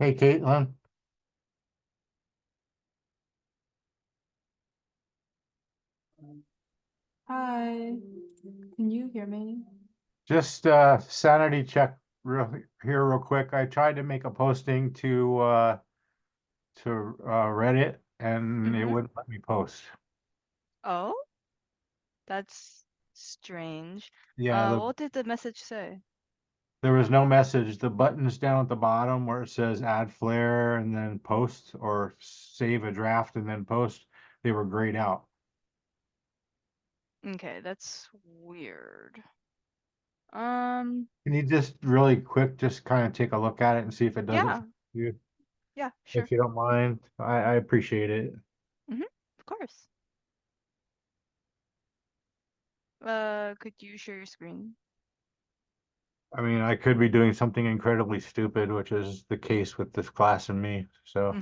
Hey, Caitlin, Hi, can you hear me? just sanity check real quick. I tried to make a posting to Reddit and it Mm-hmm. wouldn't let me post. Oh, that's strange. Yeah, What did the message say? there was no message. The buttons down at the bottom where it says add flare and then post or save a draft and then post, they were grayed out. Okay, that's weird. Um, Can you just really quick just kind of take a look at it and see if it does it yeah, for you? yeah, If sure. you don't mind, I appreciate it. Mm-hmm, of course. Could you share your screen? I mean, I could be doing something incredibly stupid, which is the case with this class and me. So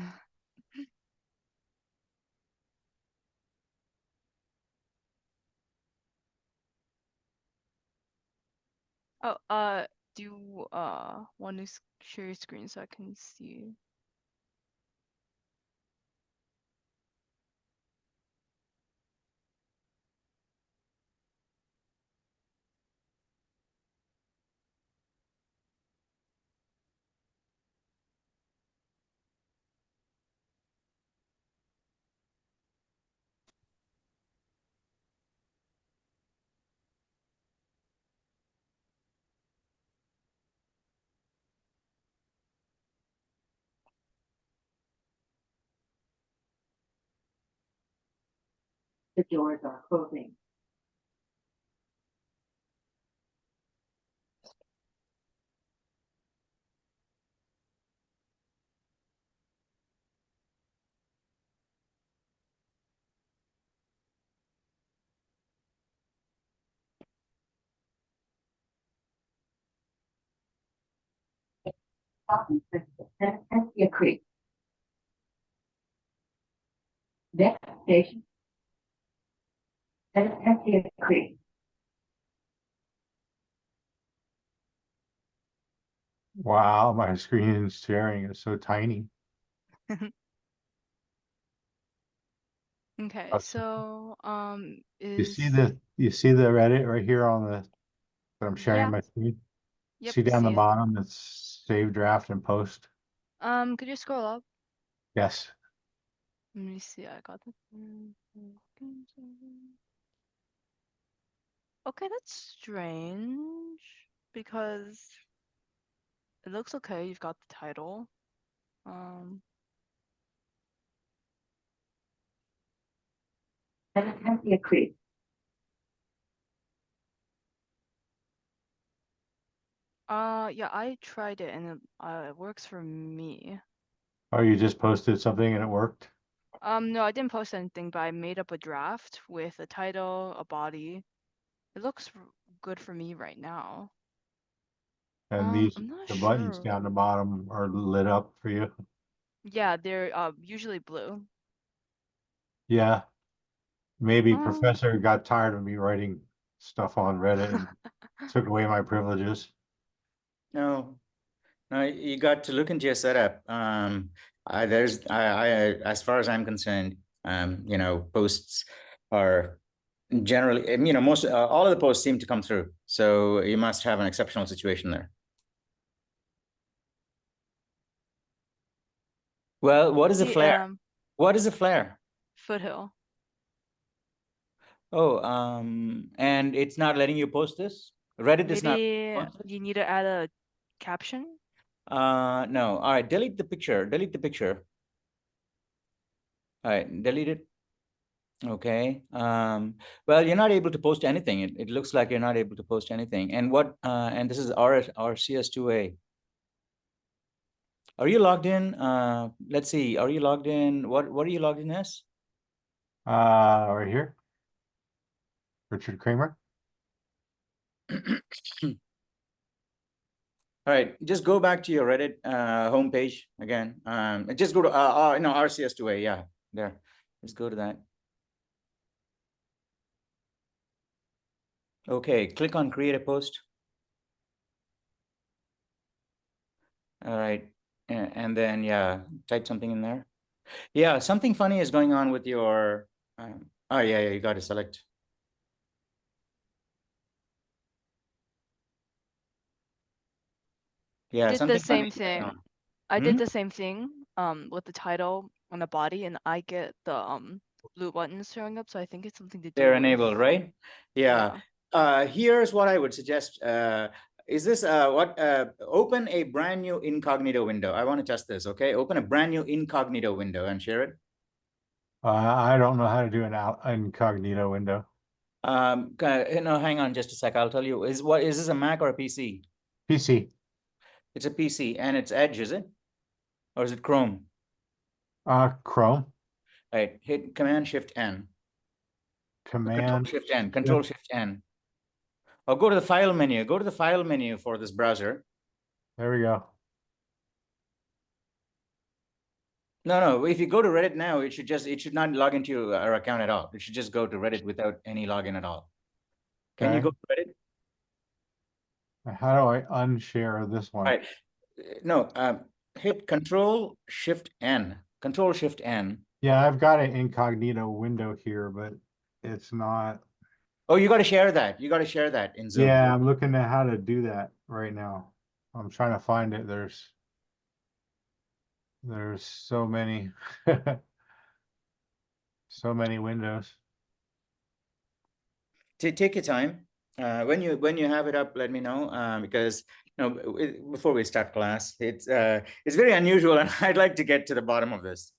Oh, do you want to share your screen so I can see? The doors are closing. Estia Creek. Next station. Estia Creek. wow, my screen sharing is so tiny. Okay, Uh, so You see is the Reddit right here on the that I'm sharing yeah, my screen? yep, See down the see it. bottom, it's save draft and post. Could you scroll up? Yes. Let me see. I got the. Okay, that's strange because it looks okay. You've got the title. Um, Estia Creek. yeah, I tried it and it works for me. Oh, you just posted something and it worked? No, I didn't post anything, but I made up a draft with a title, a body. It looks good for me right now. And I'm not the buttons sure. down the bottom are lit up for you? Yeah, they're usually blue. Yeah. Maybe Um, Professor got tired of me writing stuff on Reddit and took away my privileges. No, no, you got to look into your setup. As far as I'm concerned, posts are generally, most, all of the posts seem to come through. So you must have an exceptional situation there. Well, what is a see, flare? What is a flare? Foothill. Oh, and it's not letting you post this? Reddit is not. Maybe you need to add a caption. No. All right, delete the picture. Delete the picture. All right, delete it. Okay. Well, you're not able to post anything. It looks like you're not able to post anything. And this is our CS2A. Are you logged in? Let's see. Are you logged in? What are you logged in as? Right here, Richard Kramer. All right, just go back to your Reddit homepage again. Just go to RCS2A. Yeah, there. Just go to that. Okay, click on create a post. All right. And then, yeah, type something in there. Yeah, something funny is going on with your, oh, yeah, you got to select. Yeah, Did the something funny same is going thing. on. I did Hmm? the same thing with the title on the body, and I get the blue buttons showing up, so I think it's something to They're do with enabled, right? Yeah. Here's what I would suggest. Is this open a brand new incognito window. I want to test this, okay? Open a brand new incognito window and share it. I don't know how to do an incognito window. No, hang on just a sec. I'll tell you. Is this a Mac or a PC? PC. It's a PC and it's Edge, is it? Or is it Chrome? Chrome. All right, hit Command Shift N. Control Command. Shift N. Control Shift N. Or go to the file menu. Go to the file menu for this browser. There we go. No. If you go to Reddit now, it should not log into your account at all. It should just go to Reddit without any login at all. Can you Okay. go to Reddit? How do I unshare this one? All right. No, hit Control Shift N. Control Shift N. Yeah, I've got an incognito window here, but it's not. Oh, you got to share that. You got to share that in Zoom. Yeah, I'm looking at how to do that right now. I'm trying to find it. There's so many, so many windows. Take your time. When you have it up, let me know. Because before we start class, it's very unusual, and I'd like to get to the bottom of this.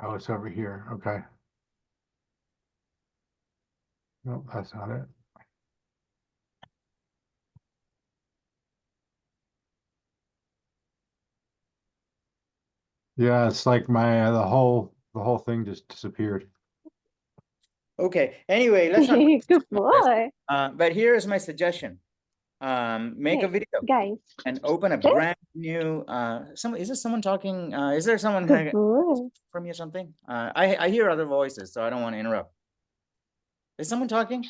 Oh, it's over here. Okay. Nope, that's not it. Yeah, it's like my the whole thing just disappeared. Okay. Anyway, let's not. Good boy. But here is my suggestion. Make a Hey, video guys. and open a Okay. brand new. Is this someone talking? Is there someone Good boy. from you or something? I hear other voices, so I don't want to interrupt. Is someone talking?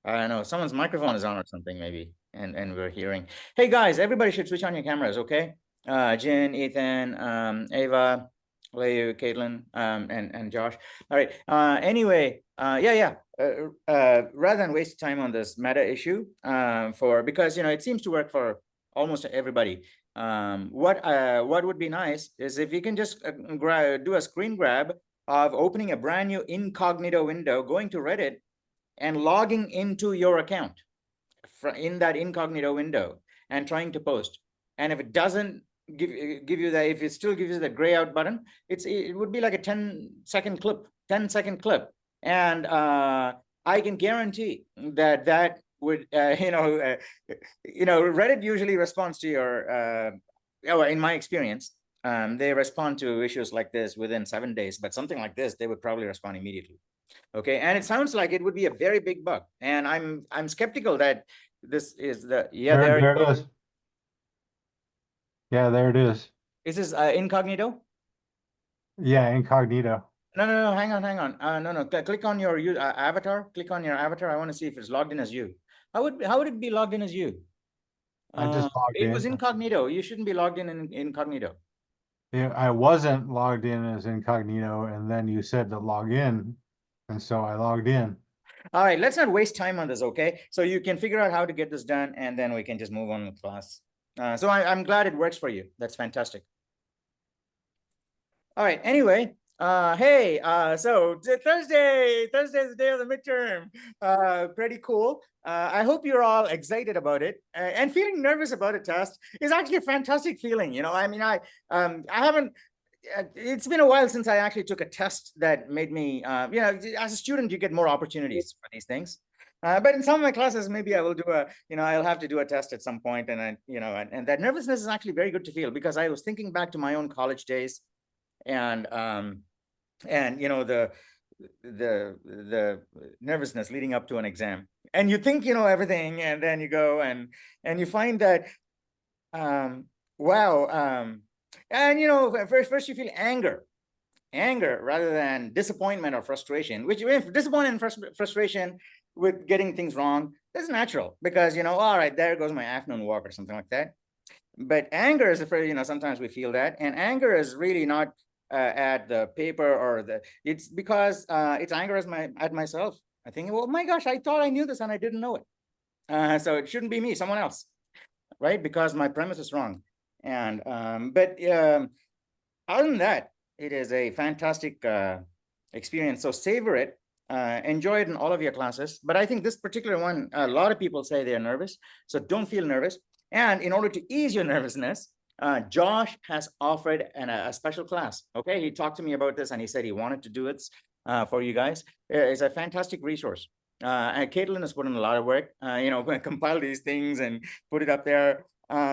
I don't know. Someone's microphone is on or something, maybe, and we're hearing. Hey guys, everybody should switch on your cameras, okay? Jen, Ethan, Ava, Leo, Caitlin, and Josh. All right. Anyway, rather than waste time on this meta issue, because it seems to work for almost everybody. What would be nice is if you can just do a screen grab of opening a brand new incognito window, going to Reddit, and logging into your account in that incognito window and trying to post. And if it doesn't give you that, if it still gives you the gray out button, it would be like a 10-second clip, 10-second clip. And I can guarantee that would, Reddit usually responds to your, in my experience, they respond to issues like this within 7 days, but something like this, they would probably respond immediately. Okay, and it sounds like it would be a very big bug, and I'm skeptical that this is the There it is. Yeah, there it is. Is this incognito? Yeah, incognito. No, hang on. No, click on your avatar. Click on your avatar. I want to see if it's logged in as you. How would it be logged in as you? I just logged in. It was incognito. You shouldn't be logged in incognito. Yeah, I wasn't logged in as incognito, and then you said to log in, and so I logged in. All right, let's not waste time on this, okay? So you can figure out how to get this done, and then we can just move on with class. So I'm glad it works for you. That's fantastic. All right, anyway, hey, so Thursday is the day of the midterm. Pretty cool. I hope you're all excited about it, and feeling nervous about a test is actually a fantastic feeling. I haven't, it's been a while since I actually took a test that made me, as a student, you get more opportunities for these things. But in some of my classes, maybe I will do I'll have to do a test at some point, and and that nervousness is actually very good to feel, because I was thinking back to my own college days, and the nervousness leading up to an exam, and you think everything, and then you go and you find that wow, And first you feel anger rather than disappointment or frustration, which if disappointment and frustration with getting things wrong, that's natural because, all right, there goes my afternoon walk or something like that. But anger is sometimes we feel that, and anger is really not at the paper or it's because it's anger at myself. I think, oh my gosh, I thought I knew this and I didn't know it. So it shouldn't be me, someone else, right? Because my premise is wrong. And other than that, it is a fantastic experience. So savor it, enjoy it in all of your classes. But I think this particular one, a lot of people say they're nervous. So don't feel nervous. And in order to ease your nervousness, Josh has offered a special class. Okay, he talked to me about this and he said he wanted to do it for you guys. It's a fantastic resource. And Caitlin has put in a lot of work, compile these things and put it up there.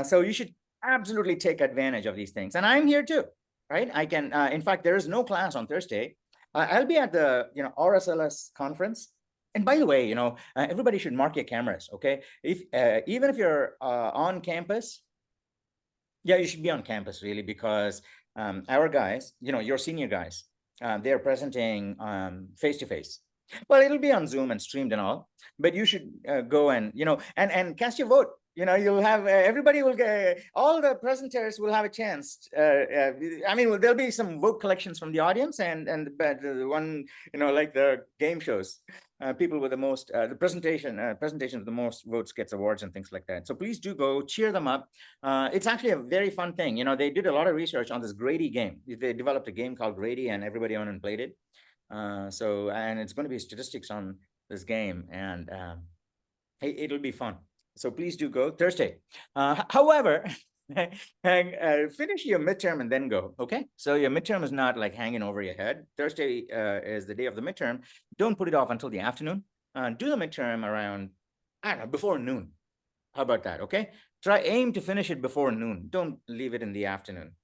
So you should absolutely take advantage of these things. And I'm here too. Right, I can. In fact, there is no class on Thursday. I'll be at the RSLS conference. And by the way, everybody should mark your cameras. Okay, if even if you're on campus, yeah, you should be on campus really because our guys, your senior guys, they're presenting face to face. Well, it'll be on Zoom and streamed and all, but you should go and and cast your vote. You'll have everybody will get all the presenters will have a chance. I mean, there'll be some vote collections from the audience and the one like the game shows, people with the most the presentation of the most votes gets awards and things like that. So please do go cheer them up. It's actually a very fun thing. They did a lot of research on this Grady game. They developed a game called Grady, and everybody on and played it. And it's going to be statistics on this game, and it'll be fun. So please do go Thursday. However, finish your midterm and then go. Okay. So your midterm is not like hanging over your head. Thursday is the day of the midterm. Don't put it off until the afternoon. Do the midterm around, I don't know, before noon. How about that? Okay. Aim to finish it before noon. Don't leave it in the afternoon.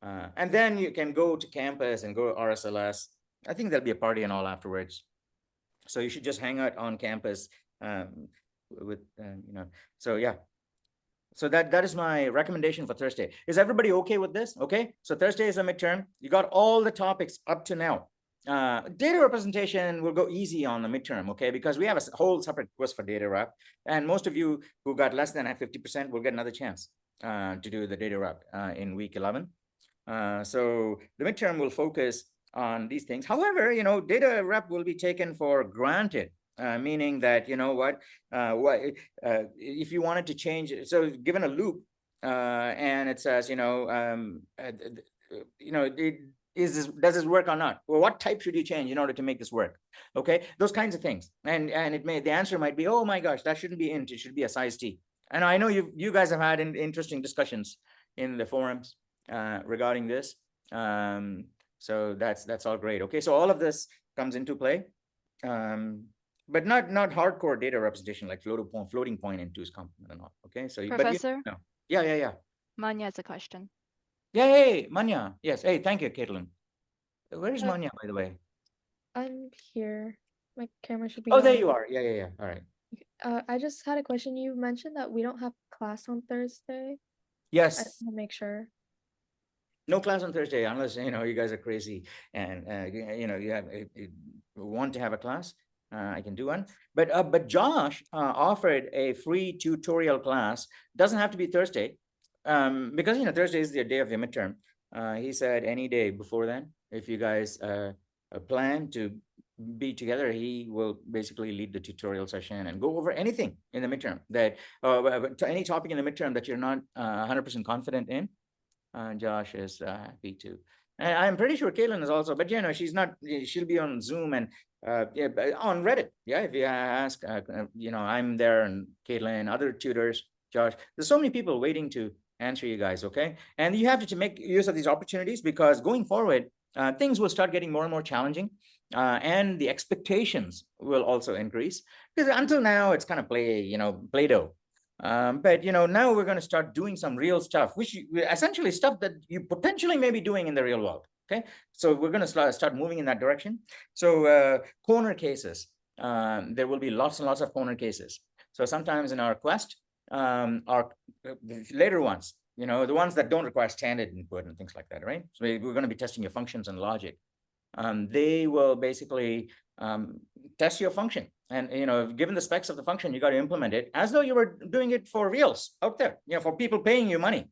And then you can go to campus and go to RSLS. I think there'll be a party and all afterwards. So you should just hang out on campus with so yeah, so that is my recommendation for Thursday. Is everybody okay with this? Okay, so Thursday is a midterm. You got all the topics up to now. Data representation will go easy on the midterm, okay, because we have a whole separate quiz for data rep, and most of you who got less than 50% will get another chance to do the data rep in week 11. So the midterm will focus on these things. However, data rep will be taken for granted. Meaning that if you wanted to change it, so given a loop and it says does this work or not? Well, what type should you change in order to make this work? Okay, those kinds of things, and the answer might be, oh my gosh, that shouldn't be int, it should be a size t. And I know you guys have had interesting discussions in the forums regarding this. So that's all great. Okay, so all of this comes into play. But not hardcore data representation like floating point into his complement and all. Okay, so Professor? But yeah. Manya has a question. Yeah, hey, Manya. Yes, hey, thank you, Caitlin. Where is Manya, by the way? I'm here. My camera should be Oh, there on. you are. Yeah. All right. I just had a question. You mentioned that we don't have class on Thursday. I Yes. just want to make sure. No class on Thursday unless you guys are crazy and you want to have a class. I can do one, but Josh offered a free tutorial class. Doesn't have to be Thursday, because Thursday is the day of your midterm. He said any day before then, if you guys plan to be together, he will basically lead the tutorial session and go over anything in the midterm that any topic in the midterm that you're not 100% confident in. Josh is happy to. And I'm pretty sure Caitlin is also, but she's not. She'll be on Zoom and on Reddit. Yeah, if you ask, I'm there, and Caitlin, other tutors, Josh. There's so many people waiting to answer you guys. Okay, and you have to make use of these opportunities because going forward, things will start getting more and more challenging, and the expectations will also increase. Because until now, it's kind of Play-Doh. But now we're going to start doing some real stuff, which essentially stuff that you potentially may be doing in the real world. Okay, so we're going to start moving in that direction. So corner cases, there will be lots and lots of corner cases. So sometimes in our quest, our later ones, you know, the ones that don't require standard input and things like that, right? So we're going to be testing your functions and logic. They will basically test your function. And, you know, given the specs of the function, you got to implement it as though you were doing it for reals out there, you know, for people paying you money.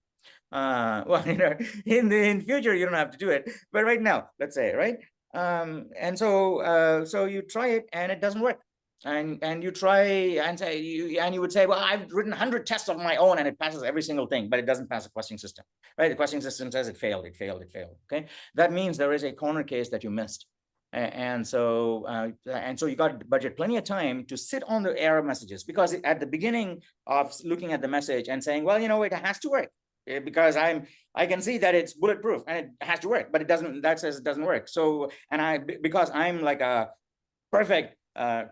Well, you know, in future, you don't have to do it. But right now, let's say, right? And so, so you try it and it doesn't work. And you try and say you would say, well, I've written 100 tests of my own and it passes every single thing, but it doesn't pass the questioning system, right? The questioning system says it failed. Okay, that means there is a corner case that you missed, and so you got to budget plenty of time to sit on the error messages, because at the beginning of looking at the message and saying, well, you know, it has to work because I can see that it's bulletproof and it has to work, but it doesn't. That says it doesn't work. So because I'm like a perfect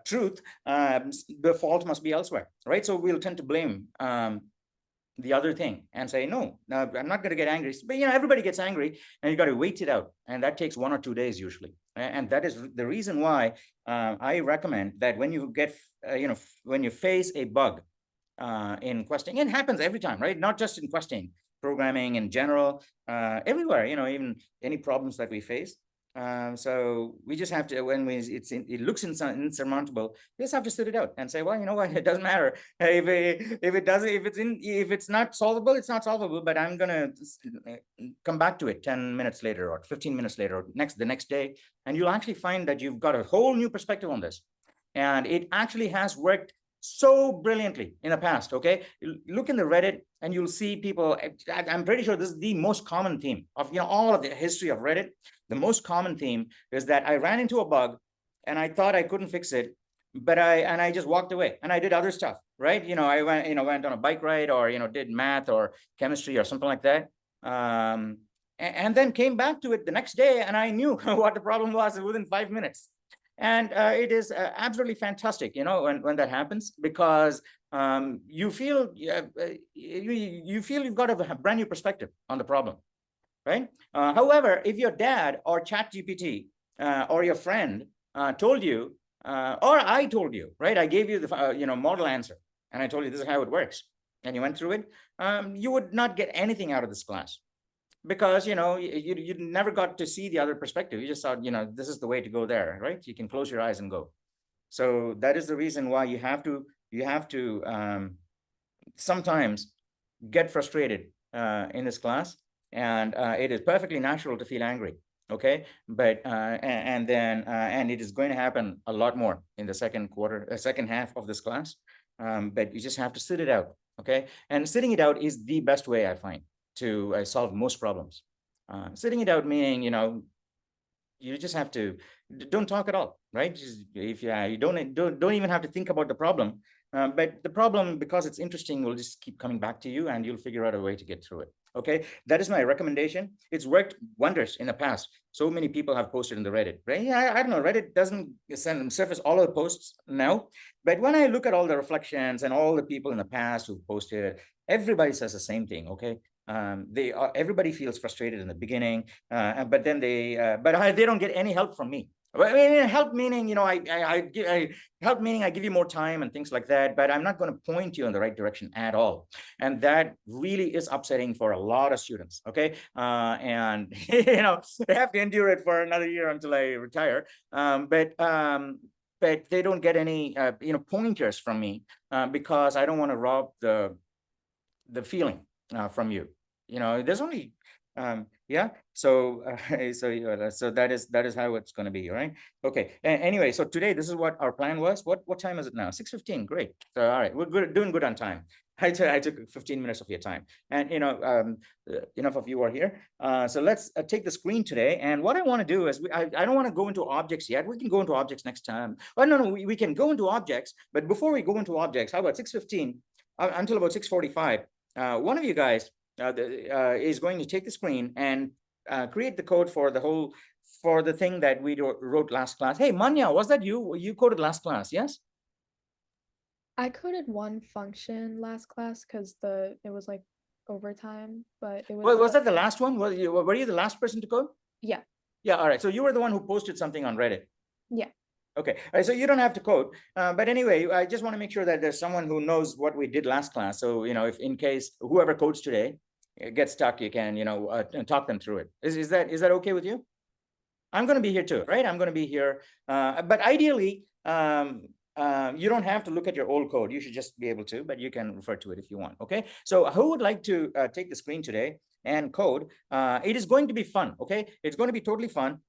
truth, the fault must be elsewhere, right? So we'll tend to blame the other thing and say, no, I'm not going to get angry. But, you know, everybody gets angry and you got to wait it out. And that takes 1 or 2 days usually. And that is the reason why I recommend that when you get, you know, when you face a bug in questioning, it happens every time, right? Not just in questioning, programming in general, everywhere, you know, even any problems that we face. So we just have to, when it looks insurmountable, we just have to sit it out and say, well, you know what, it doesn't matter if it's not solvable, it's not solvable, but I'm gonna come back to it 10 minutes later or 15 minutes later or the next day, and you'll actually find that you've got a whole new perspective on this, and it actually has worked so brilliantly in the past. Okay, look in the Reddit and you'll see people. I'm pretty sure this is the most common theme of, you know, all of the history of Reddit. The most common theme is that I ran into a bug and I thought I couldn't fix it, but I just walked away and I did other stuff, right? You know, I went on a bike ride, or, you know, did math or chemistry or something like that. And then came back to it the next day and I knew what the problem was within 5 minutes. And it is absolutely fantastic, you know, when that happens, because you feel you feel you've got a brand new perspective on the problem, right? However, if your dad or ChatGPT or your friend told you, or I told you, right? I gave you the you know, model answer, and I told you this is how it works, and you went through it, you would not get anything out of this class. Because, you know, you never got to see the other perspective. You just thought, you know, this is the way to go there, right? You can close your eyes and go. So that is the reason why you have to sometimes get frustrated in this class, and it is perfectly natural to feel angry. Okay, but and it is going to happen a lot more in the second half of this class. But you just have to sit it out. Okay, and sitting it out is the best way, I find, to solve most problems. Sitting it out meaning, you know, you just have to don't talk at all, right? Just, if you don't even have to think about the problem, but the problem, because it's interesting, will just keep coming back to you, and you'll figure out a way to get through it. Okay, that is my recommendation. It's worked wonders in the past. So many people have posted in the Reddit, right? Yeah, I don't know, Reddit doesn't surface all of the posts now, but when I look at all the reflections and all the people in the past who posted, everybody says the same thing. Okay, everybody feels frustrated in the beginning, but then they don't get any help from me. I mean, help meaning, you know, I help meaning I give you more time and things like that, but I'm not going to point you in the right direction at all. And that really is upsetting for a lot of students. Okay, and you know, they have to endure it for another year until I retire. But they don't get any you know, pointers from me, because I don't want to rob the feeling from you. You know, there's only yeah, so so that is how it's going to be, right? Okay, anyway, so today this is what our plan was. What time is it now? 6:15. Great. So all right, we're doing good on time. I took 15 minutes of your time, and you know, enough of you are here. So let's take the screen today, and what I want to do is I don't want to go into objects yet. We can go into objects next time. Oh no, we can go into objects, but before we go into objects, how about 6:15 until about 6:45? One of you guys is going to take the screen and create the code for the thing that we wrote last class. Hey, Manya, was that you? You coded last class, yes? I coded one function last class because it was like overtime, but it was. Well, was that the last one? Were you the last person to code? Yeah. Yeah, all right. So you were the one who posted something on Reddit. Yeah. Okay, all right, so you don't have to code, but anyway, I just want to make sure that there's someone who knows what we did last class. So, you know, if in case whoever codes today, get stuck, you can, talk them through it. Is that okay with you? I'm going to be here too, right? I'm going to be here. But ideally, you don't have to look at your old code. You should just be able to, but you can refer to it if you want. Okay. So who would like to take the screen today and code? It is going to be fun. Okay. It's going to be totally fun.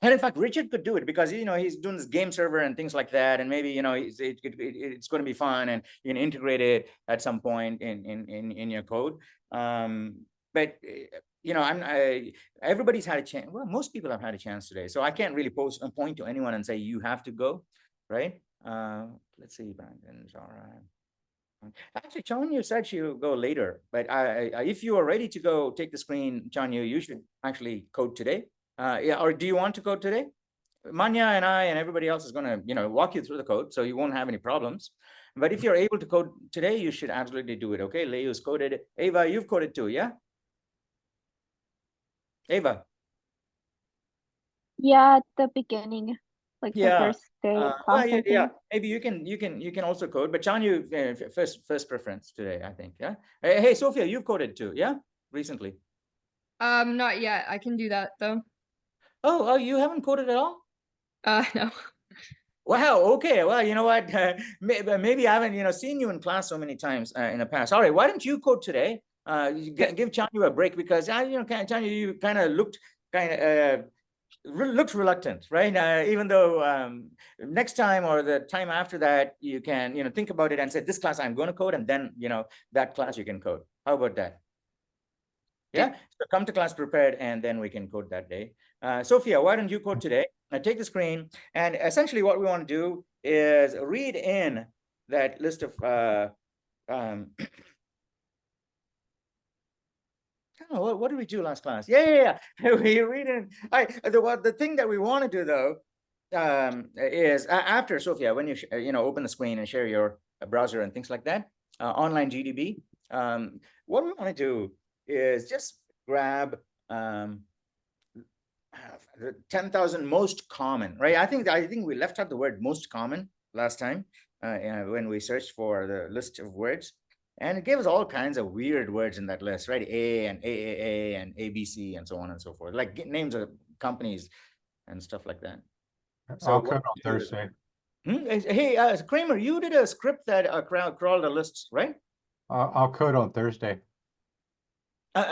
And in fact, Richard could do it because, he's doing this game server and things like that. And maybe, it's going to be fun and you can integrate it at some point in your code. But everybody's had a chance. Well, most people have had a chance today. So I can't really point to anyone and say, you have to go, right? Let's see, Brandon's all right. Actually, Chanyu said she'll go later, but if you are ready to go take the screen, Chanyu, you should actually code today. Or do you want to code today? Manya and I and everybody else is going to, walk you through the code, so you won't have any problems. But if you're able to code today, you should absolutely do it. Okay, Leo's coded. Ava, you've coded too, yeah? Ava. Yeah, at the beginning, like the Yeah. first day of class. I Yeah. think. Maybe you can also code, but Chanyu, first preference today, I think. Yeah. Hey, Sophia, you've coded too, yeah? Recently. Not yet. I can do that though. Oh, you haven't coded at all? No. Wow. Okay. Well, you know what? Maybe I haven't, seen you in class so many times in the past. All right. Why don't you code today? Give Chanyu a break because, Chanyu, you kind of looked looked reluctant, right? Even though next time or the time after that, you can, think about it and say, this class I'm going to code, and then, that class you can code. How about that? Yeah. So come to class prepared, and then we can code that day. Sophia, why don't you code today? Take the screen, and essentially what we want to do is read in that list of what did we do last class? Yeah. We read in. The thing that we want to do though is after, Sophia, when you open the screen and share your browser and things like that, online GDB. What we want to do is just grab the 10,000 most common, right? I think we left out the word most common last time when we searched for the list of words, and it gave us all kinds of weird words in that list, right? A and AAA and ABC and so on and so forth, like names of companies and stuff like that. So I'll code on Thursday. Hey, Kramer, you did a script that crawled the lists, right? I'll code on Thursday.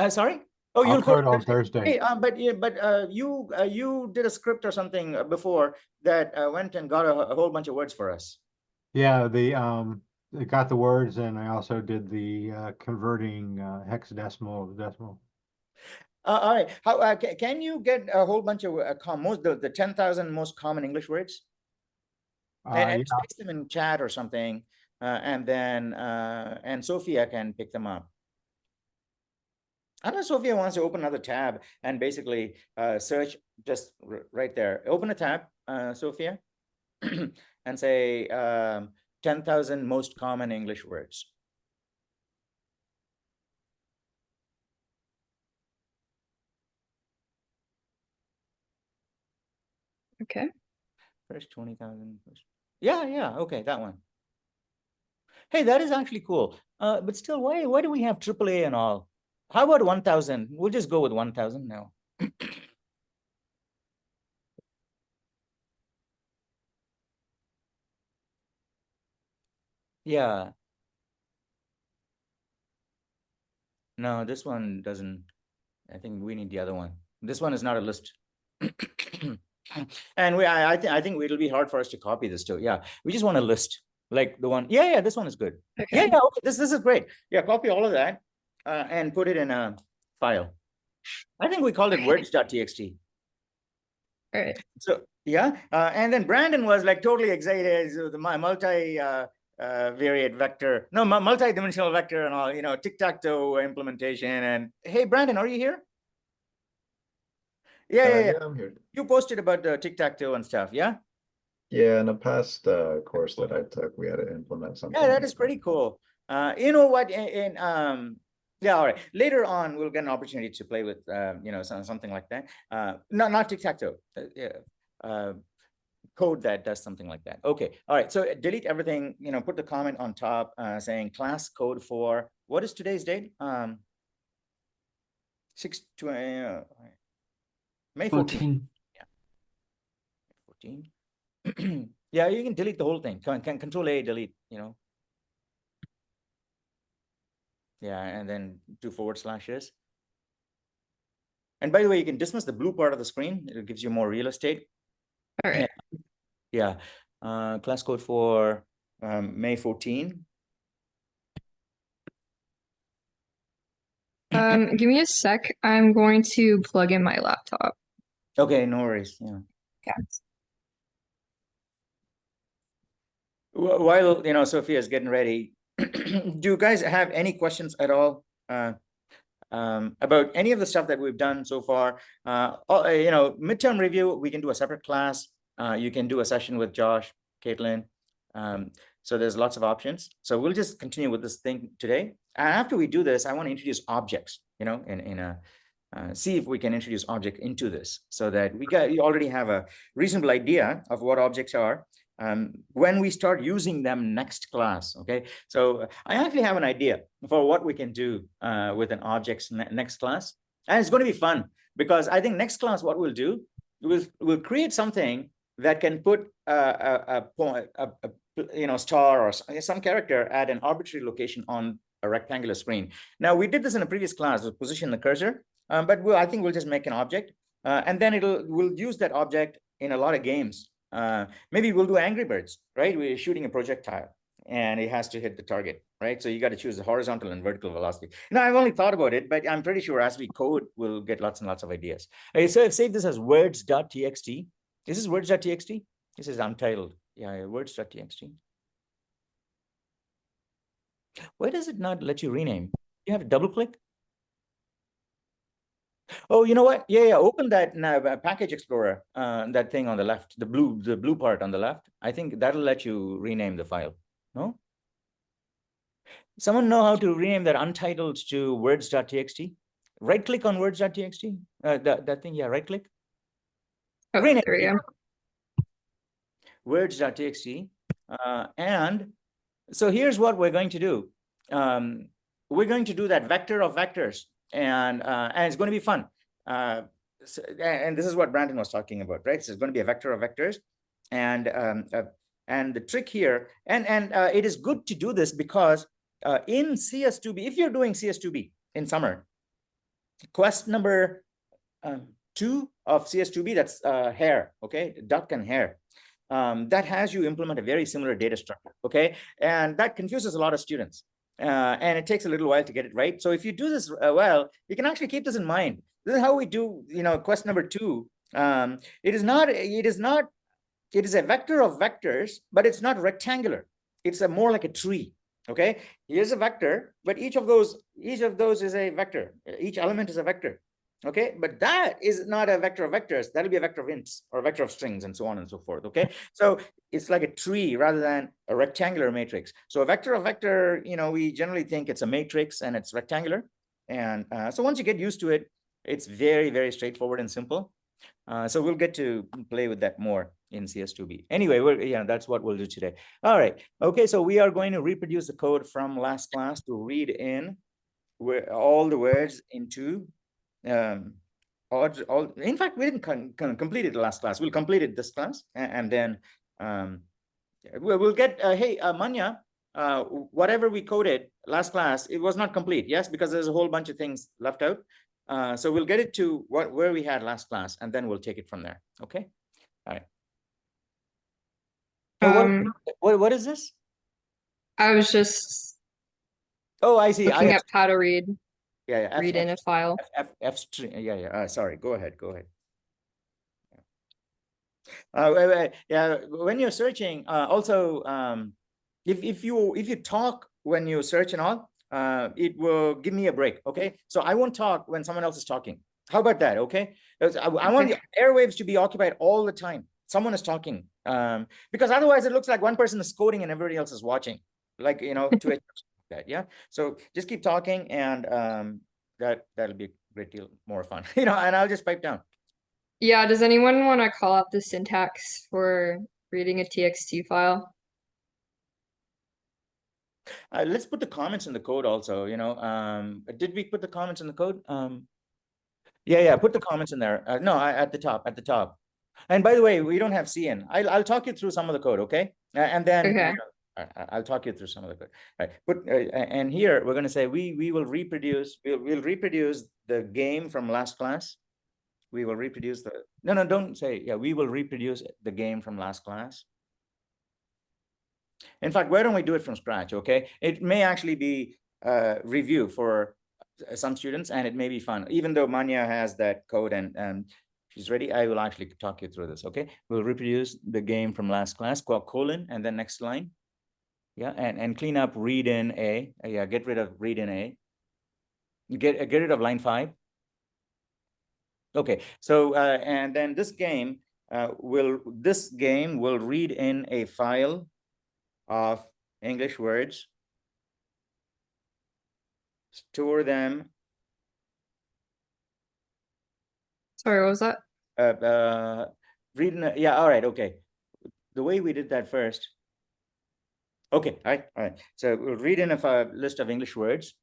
Sorry? Oh, I'll you'll code on Thursday. Hey, but you did a script or something before that went and got a whole bunch of words for us. Yeah, it got the words, and I also did the converting hexadecimal to decimal. All right. How can you get a whole bunch of the 10,000 most common English words? And just paste them in chat or something, and then and Sophia can pick them up. I know Sophia wants to open another tab and basically search just right there. Open a tab, Sophia, and say 10,000 most common English words. Okay. First 20,000. Yeah. Okay, that one. Hey, that is actually cool. But still, why do we have AAA and all? How about 1,000? We'll just go with 1,000 now. Yeah. No, this one doesn't. I think we need the other one. This one is not a list. And I think it'll be hard for us to copy this too. Yeah, we just want a list, like the one. Yeah, this one is good. Okay. Yeah, okay, this is great. Yeah, copy all of that and put it in a file. I think we called it words.txt. All right. So yeah, and then Brandon was like totally excited. So my multi-variate vector, no, multi-dimensional vector and all, tic-tac-toe implementation. And hey, Brandon, are you here? Yeah, I'm here. You posted about the tic-tac-toe and stuff, yeah? Yeah, in a past course that I took, we had to implement something. Yeah, that like is pretty cool. You know what? Yeah, all right. Later on, we'll get an opportunity to play with, something like that. Not tic-tac-toe. Code that does something like that. Okay. All right. So delete everything. Put the comment on top saying class code for what is today's date? May 14. 14. Yeah, you can delete the whole thing. Can Control A, delete, you know. Yeah, and then 2 forward slashes. And by the way, you can dismiss the blue part of the screen. It gives you more real estate. All right. Yeah. Class code for May 14. Give me a sec. I'm going to plug in my laptop. Okay, no worries. Yeah. Okay. While, you know, Sophia's getting ready, do you guys have any questions at all about any of the stuff that we've done so far? You know, midterm review, we can do a separate class. You can do a session with Josh, Caitlin. So there's lots of options. So we'll just continue with this thing today. And after we do this, I want to introduce objects, you know, see if we can introduce object into this so that you already have a reasonable idea of what objects are. When we start using them next class, okay? So I actually have an idea for what we can do with an objects next class. And it's going to be fun because I think next class, what we'll do, we'll create something that can put a you know, star or some character at an arbitrary location on a rectangular screen. Now, we did this in a previous class with position the cursor, but I think we'll just make an object and then we'll use that object in a lot of games. Maybe we'll do Angry Birds, right? We're shooting a projectile and it has to hit the target, right? So you got to choose the horizontal and vertical velocity. You know, I've only thought about it, but I'm pretty sure as we code, we'll get lots and lots of ideas. Okay, so I've saved this as words.txt. This is words.txt. This is untitled. Yeah, words.txt. Why does it not let you rename? You have to double click. Oh, you know what? Yeah. Open that now package explorer, that thing on the left, the blue part on the left. I think that'll let you rename the file. No? Someone know how to rename that untitled to words.txt? Right click on words.txt. That thing, yeah, right click. Oh, Rename. there we go. Words.txt. And so here's what we're going to do. We're going to do that vector of vectors, and it's going to be fun. And this is what Brandon was talking about, right? So it's going to be a vector of vectors, and the trick here, and it is good to do this because in CS2B, if you're doing CS2B in summer, quest number 2 of CS2B, that's hare, okay, duck and hare. That has you implement a very similar data structure, okay? And that confuses a lot of students. And it takes a little while to get it right. So if you do this well, you can actually keep this in mind. This is how we do, you know, quest number 2. It is a vector of vectors, but it's not rectangular. It's more like a tree, okay? Here's a vector, but each of those is a vector. Each element is a vector. Okay, but that is not a vector of vectors. That'll be a vector of ints or a vector of strings and so on and so forth. Okay, so it's like a tree rather than a rectangular matrix. So a vector of vector, you know, we generally think it's a matrix and it's rectangular. And so once you get used to it, it's very, very straightforward and simple. So we'll get to play with that more in CS2B. Anyway, that's what we'll do today. All right. Okay, so we are going to reproduce the code from last class to read in all the words into in fact, we didn't complete it last class. We'll complete it this class, and then we'll get hey Manya, whatever we coded last class, it was not complete. Yes, because there's a whole bunch of things left out. So we'll get it to where we had last class, and then we'll take it from there. Okay. All right. What is this? I was just I see. looking up how to read. Yeah. Read in a file. F string. Yeah. Sorry. Go ahead. Yeah. When you're searching, also, if you talk when you search and all, it will give me a break. Okay. So I won't talk when someone else is talking. How about that? Okay. I want the airwaves to be occupied all the time. Someone is talking, because otherwise it looks like one person is coding and everybody else is watching, like, you know, to that. Yeah. So just keep talking, and that'll be a great deal more fun, you know, and I'll just pipe down. Yeah, does anyone want to call out the syntax for reading a TXT file? Let's put the comments in the code also, did we put the comments in the code? Yeah, put the comments in there. No, at the top. And by the way, we don't have CN. I'll talk you through some of the code, okay? And then Okay. I'll talk you through some of the code. Right. And here we're going to say we will reproduce. We'll reproduce the game from last class. We will reproduce the. No, don't say. Yeah, we will reproduce the game from last class. In fact, why don't we do it from scratch? Okay, it may actually be review for some students, and it may be fun. Even though Manya has that code and she's ready, I will actually talk you through this. Okay, we'll reproduce the game from last class, colon, and then next line. Yeah, and clean up read in A. Yeah, get rid of read in A. Get rid of line 5. Okay, so and then this game will read in a file of English words, store them. Sorry, what was that? Read in yeah, all right, okay. The way we did that first. Okay, all right. So we'll read in a list of English words.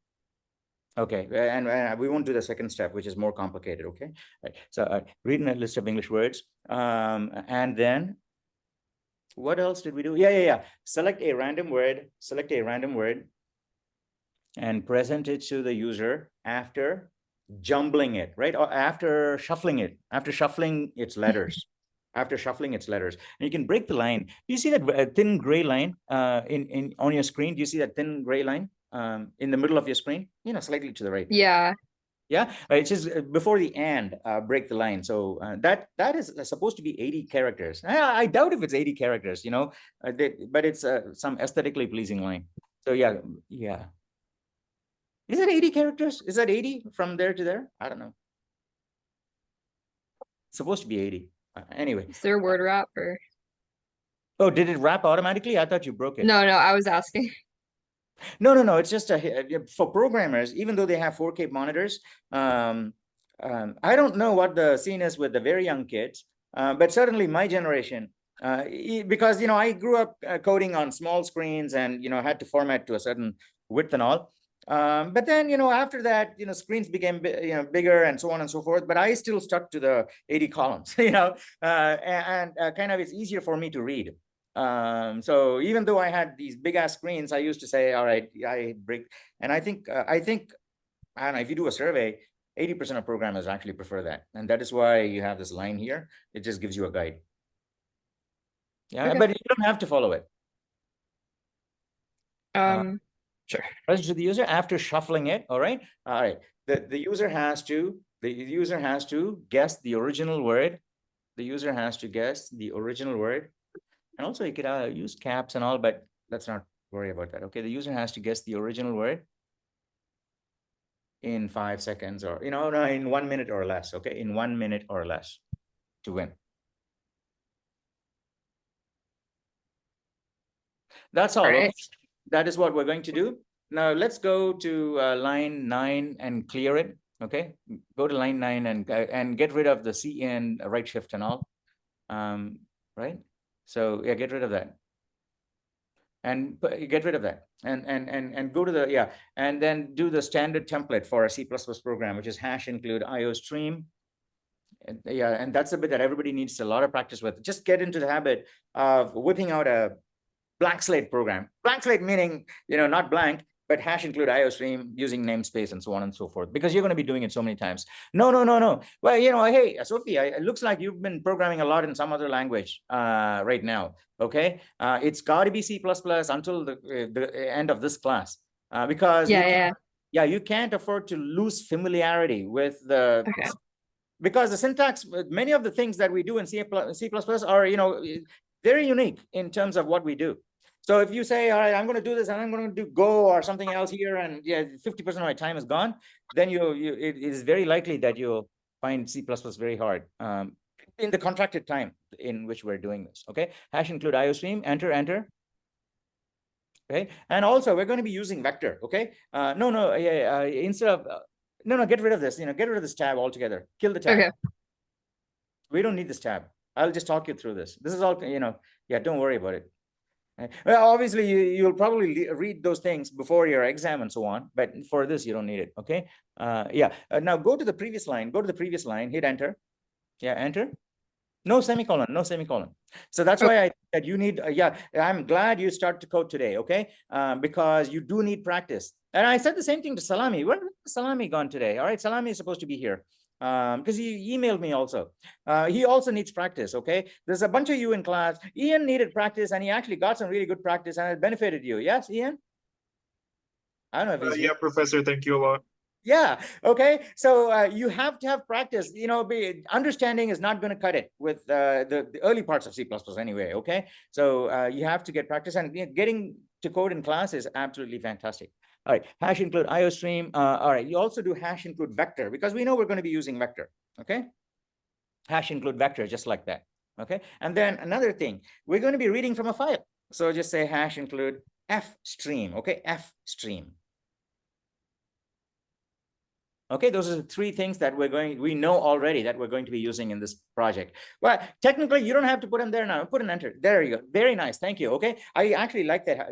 Okay, and we won't do the second step, which is more complicated. Okay, right. So read in a list of English words, and then what else did we do? Yeah. Select a random word, and present it to the user after jumbling it, right? Or after shuffling it, after shuffling its letters. And you can break the line. Do you see that thin gray line on your screen? Do you see that thin gray line in the middle of your screen? Slightly to the right. Yeah. Yeah, it's just before the and break the line. So that is supposed to be 80 characters. I doubt if it's 80 characters, but it's some aesthetically pleasing line. So yeah. Is it 80 characters? Is that 80 from there to there? I don't know. It's supposed to be 80. Anyway. Is there a word wrap or? Oh, did it wrap automatically? I thought you broke it. No, I was asking. No. It's just for programmers, even though they have 4K monitors. I don't know what the scene is with the very young kids, but certainly my generation, because I grew up coding on small screens and had to format to a certain width and all. But then after that screens became bigger and so on and so forth. But I still stuck to the 80 columns, and kind of it's easier for me to read. So even though I had these big ass screens, I used to say, all right, I break. And I think I don't know, if you do a survey, 80% of programmers actually prefer that. And that is why you have this line here. It just gives you a guide. Yeah, Okay. but you don't have to follow it. Sure. Present to the user after shuffling it. All right. The user has to guess the original word. And also you could use caps and all, but let's not worry about that. Okay, the user has to guess the original word in 5 seconds or in 1 minute or less. Okay, in 1 minute or less to win. That's all. Right. Okay? That is what we're going to do. Now let's go to line 9 and clear it. Okay, go to line 9 and get rid of the C and right shift and all. Right. So yeah, get rid of that. And get rid of that. And go to the and then do the standard template for a C++ program, which is #include IOStream. And that's a bit that everybody needs a lot of practice with. Just get into the habit of whipping out a blank slate program. Blank slate meaning, not blank, but #include IOStream using namespace and so on and so forth, because you're going to be doing it so many times. No. Well, hey, Sophie, it looks like you've been programming a lot in some other language right now. Okay, it's got to be C++ until the end of this class, because you can't afford to lose familiarity with the. Okay. Because the syntax, many of the things that we do in C++ are, very unique in terms of what we do. So if you say, all right, I'm going to do this and I'm going to do Go or something else here, and 50% of my time is gone, then it is very likely that you'll find C++ very hard in the contracted time in which we're doing this. Okay, #include IOStream, enter. Okay, and also we're going to be using vector. Okay, instead of get rid of this. Get rid of this tab altogether. Kill the tab. Okay. We don't need this tab. I'll just talk you through this. This is all, don't worry about it. Well, obviously you'll probably read those things before your exam and so on, but for this you don't need it. Okay. Yeah. Now go to the previous line. Go to the previous line. Hit enter. Yeah, enter. No semicolon. No semicolon. So that's why I that you need. Yeah, I'm glad you start to code today. Okay, because you do need practice. And I said the same thing to Salami. Where has Salami gone today? All right, Salami is supposed to be here. Because he emailed me also. He also needs practice. Okay, there's a bunch of you in class. Ian needed practice, and he actually got some really good practice, and it benefited you. Yes, Ian. I don't know if he's Yeah, Professor, thank you a lot. yeah. Okay. So you have to have practice. You know, understanding is not going to cut it with the early parts of C++ anyway. Okay. So you have to get practice, and getting to code in class is absolutely fantastic. All right. Hash include IOStream. All right. You also do hash include vector because we know we're going to be using vector. Okay. Hash include vector just like that. Okay. And then another thing, we're going to be reading from a file. So just say hash include f stream. Okay. F stream. Okay, those are the three things that we know already that we're going to be using in this project. Well, technically, you don't have to put them there now. Put an enter. There you go. Very nice. Thank you. Okay, I actually like that,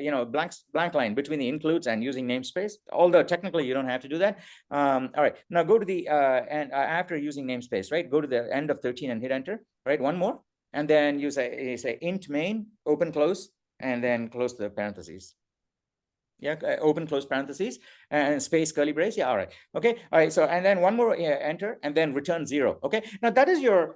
blank line between the includes and using namespace, although technically you don't have to do that. All right, now go to the, after using namespace, right, go to the end of 13 and hit enter, right, one more. And then you say int main, open, close, and then close the parentheses. Yeah, open, close parentheses, and space curly brace. Yeah, all right. Okay, all right. So, and then one more, enter, and then return 0. Okay, now that is your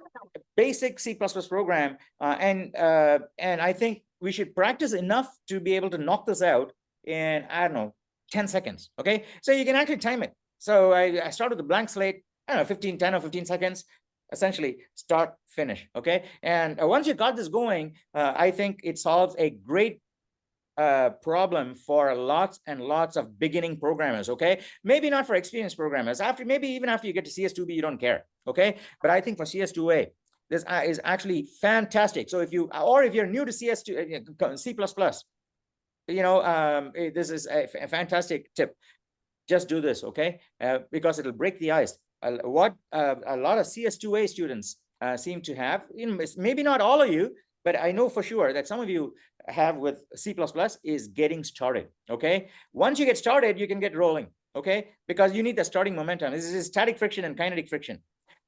basic C++ program. And I think we should practice enough to be able to knock this out in, I don't know, 10 seconds. Okay, so you can actually time it. So I start with a blank slate, I don't know, 10 or 15 seconds. Essentially start, finish. Okay, and once you got this going, I think it solves a great problem for lots and lots of beginning programmers. Okay, maybe not for experienced programmers. Maybe even after you get to CS2B, you don't care. Okay, but I think for CS2A, this is actually fantastic. So if you're new to CS2 C++, this is a fantastic tip. Just do this, okay? Because it'll break the ice. What a lot of CS2A students seem to have, maybe not all of you, but I know for sure that some of you have with C++ is getting started. Okay, once you get started, you can get rolling. Okay, because you need the starting momentum. This is static friction and kinetic friction,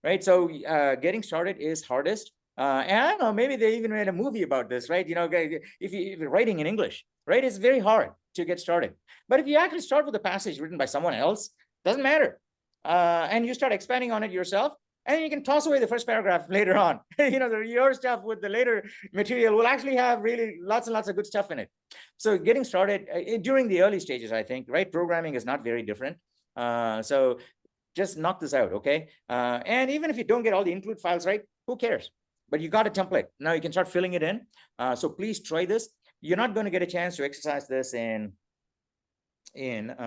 right? So getting started is hardest. And I don't know, maybe they even made a movie about this, right? If you're writing in English, right, it's very hard to get started. But if you actually start with a passage written by someone else, doesn't matter, and you start expanding on it yourself. And you can toss away the first paragraph later on. Your stuff with the later material will actually have really lots and lots of good stuff in it. So getting started during the early stages, I think, right? Programming is not very different. So just knock this out, okay? And even if you don't get all the include files right, who cares? But you got a template. Now you can start filling it in. So please try this. You're not going to get a chance to exercise this in the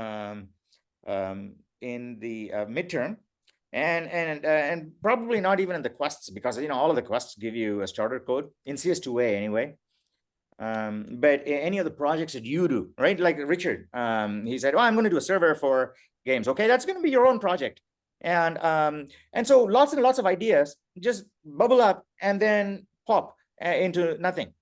midterm. And probably not even in the quests, because all of the quests give you a starter code in CS2A anyway. But any of the projects that you do, right? Like Richard, he said, "Oh, I'm going to do a server for games." Okay, that's going to be your own project, and so lots and lots of ideas just bubble up and then pop into nothing.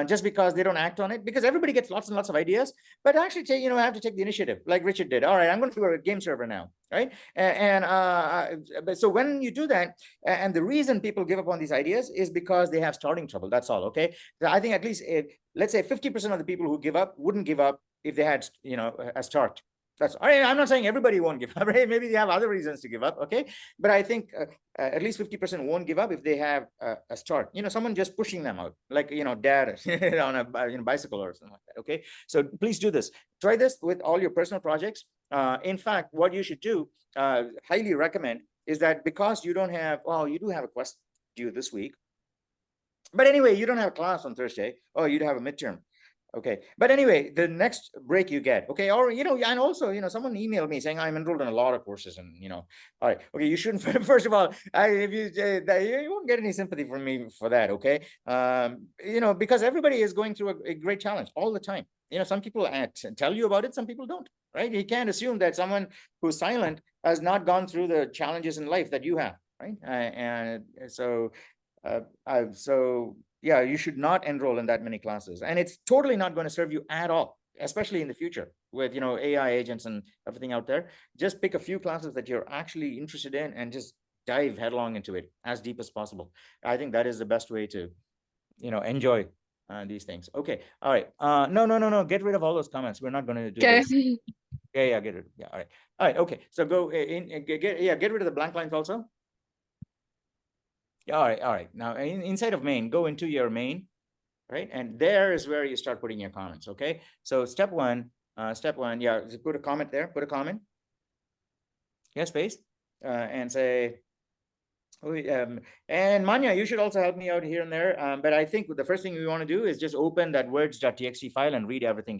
Just because they don't act on it, because everybody gets lots and lots of ideas, but actually have to take the initiative like Richard did. All right, I'm going to do a game server now, right? But so when you do that, and the reason people give up on these ideas is because they have starting trouble. That's all. Okay, so I think at least let's say 50% of the people who give up wouldn't give up if they had a start. That's all right. I'm not saying everybody won't give up, right? Maybe they have other reasons to give up, okay? But I think at least 50% won't give up if they have a start. Someone just pushing them out, like dad on a bicycle or something like that. Okay, so please do this. Try this with all your personal projects. In fact, what you should do, highly recommend, is that because you don't have, well, you do have a quest due this week, but anyway, you don't have a class on Thursday. Oh, you'd have a midterm. Okay, but anyway, the next break you get, okay, or and also someone emailed me saying I'm enrolled in a lot of courses, and all right, okay, you shouldn't. First of all, if you won't get any sympathy from me for that, okay? Because everybody is going through a great challenge all the time. Some people tell you about it, some people don't, right? You can't assume that someone who's silent has not gone through the challenges in life that you have, right? And so yeah, you should not enroll in that many classes, and it's totally not going to serve you at all, especially in the future with, you know, AI agents and everything out there. Just pick a few classes that you're actually interested in and just dive headlong into it as deep as possible. I think that is the best way to, you know, enjoy these things. Okay, all right. No, get rid of all those comments. We're not going to do Okay. this. Yeah, get rid. Yeah, all right, okay. So go get rid of the blank lines also. Yeah, all right. Now inside of main, go into your main, right? And there is where you start putting your comments. Okay. So step one, yeah, put a comment there. Put a comment. Yeah, space, and say. And Manya, you should also help me out here and there. But I think the first thing we want to do is just open that words.txt file and read everything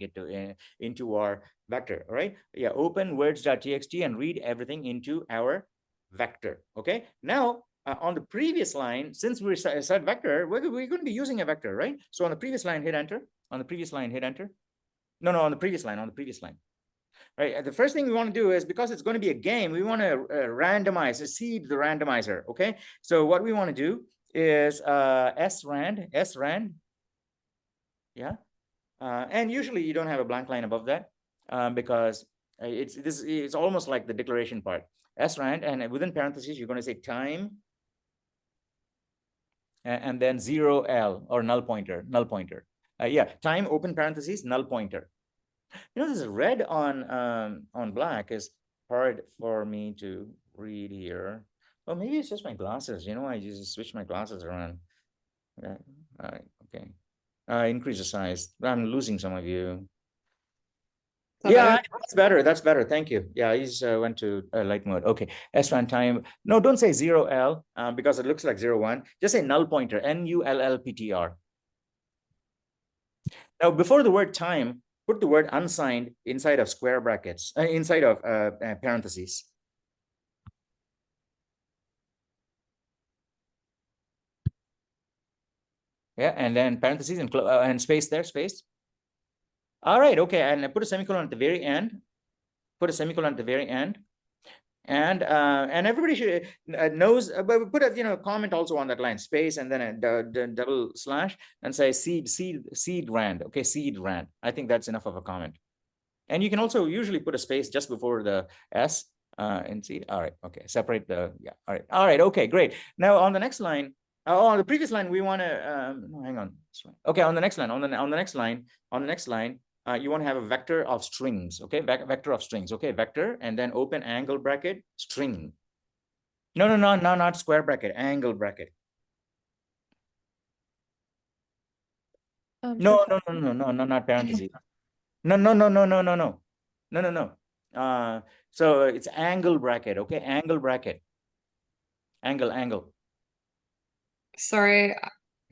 into our vector. All right. Yeah. Open words.txt and read everything into our vector. Okay. Now, on the previous line, since we said vector, we're going to be using a vector, right? So on the previous line, hit enter. On the previous line, hit enter. No, on the previous line, Right. The first thing we want to do is, because it's going to be a game, we want to randomize, seed the randomizer. Okay. So what we want to do is srand. Yeah. And usually you don't have a blank line above that, because it's almost like the declaration part. Srand, and within parentheses, you're going to say time, and then 0L or null pointer. Yeah, time, open parentheses, null pointer. You know, this red on black is hard for me to read here. Oh, maybe it's just my glasses. You know, I just switch my glasses around. Yeah. All right. Okay. Increase the size. I'm losing some of you. Is that Yeah, better? that's better. Thank you. Yeah, he's went to light mode. Okay. S1 time. No, don't say 0L because it looks like 01. Just say null pointer, NULLPTR. Now, before the word time, put the word unsigned inside of square brackets, inside of parentheses. Yeah, and then parentheses and space there, space. All right, okay, and put a semicolon at the very end. Put a semicolon at the very end. And everybody should knows, but put a comment also on that line, space, and then a double slash, and say seed rand. Okay, seed rand. I think that's enough of a comment. And you can also usually put a space just before the S and seed. All right, okay, separate the all right, okay, great. Now on the next line, on the previous line, we want to no, hang on. Okay, on the next line, on the next line. You want to have a vector of strings, okay? Vector of strings, okay? Vector, and then open angle bracket, string. No, not square bracket, angle bracket. No, not parentheses. No. So it's angle bracket, okay? Angle bracket. Angle. Sorry,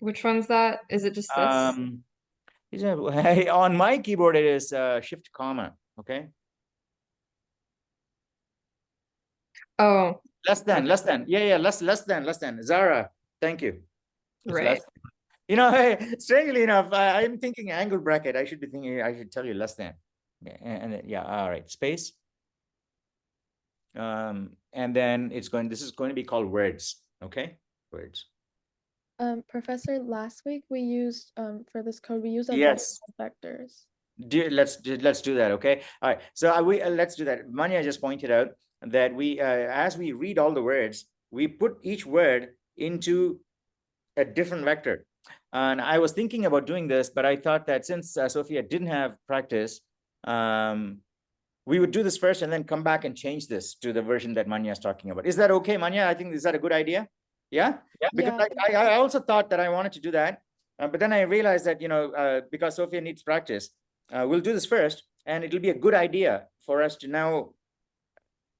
which one's that? Is it just this? On my keyboard, it is shift comma, okay? Oh. Less than. Yeah, less than. Zara, thank you. Right. Strangely enough, I'm thinking angle bracket. I should be thinking, I should tell you less than. And yeah, all right, space. And then this is going to be called words, okay? Words. Professor, last week we used for this code we used a Yes. vectors. Let's do that, okay? All right, so let's do that. Manya just pointed out that we as we read all the words, we put each word into a different vector. And I was thinking about doing this, but I thought that since Sophia didn't have practice, we would do this first and then come back and change this to the version that Manya is talking about. Is that okay, Manya? I think, is that a good idea? Yeah? Because Yeah. I also thought that I wanted to do that, but then I realized that, because Sophia needs practice, we'll do this first, and it'll be a good idea for us to now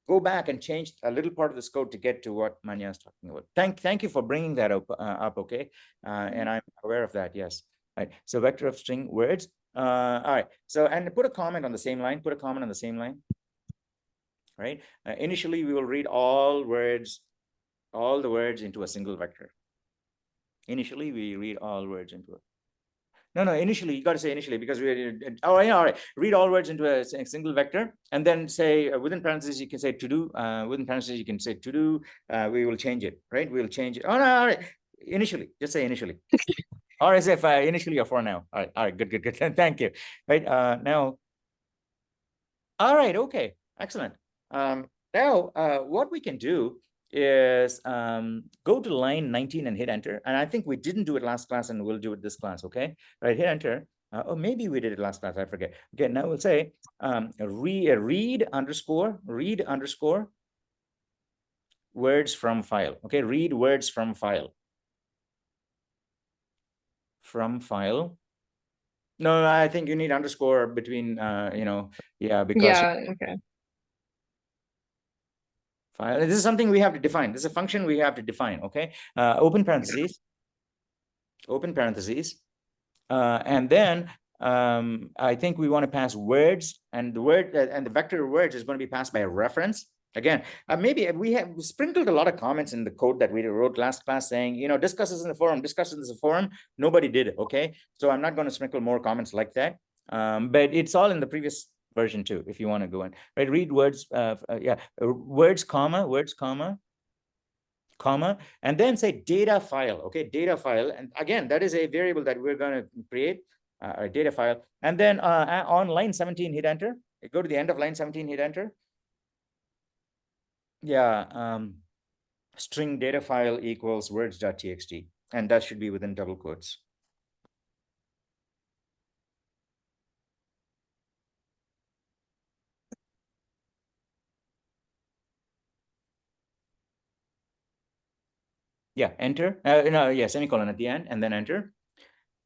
go back and change a little part of this code to get to what Manya is talking about. Thank you for bringing that up, okay? And I'm aware of that, yes. All right, so vector of string words. All right, so, and put a comment on the same line, right? Initially, we will read all the words into a single vector. Initially, we read all words into it. No, initially, you got to say initially, because all right. Read all words into a single vector, and then say within parentheses, you can say to do. Within parentheses, you can say to do. We will change it, right? We'll change it. Oh, no, all right. Initially, just say initially. Or is it initially or for now? All right, good. Thank you. Right, now. All right, okay, excellent. Now, what we can do is go to line 19 and hit enter. And I think we didn't do it last class, and we'll do it this class, okay? All right, hit enter. Or maybe we did it last class, I forget. Okay, now we'll say read underscore words from file. Okay, read words from file. From file. No, I think you need underscore between, yeah, because Yeah, okay. file. This is something we have to define. This is a function we have to define. Okay, open parentheses, and then I think we want to pass words, and the word and the vector words is going to be passed by a reference. Again, maybe we have sprinkled a lot of comments in the code that we wrote last class saying, discuss this in the forum, discuss this in the forum. Nobody did it, okay? So I'm not going to sprinkle more comments like that. But it's all in the previous version too, if you want to go in. Right, read words, words, comma, and then say data file, okay? Data file, and again, that is a variable that we're going to create, a data file. And then on line 17, hit enter. Go to the end of line 17, hit enter. Yeah, string data file equals words.txt, and that should be within double quotes. Yeah, enter. No, yeah, semicolon at the end, and then enter.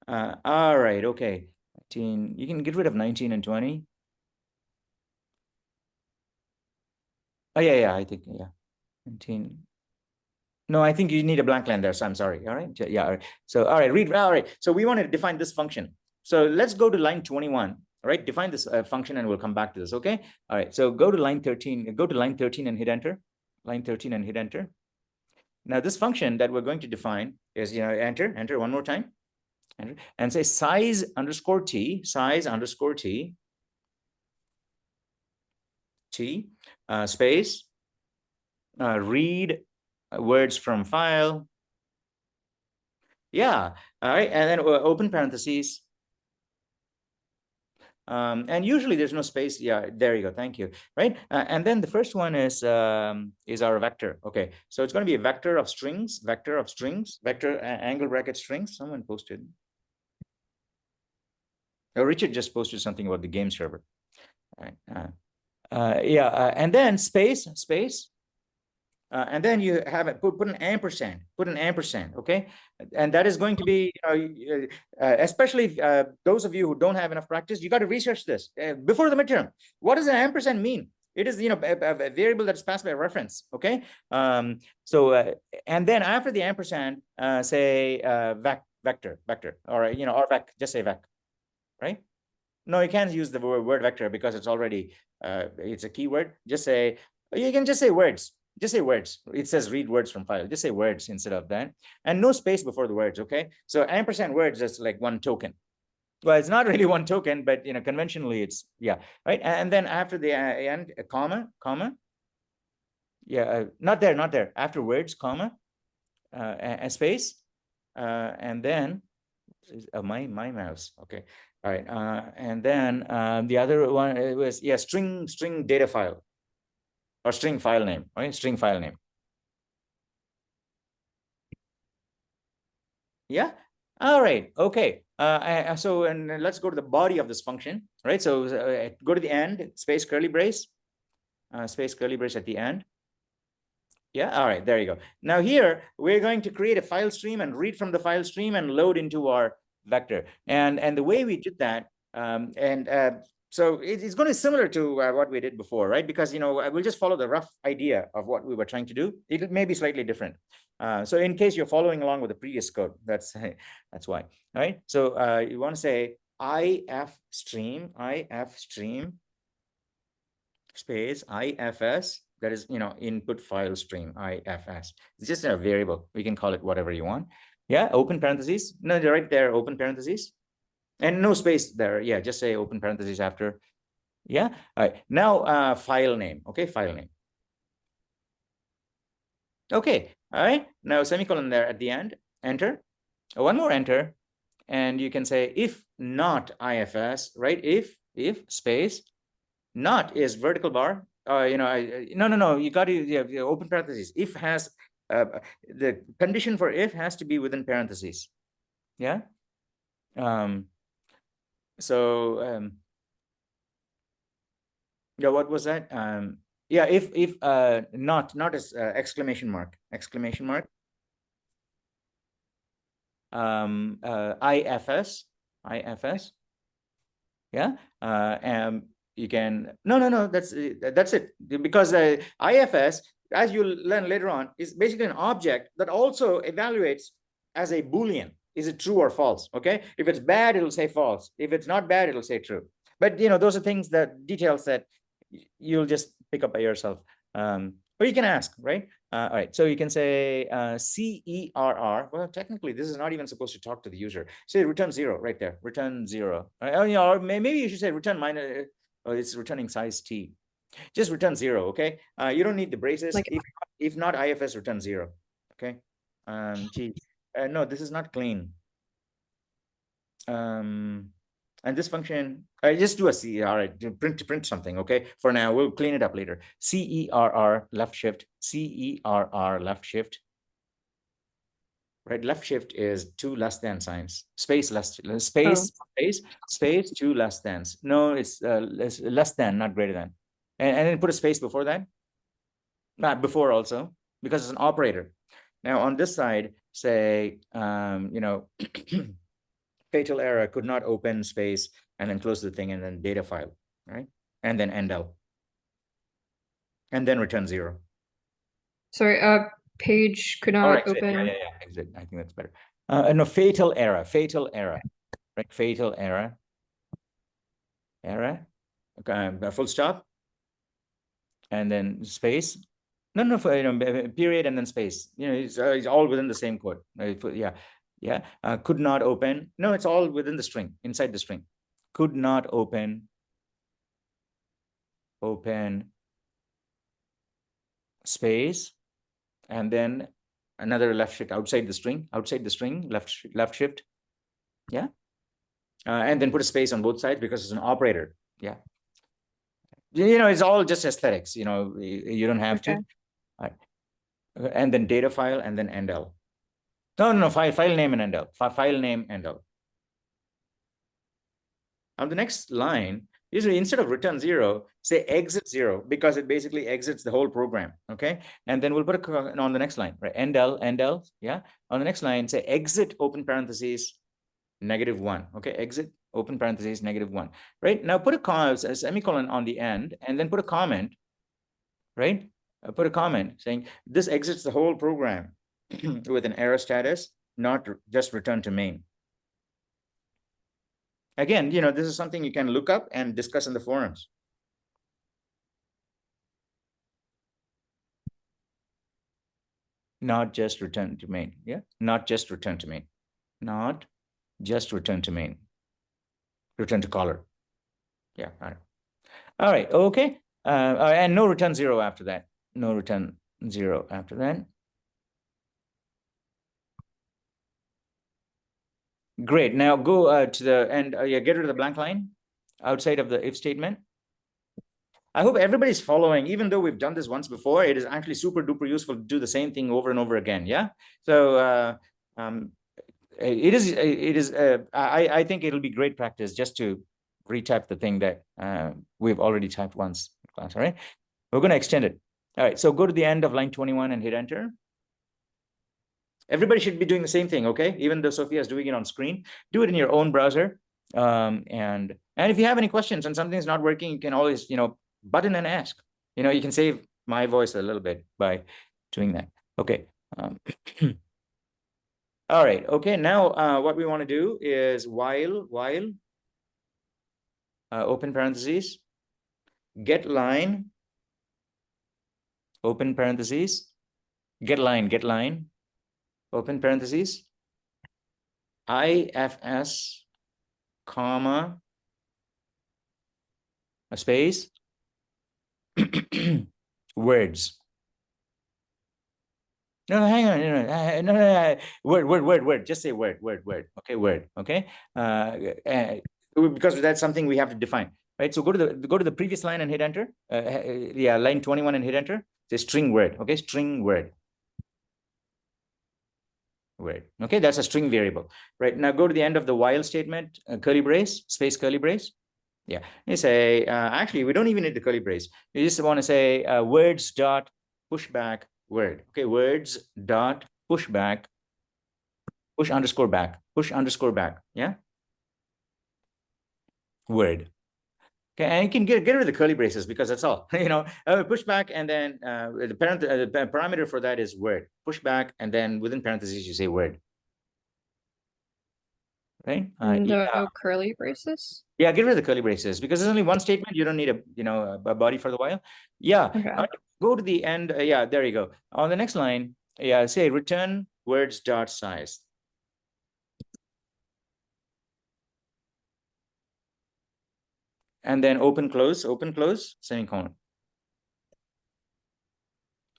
All right, okay. 19, you can get rid of 19 and 20. Oh, yeah, I think, yeah. 19. No, I think you need a blank line there, so I'm sorry. All right, yeah, all right. So, all right, read, all right. So we want to define this function. So let's go to line 21, all right? Define this function, and we'll come back to this, okay? All right, so go to line 13, go to line 13 and hit enter. Line 13 and hit enter. Now this function that we're going to define is, enter one more time, enter, and say size underscore t, space, read words from file. Yeah, all right, and then open parentheses. And usually there's no space. Yeah, there you go. Thank you. Right. And then the first one is our vector. Okay. So it's going to be a vector of strings, angle bracket strings. Someone posted. Oh, Richard just posted something about the game server. All right. And then space. And then you have it, put an ampersand, okay? And that is going to be, especially those of you who don't have enough practice, you got to research this before the midterm. What does an ampersand mean? It is, a variable that's passed by reference, okay? And then after the ampersand, say vector, all right, or vec, just say vec, right? No, you can't use the word vector because it's already, it's a keyword. Just say, you can just say words. Just say words. It says read words from file. Just say words instead of that. And no space before the words, okay? So ampersand words is like one token. Well, it's not really one token, but conventionally it's, yeah, right? And then after the end, a comma. Yeah, not there. After words, comma, a space, and then my mouse, okay. All right, and then the other one was, yeah, string data file. Or string file name, right? String file name. Yeah. All right. Okay. So and let's go to the body of this function, right? So go to the end, space curly brace at the end. Yeah. All right. There you go. Now here we're going to create a file stream and read from the file stream and load into our vector. And the way we did that, so it's going to be similar to what we did before, right? Because, we'll just follow the rough idea of what we were trying to do. It may be slightly different. So in case you're following along with the previous code, that's why, all right? So you want to say if stream space ifs, that is, input file stream ifs. It's just a variable. We can call it whatever you want. Yeah, open parentheses. No, right there, open parentheses. And no space there. Yeah, just say open parentheses after. Yeah. All right. Now, file name. Okay, file name. Okay. All right. Now, semicolon there at the end. Enter. One more enter. and you can say if not IFS, right? If space not is vertical bar. No, you got to open parentheses. If has the condition for if has to be within parentheses. Yeah. Yeah, what was that? Yeah, if not is exclamation mark. IFS. Yeah. You can no, that's it, because IFS, as you'll learn later on, is basically an object that also evaluates as a Boolean. Is it true or false? Okay, if it's bad, it'll say false. If it's not bad, it'll say true. But those are things, that details that you'll just pick up by yourself. Or you can ask, right? All right, so you can say CERR. Well, technically, this is not even supposed to talk to the user. Say return 0 right there. Return 0. Or maybe you should say return minus. Oh, it's returning size T. Just return 0. Okay. You don't need the braces. Like, if not IFS, return 0. Okay. No, this is not clean. And this function, I just do a C. All right, print something. Okay, for now we'll clean it up later. CERR left shift. CERR left shift. Right, left shift is 2 less than signs. Space space 2 less thans. No, it's less than, not greater than. And then put a space before that. Not before also, because it's an operator. Now on this side, say fatal error, could not open space, and then close the thing, and then data file, right? And then endl. And then return 0. sorry, page could not open. Yeah. Exit. I think that's better. No, fatal error, right? Fatal error. Okay, full stop. And then space. No, period and then space. It's all within the same code. Yeah. Could not open. No, it's all within the string, inside the string. Could not open space, and then another left shift outside the string, left shift. Yeah. And then put a space on both sides because it's an operator. Yeah. It's all just aesthetics. You don't have to. Right. And then data file, and then endl. No, file name and endl. File name endl. On the next line, usually instead of return 0, say exit 0, because it basically exits the whole program. Okay, and then we'll put on the next line, right? Endl. Yeah. On the next line, say exit open parentheses -1. Okay, exit open parentheses -1. Right now, put a semicolon on the end, and then put a comment. Right. Put a comment saying this exits the whole program with an error status, not just return to main. Again, this is something you can look up and discuss in the forums. Not just return to main. Yeah, not just return to main. Not just return to main. Return to caller. Yeah. All right. Okay. And no return 0 after that. No return 0 after that. Great. Now go to the end. Get rid of the blank line outside of the if statement. I hope everybody's following. Even though we've done this once before, it is actually super duper useful to do the same thing over and over again. Yeah. So it is. I think it'll be great practice just to retype the thing that we've already typed once in class. All right. We're going to extend it. All right. So go to the end of line 21 and hit enter. Everybody should be doing the same thing, okay? Even though Sophia is doing it on screen, do it in your own browser. And if you have any questions and something's not working, you can always, button and ask. You can save my voice a little bit by doing that. Okay. All right. Okay. Now, what we want to do is while open parentheses, get line, open parentheses, get line. Open parentheses, IFS, comma, a space, words. No, hang on. No. Word. Just say word. Okay, word. Okay. Because that's something we have to define, right? So go to the previous line and hit enter. Yeah, line 21 and hit enter. Say string word. Okay, string word. Word. Okay, that's a string variable. Right now, go to the end of the while statement. Curly brace, space curly brace. Yeah, you say actually we don't even need the curly brace. You just want to say words dot pushback word. Okay, words dot pushback push underscore back. Yeah, word. Okay, and you can get rid of the curly braces because that's all. Pushback, and then the parameter for that is word. Pushback, and then within parentheses you say word. Right? No curly braces. Yeah, get rid of the curly braces because there's only one statement. You don't need a body for the while. Yeah. Okay. Go to the end. Yeah, there you go. On the next line, yeah, say return words dot size. And then open, close, semicolon.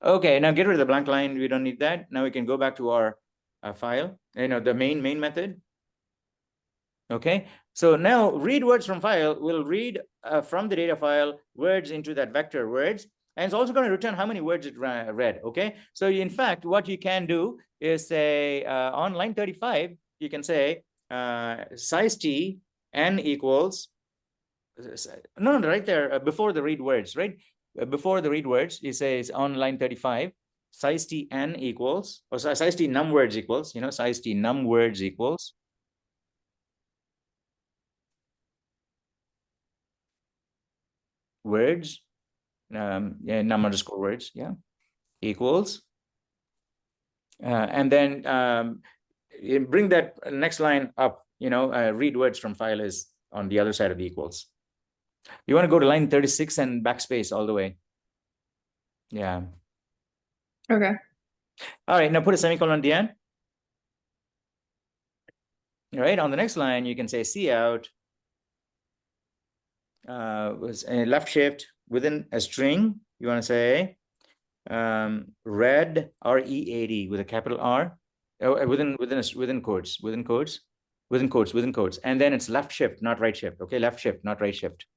Okay, now get rid of the blank line. We don't need that. Now we can go back to our file, the main method. Okay, so now read words from file will read from the data file words into that vector words, and it's also going to return how many words it read. Okay, so in fact, what you can do is say on line 35, you can say size t n equals no, right there before the read words, right? Before the read words, it says on line 35, size t n equals, or size t num words equals, size t num words equals words, yeah, num underscore words, yeah, equals, and then you bring that next line up. Read words from file is on the other side of the equals. You want to go to line 36 and backspace all the way. Yeah. Okay. All right, now put a semicolon at the end. All right, on the next line, you can say cout was a left shift within a string. You want to say red RE80 with a capital R within quotes, and then it's left shift, not right shift. Okay, left shift, not right shift.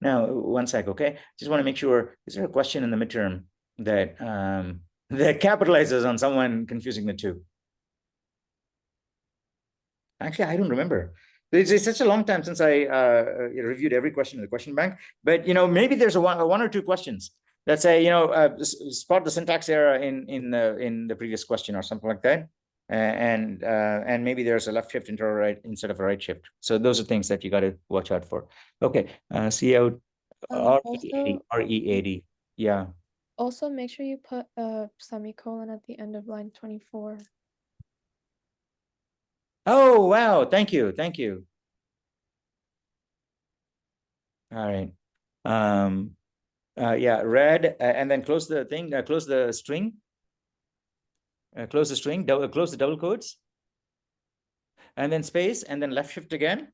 Now, one sec. Okay, just want to make sure. Is there a question in the midterm that that capitalizes on someone confusing the two? Actually, I don't remember. It's such a long time since I reviewed every question in the question bank. But maybe there's one or two questions that say spot the syntax error in the previous question or something like that, and maybe there's a left shift into a right instead of a right shift. So those are things that you got to watch out for. Okay, cout RE80. Yeah. Also, make sure you put a semicolon at the end of line 24. Oh, wow. Thank you. All right. Yeah, red, and then close the thing, close the string. Close the string, close the double quotes. And then space, and then left shift again.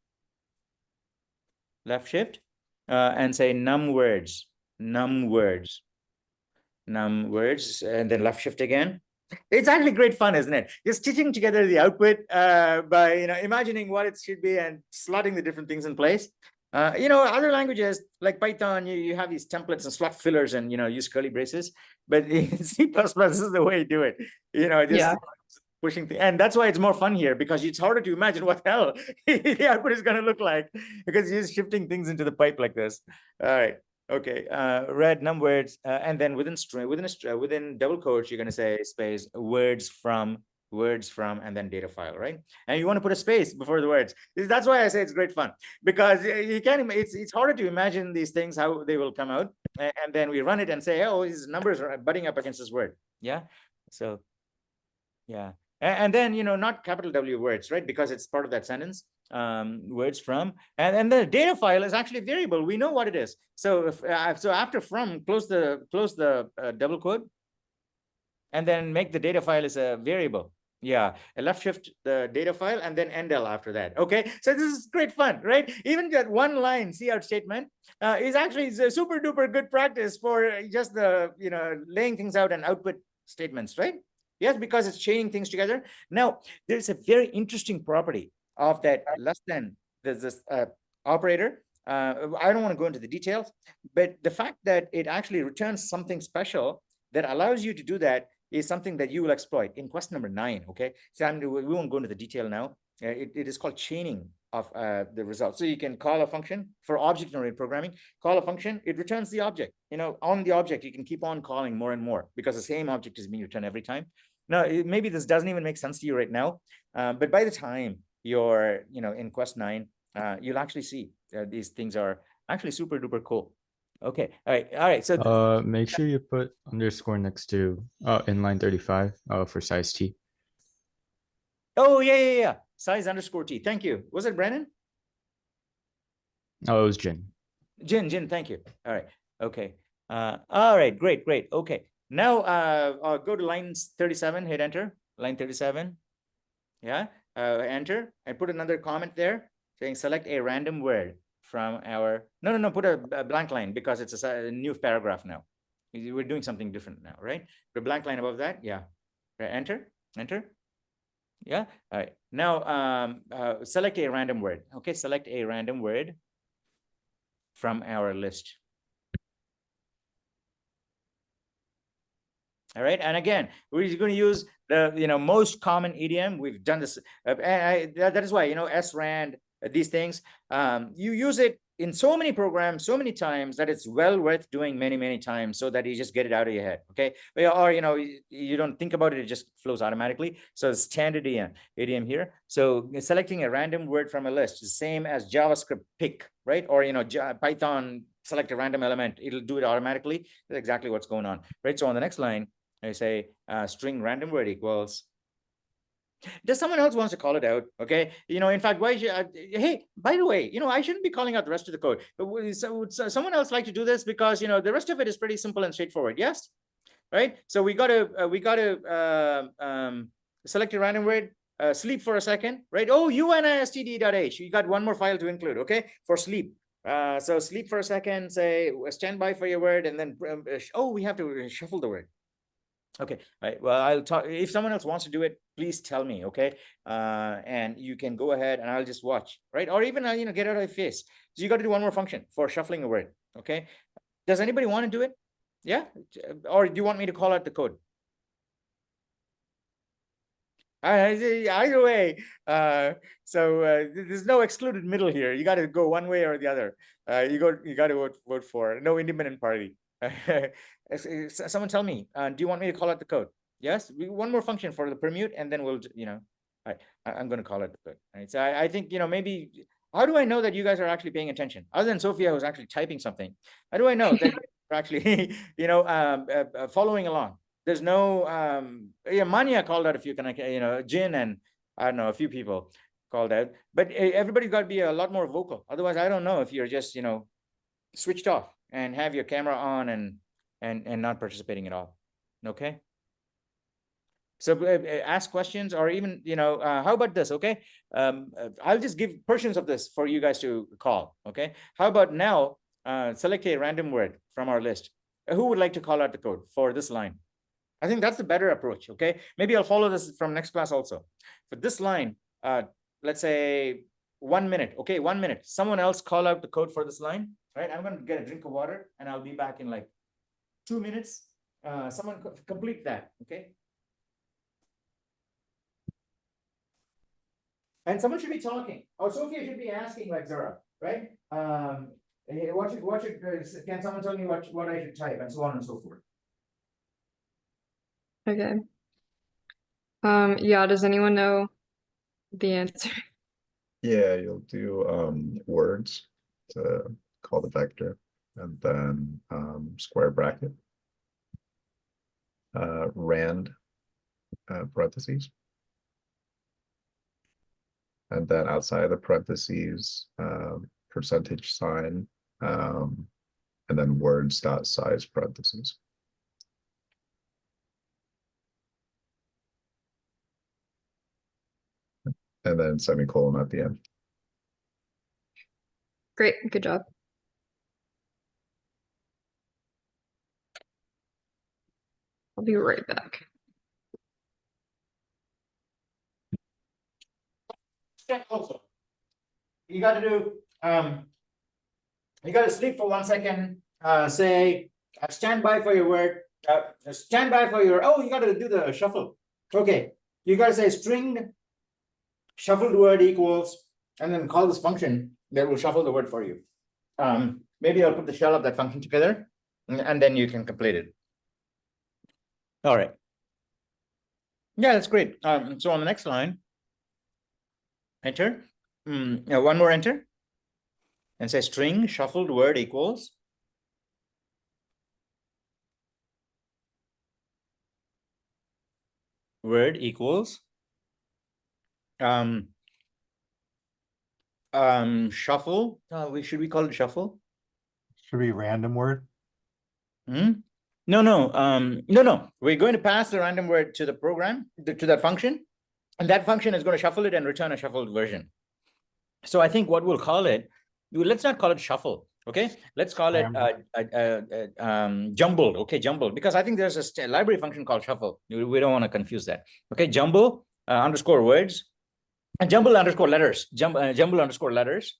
Left shift, and say num words, and then left shift again. It's actually great fun, isn't it? You're stitching together the output by imagining what it should be and slotting the different things in place. Other languages like Python, you have these templates and slot fillers and use curly braces. But in C++, this is the way you do it. Just pushing things, and that's why it's more fun here because it's harder to imagine what the hell the output is going to look like because you're just shifting things into the pipe like this. All right. Okay, red num words, and then within double quotes, you're going to say space words from, and then data file, right? And you want to put a space before the words. That's why I say it's great fun because you can. It's harder to imagine these things how they will come out, and then we run it and say, oh, his numbers are butting up against this word. Yeah. So, yeah, and then not capital W words, right? Because it's part of that sentence. Words from, and the data file is actually a variable. We know what it is. So so after from, close the double quote, and then make the data file as a variable. Yeah, a left shift the data file and then endl after that. Okay, so this is great fun, right? Even that one line cout statement is actually a super duper good practice for just the laying things out and output statements, right? Yes, because it's chaining things together. Now there's a very interesting property of that less than this operator. I don't want to go into the details, but the fact that it actually returns something special that allows you to do that is something that you will exploit in question number 9. Okay, so we won't go into the detail now. It is called chaining of the results. So you can call a function for object-oriented programming, call a function, it returns the object. On the object, you can keep on calling more and more because the same object is being returned every time. Now, maybe this doesn't even make sense to you right now, but by the time you're, in quest 9, you'll actually see these things are actually super duper cool. Okay, all right. So make sure you put underscore next to inline 35 for size t. Oh yeah. Size underscore t. Thank you. Was it Brennan? Oh, it was Jin. Jin, thank you. All right. Okay. All right, great. Okay. Now I'll go to line 37, hit enter. Line 37. Yeah. Enter. I put another comment there saying select a random word from our no, put a blank line because it's a new paragraph now. We're doing something different now, right? Put a blank line above that. Yeah. Right, enter. Yeah. All right. Now select a random word. Okay, select a random word from our list. All right, and again, we're going to use the most common idiom. We've done this, that is why srand, these things, you use it in so many programs so many times that it's well worth doing many times so that you just get it out of your head. Okay, or you don't think about it, it just flows automatically. So standard idiom here. So selecting a random word from a list is the same as JavaScript pick, right? Or Python select a random element, it'll do it automatically. That's exactly what's going on, right? So on the next line I say string random word equals. Does someone else wants to call it out? Okay, in fact, why should hey, by the way, I shouldn't be calling out the rest of the code, but would someone else like to do this? Because the rest of it is pretty simple and straightforward. Yes, right? So we got to select a random word, sleep for a second, right? Oh, unistd.h, you got one more file to include. Okay, for sleep. So sleep for a second, say stand by for your word, and then we have to shuffle the word. Okay, all right. Well, I'll talk. If someone else wants to do it, please tell me. Okay, and you can go ahead and I'll just watch, right? Or even get out of your face. So you got to do one more function for shuffling a word. Okay, does anybody want to do it? Yeah, or do you want me to call out the code? Either way, so there's no excluded middle here. You got to go one way or the other. You got to vote for no independent party. Someone tell me, do you want me to call out the code? Yes, one more function for the permute, and then we'll I'm going to call out the code. Right. So I think maybe, how do I know that you guys are actually paying attention? Other than Sophia who's actually typing something, how do I know that you're actually following along? There's no Mania called out a few, Jin and I don't know, a few people called out, but everybody's got to be a lot more vocal. Otherwise, I don't know if you're just switched off and have your camera on and not participating at all. Okay. So ask questions, or even how about this? Okay, I'll just give portions of this for you guys to call. Okay, how about now select a random word from our list. Who would like to call out the code for this line? I think that's the better approach. Okay, maybe I'll follow this from next class also. For this line, let's say 1 minute. Okay, 1 minute. Someone else call out the code for this line. Right, I'm going to get a drink of water and I'll be back in like 2 minutes. Someone complete that. Okay. And someone should be talking. Oh, Sophia should be asking like Zara, right? Can someone tell me what I should type, and so on and so forth. Okay. Yeah, does anyone know the answer? Yeah, you'll do words to call the vector, and then square bracket, rand parentheses, and then outside of the parentheses percentage sign, and then words dot size parentheses. and then semicolon at the end. Great, good job. I'll be right back. Also, you got to do you got to sleep for 1 second. Say stand by for your word. Stand by for your. Oh, you got to do the shuffle. Okay, you got to say string shuffled word equals, and then call this function that will shuffle the word for you. Maybe I'll put the shell of that function together, and then you can complete it. All right. Yeah, that's great. So on the next line, enter. One more enter. And say string shuffled word equals. Word equals. Shuffle. Should we call it shuffle? Should be random word. No. No. We're going to pass the random word to the program, to that function, and that function is going to shuffle it and return a shuffled version. So I think what we'll call it, let's not call it shuffle. Okay, let's call it jumbled. Okay, jumbled, because I think there's a library function called shuffle. We don't want to confuse that. Okay, jumble underscore words and jumble underscore letters. Jumble underscore letters,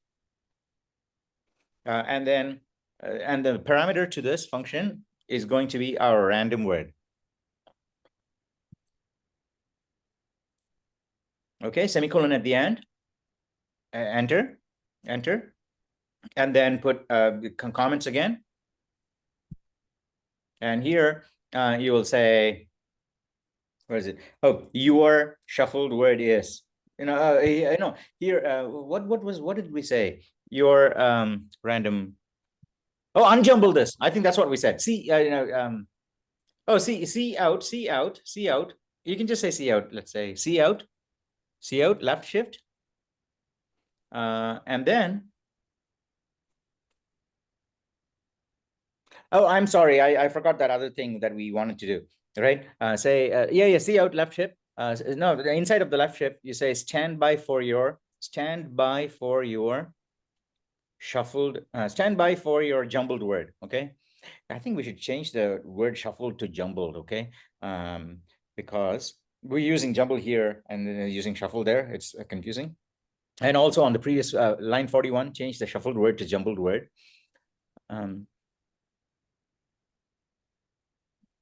and then and the parameter to this function is going to be our random word. Okay, semicolon at the end. Enter, and then put comments again. And here you will say, where is it? Oh, your shuffled word is. Here. What did we say? Your random. Oh, unjumble this. I think that's what we said. See, oh, see out. You can just say see out. Let's say see out. Left shift. And then. Oh, I'm sorry. I forgot that other thing that we wanted to do. Right? Say see out left shift. No, the inside of the left shift, you say stand by for your shuffled. Stand by for your jumbled word. Okay. I think we should change the word shuffled to jumbled. Okay. Because we're using jumble here and then using shuffle there. It's confusing. And also on the previous line 41, change the shuffled word to jumbled word.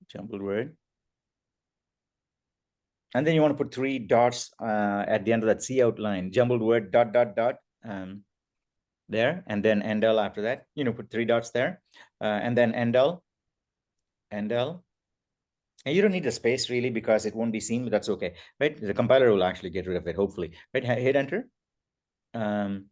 Jumbled word. And then you want to put 3 dots at the end of that C out line. Jumbled word dot there, and then endl after that. Put 3 dots there, and then endl. And you don't need a space really because it won't be seen, but that's okay, right? The compiler will actually get rid of it, hopefully. Right? Hit enter. And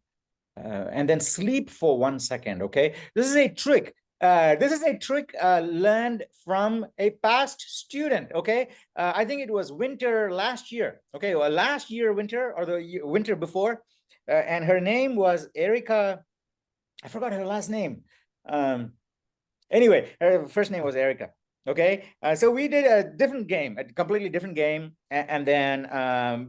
then sleep for 1 second. Okay, this is a trick. Learned from a past student. Okay, I think it was winter last year. Okay, well, last year winter or the winter before, and her name was Erica. I forgot her last name. Anyway, her first name was Erica. Okay, so we did a different game, a completely different game, and then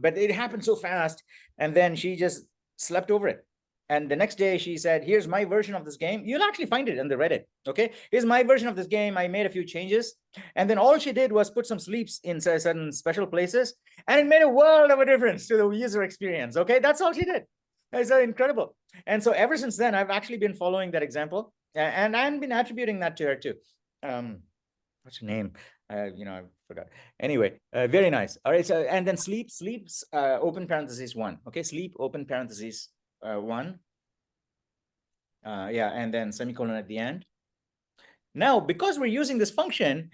but it happened so fast, and then she just slept over it. And the next day she said, here's my version of this game. You'll actually find it in the Reddit. Okay, here's my version of this game. I made a few changes. And then all she did was put some sleeps in certain special places. And it made a world of a difference to the user experience. Okay, that's all she did. It's incredible. And so ever since then, I've actually been following that example. And I've been attributing that to her too. What's her name? I forgot. Anyway, very nice. All right, so and then sleeps, open parentheses 1. Okay, sleep, open parentheses 1. Yeah, and then semicolon at the end. Now, because we're using this function,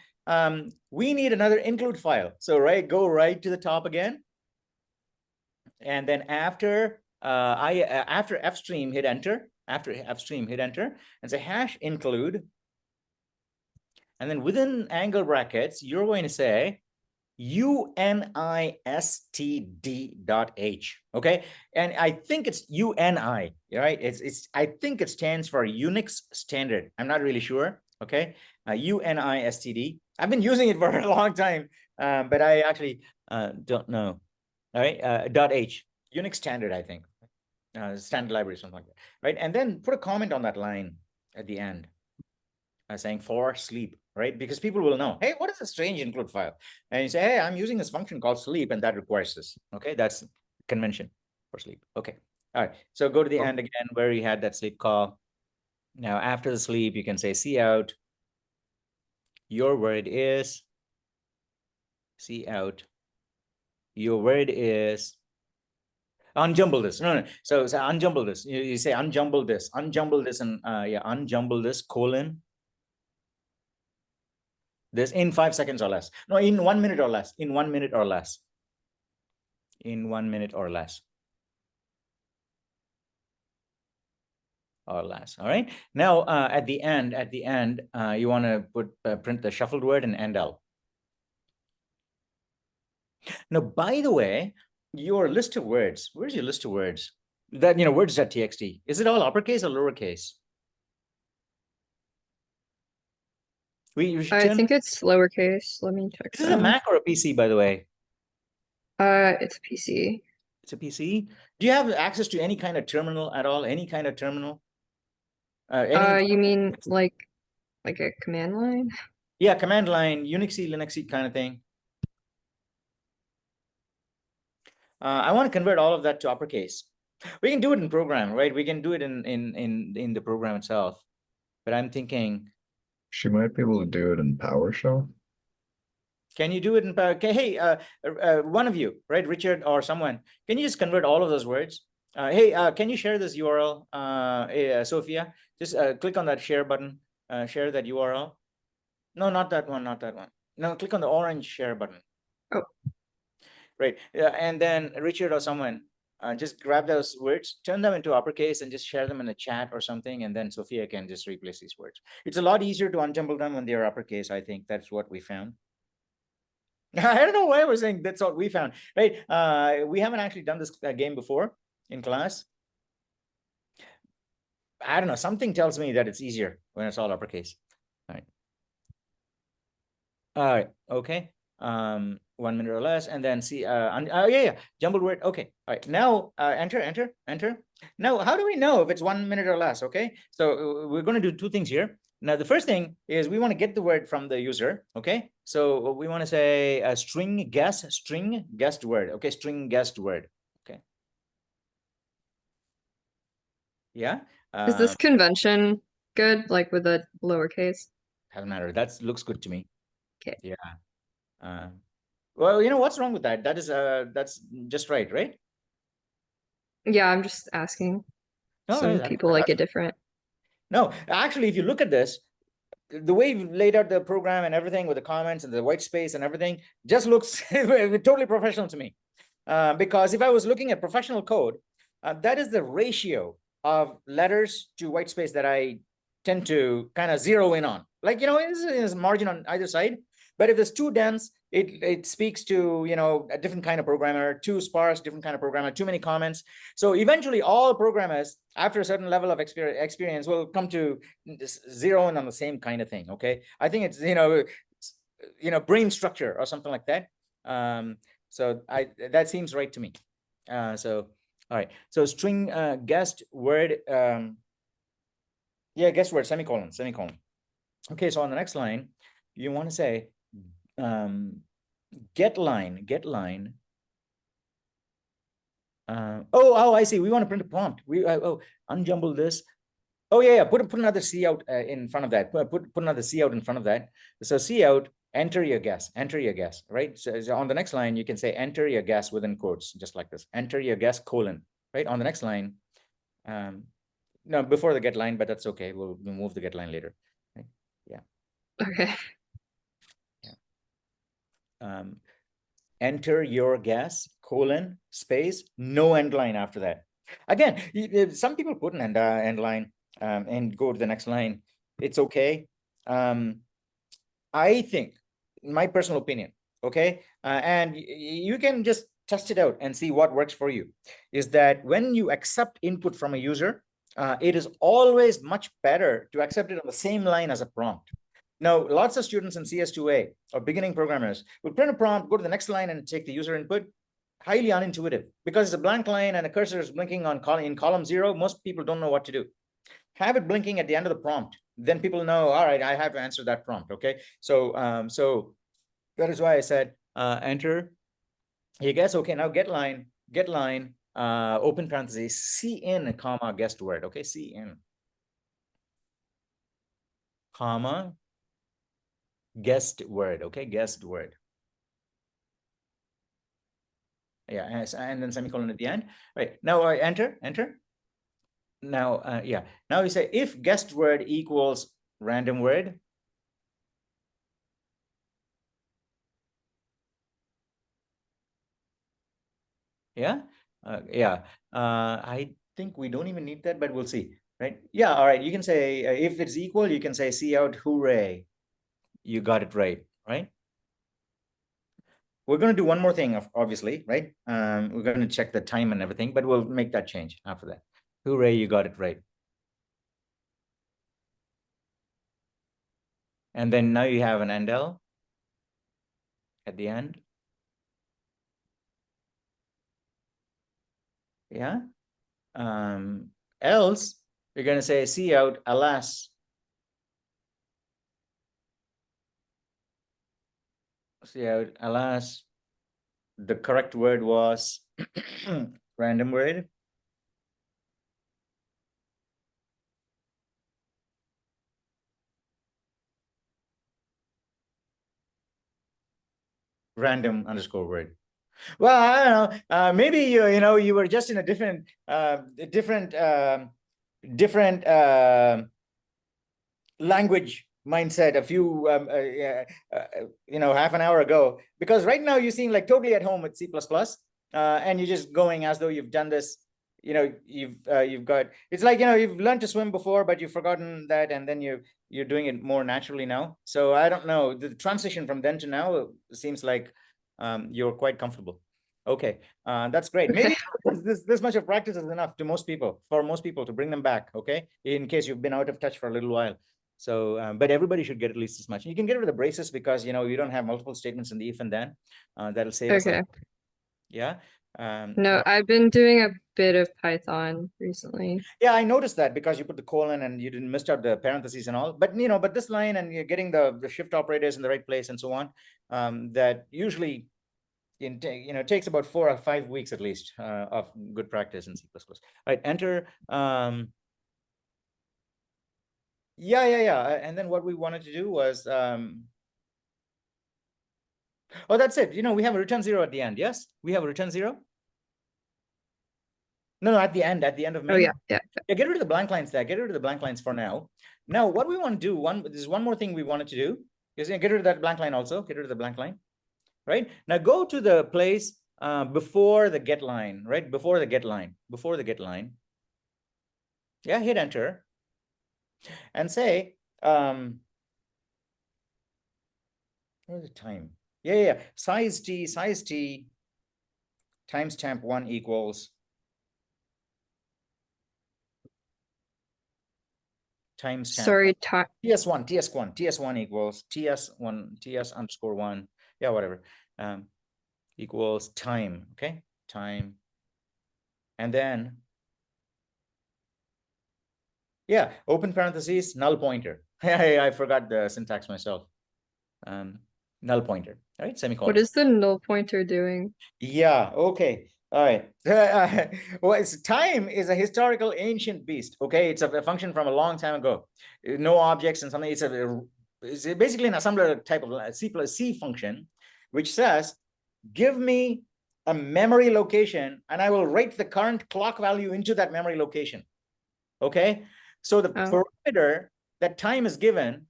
we need another include file. So go right to the top again. And then after fstream, hit enter. After fstream, hit enter and say hash include. And then within angle brackets, you're going to say unistd.h. Okay, and I think it's UNI, right? I think it stands for Unix standard. I'm not really sure. Okay, UNISTD. I've been using it for a long time, but I actually don't know. All right, .h. Unix standard, I think, standard library, something like that, right? And then put a comment on that line at the end, saying for sleep, right? Because people will know, hey, what is a strange include file? And you say, hey, I'm using this function called sleep, and that requires this. Okay, that's convention for sleep. Okay, all right. So go to the end again where you had that sleep call. Now after the sleep, you can say cout. Your word is cout. Your word is unjumble this. No. So unjumble this. You say unjumble this, and yeah, unjumble this colon. This in 5 seconds or less. No, in 1 minute or less. In 1 minute or less. In 1 minute or less. Or less. All right. Now at the end, you want to put print the shuffled word and endl. Now, by the way, your list of words. Where's your list of words? That words.txt. Is it all uppercase or lowercase? I think it's lowercase. Let me check. Is this a Mac or a PC, by the way? It's a PC. It's a PC. Do you have access to any kind of terminal at all? Any kind of terminal? You mean like a command line? Yeah, command line, Unixy, Linuxy kind of thing. I want to convert all of that to uppercase. We can do it in program, right? We can do it in the program itself. But I'm thinking she might be able to do it in PowerShell. Can you do it in Power? Okay, hey, one of you, right, Richard or someone, can you just convert all of those words? Hey, can you share this URL, Sophia? Just click on that share button, share that URL. No, not that one, not that one. No, click on the orange share button. Oh. Right, and then Richard or someone, just grab those words, turn them into uppercase and just share them in the chat or something, and then Sophia can just replace these words. It's a lot easier to unjumble them when they are uppercase. I think that's what we found. I don't know why we're saying that's what we found, right? We haven't actually done this game before in class. I don't know, something tells me that it's easier when it's all uppercase. All right, okay. 1 minute or less, and then see jumbled word. Okay, all right, now enter. Now how do we know if it's 1 minute or less? Okay, so we're going to do two things here. Now the first thing is we want to get the word from the user. Okay, so we want to say a string guessed word. Okay, string guessed word. Okay, yeah. Is this convention good, like with a lowercase? Doesn't matter, that looks good to me. Okay, yeah. Well, you know, what's wrong with that? That is that's just right? Yeah, I'm just asking. Some people like it different. No, actually, if you look at this, the way you've laid out the program and everything with the comments and the white space and everything just looks totally professional to me. Because if I was looking at professional code, that is the ratio of letters to white space that I tend to kind of zero in on. Like, you know, is margin on either side. But if it's too dense, it speaks to, you know, a different kind of programmer, too sparse, different kind of programmer, too many comments. So eventually all programmers, after a certain level of experience, will come to zero in on the same kind of thing. Okay, I think it's, you know, brain structure or something like that. So that seems right to me. So all right, so string guessed word, yeah, guessed word, semicolon. Okay, so on the next line, you want to say get line. Oh, I see. We want to print a prompt. We unjumble this. Oh yeah, put another cout in front of that. Put another cout in front of that. So cout, enter your guess, right? So on the next line, you can say enter your guess within quotes, just like this. Enter your guess colon, right? On the next line, no, before the get line, but that's okay. We'll move the get line later. Right? Yeah. Okay. Enter your guess colon space, no end line after that. Again, some people put an end line and go to the next line. It's okay. I think, my personal opinion, okay, and you can just test it out and see what works for you, is that when you accept input from a user, it is always much better to accept it on the same line as a prompt. Now, lots of students in CS2A or beginning programmers will print a prompt, go to the next line and take the user input. highly unintuitive because it's a blank line and a cursor is blinking on in column 0. Most people don't know what to do. Have it blinking at the end of the prompt. Then people know, all right, I have to answer that prompt. Okay. So, so that is why I said, enter. You guess, okay, now get line, open parentheses, cin, comma, guessed word. Okay. Cin, comma, guessed word. Okay. Guessed word. Yeah. And then semicolon at the end. Right. Now I enter. Now, yeah. Now we say if guessed word equals random word. Yeah. I think we don't even need that, but we'll see. Right. Yeah. All right. You can say if it's equal, you can say see out, hooray. You got it right. Right. We're going to do one more thing, obviously. Right. We're going to check the time and everything, but we'll make that change after that. Hooray. You got it right. And then now you have an endl at the end. Yeah. Else you're going to say see out, alas. See out, alas. The correct word was random word. Random underscore word. Well, I don't know. Maybe you were just in a different language mindset a few half an hour ago, because right now you seem like totally at home with C++, and you're just going as though you've done this. You've got, it's like you've learned to swim before, but you've forgotten that, and then you're doing it more naturally now. So I don't know, the transition from then to now seems like you're quite comfortable. Okay, that's great. Maybe this much of practice is enough to most people, for most people, to bring them back. Okay, in case you've been out of touch for a little while. So, but everybody should get at least as much. You can get rid of the braces because you don't have multiple statements in the if and then. That'll save us. Okay. Yeah. No, I've been doing a bit of Python recently. Yeah, I noticed that because you put the colon and you didn't miss out the parentheses and all. But but this line and you're getting the shift operators in the right place and so on. That usually takes about 4 or 5 weeks at least of good practice in C++. All right, enter. Yeah. And then what we wanted to do was, oh, that's it. We have a return 0 at the end. Yes, we have a return 0. No, at the end of main. Oh yeah. Yeah, get rid of the blank lines there. Get rid of the blank lines for now. Now, what we want to do, there's one more thing we wanted to do, is get rid of that blank line also. Get rid of the blank line. Right? Now go to the place before the get line, right? Before the get line. Yeah, hit enter. And say, where's the time? Yeah. Size t timestamp 1 equals timestamp. Sorry, TS1 equals TS underscore 1. Yeah, whatever. Equals time. Okay, time. And then, yeah, open parentheses, null pointer. I forgot the syntax myself. Null pointer, right? Semicolon. what is the null pointer doing? Yeah, okay. All right. Well, time is a historical ancient beast. Okay, it's a function from a long time ago. No objects and something. It's basically an assembler type of C++ function, which says, give me a memory location and I will write the current clock value into that memory location. Okay, so the parameter that time is given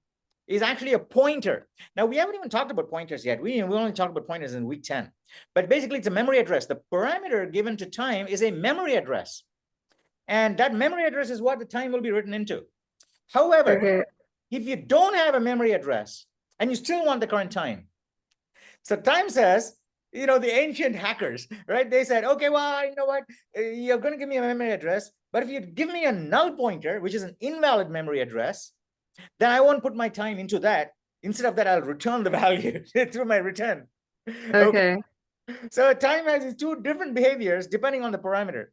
is actually a pointer. Now, we haven't even talked about pointers yet. We only talked about pointers in week 10. But basically, it's a memory address. The parameter given to time is a memory address. And that memory address is what the time will be written into. However, if you don't have a memory address and you still want the current time, so time says, the ancient hackers, right? They said, okay, well, you know what? You're going to give me a memory address, but if you give me a null pointer, which is an invalid memory address, then I won't put my time into that. Instead of that, I'll return the value through my return. Okay. So time has two different behaviors depending on the parameter.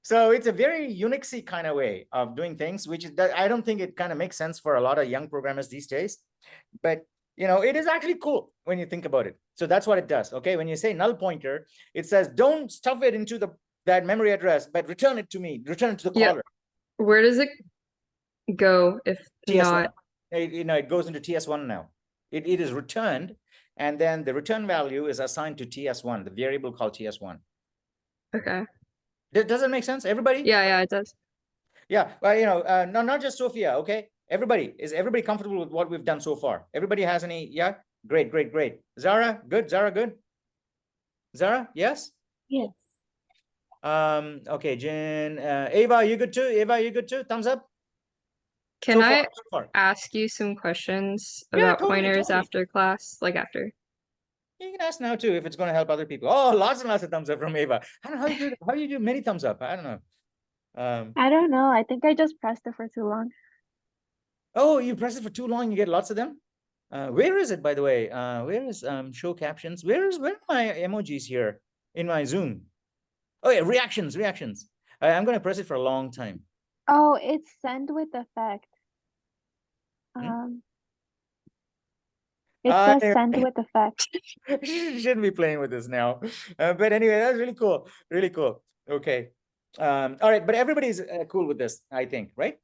So it's a very Unixy kind of way of doing things, which is that I don't think it kind of makes sense for a lot of young programmers these days. But it is actually cool when you think about it. So that's what it does. Okay, when you say null pointer, it says don't stuff it into that memory address, but return it to me, return it to the Yep. caller. Where does it go if TS1. not? It goes into TS1 now. It is returned, and then the return value is assigned to TS1, the variable called TS1. Okay. Does it make sense, everybody? Yeah, it does. Yeah, well, not just Sophia, okay? Is everybody comfortable with what we've done so far? Everybody has any, yeah? Great. Zara, good? Zara, good? Zara, yes? Yes. Okay, Jen, Ava, you good too? Ava, you good too? Thumbs up? Can I So far. ask you some questions Yeah, about totally. pointers after class? Like after? You can ask now too if it's going to help other people. Oh, lots and lots of thumbs up from Ava. I don't know how you do many thumbs up. I don't know. I don't know. I think I just pressed it for too long. Oh, you press it for too long, you get lots of them. Where is it, by the way? Where is show captions? Where are my emojis here in my Zoom? Oh yeah, reactions. I'm going to press it for a long time. Oh, it's send with effect. It says send with effect. Shouldn't be playing with this now. But anyway, that's really cool. Really cool. Okay. All right, but everybody's cool with this, I think, right?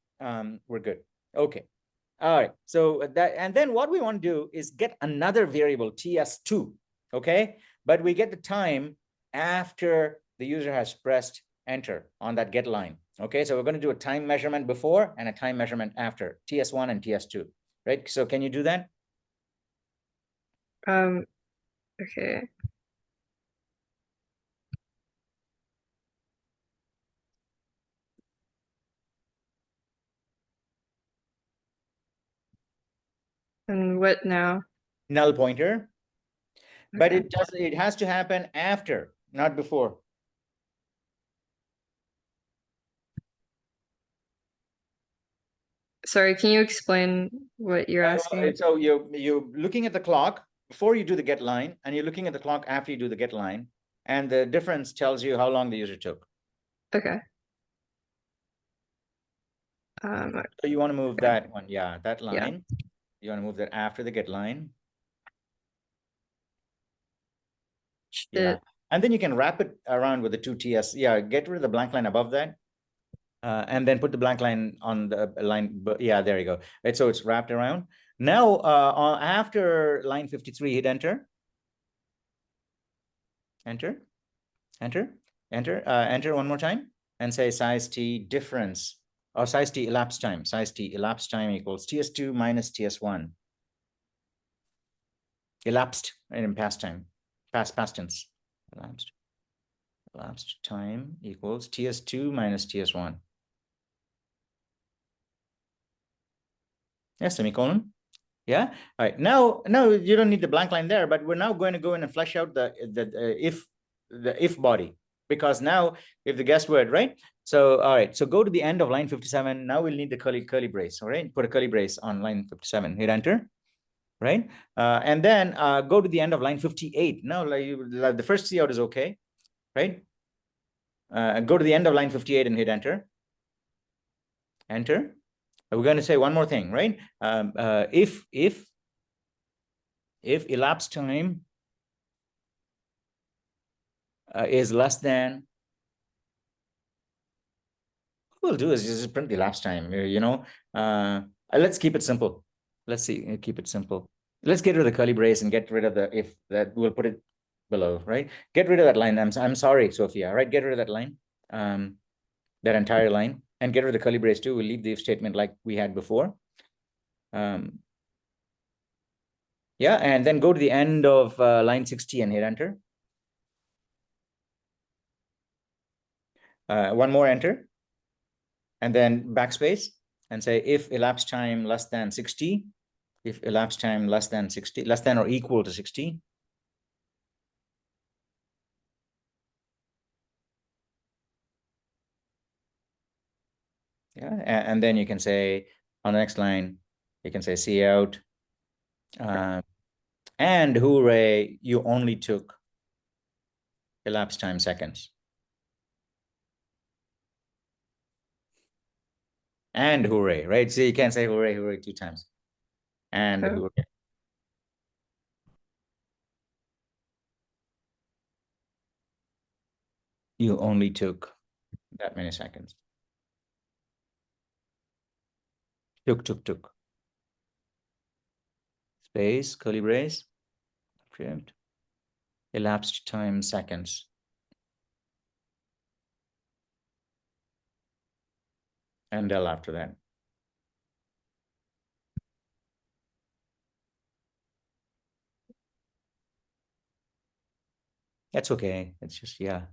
We're good. Okay. All right. So and then what we want to do is get another variable, TS2. Okay. But we get the time after the user has pressed enter on that get line. Okay. So we're going to do a time measurement before and a time measurement after, TS1 and TS2. Right. So can you do that? Okay. And what now? Null pointer. But Okay. it has to happen after, not before. Sorry, can you explain what you're asking? So you're looking at the clock before you do the get line, and you're looking at the clock after you do the get line, and the difference tells you how long the user took. Okay. So you want to move that one, yeah, that line. Yeah. You want to move that after the get line. Yeah, and then you can wrap it around with the two TS. Yeah, get rid of the blank line above that. And then put the blank line on the line. Yeah, there you go. Right, so it's wrapped around. Now, after line 53, hit enter. Enter one more time and say size t difference or size t elapsed time. Size t elapsed time equals TS2 minus TS1. Elapsed in past time, past tense. Elapsed time equals TS2 minus TS1. Yeah, semicolon. Yeah. All right. Now you don't need the blank line there, but we're now going to go in and flesh out the if body, because now if the guest word, right? So all right. So go to the end of line 57. Now we'll need the curly brace. All right. Put a curly brace on line 57. Hit enter. Right. And then go to the end of line 58. Now like the first cout is okay. Right. Go to the end of line 58 and hit enter. Enter. We're going to say one more thing, right? If elapsed time is less than, what we'll do is just print the elapsed time. Let's keep it simple. Let's see, keep it simple. Let's get rid of the curly brace and get rid of the if. That we'll put it below, right? Get rid of that line. I'm sorry, Sophia. Right? Get rid of that line, that entire line. And get rid of the curly brace too. We'll leave the if statement like we had before. Yeah, and then go to the end of line 60 and hit enter. One more enter. And then backspace and say if elapsed time less than 60, if elapsed time less than 60, less than or equal to 60. Yeah, and then you can say on the next line, you can say cout, and hooray, you only took elapsed time seconds. And hooray, right? So you can't say hooray, hooray 2 times. And Okay. hooray. You only took that many seconds. Took. Space, curly brace, shift. Elapsed time seconds. And del after that. That's okay. It's just, yeah.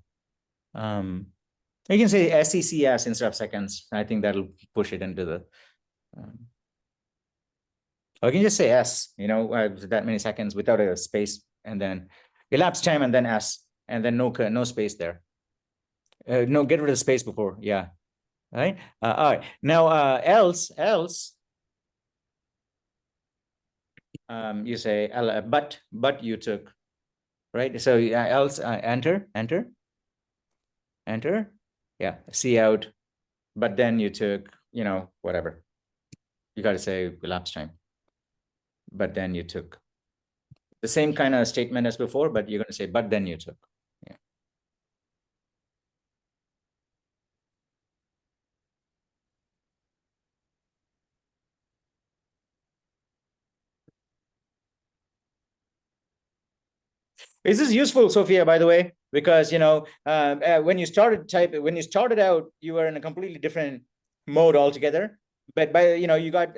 You can say SECS instead of seconds. I think that'll push it into the, or you can just say S, you know, that many seconds without a space, and then elapsed time and then S, and then no space there. No, get rid of the space before. Yeah. All right. All right. Now, else, you say, but you took, right? So else, enter. Yeah. See out, but then you took, you know, whatever. You got to say elapsed time. But then you took. The same kind of statement as before, but you're going to say, but then you took. Yeah. This is useful, Sophia, by the way, because, you know, when you started out, you were in a completely different mode altogether. But you know, you got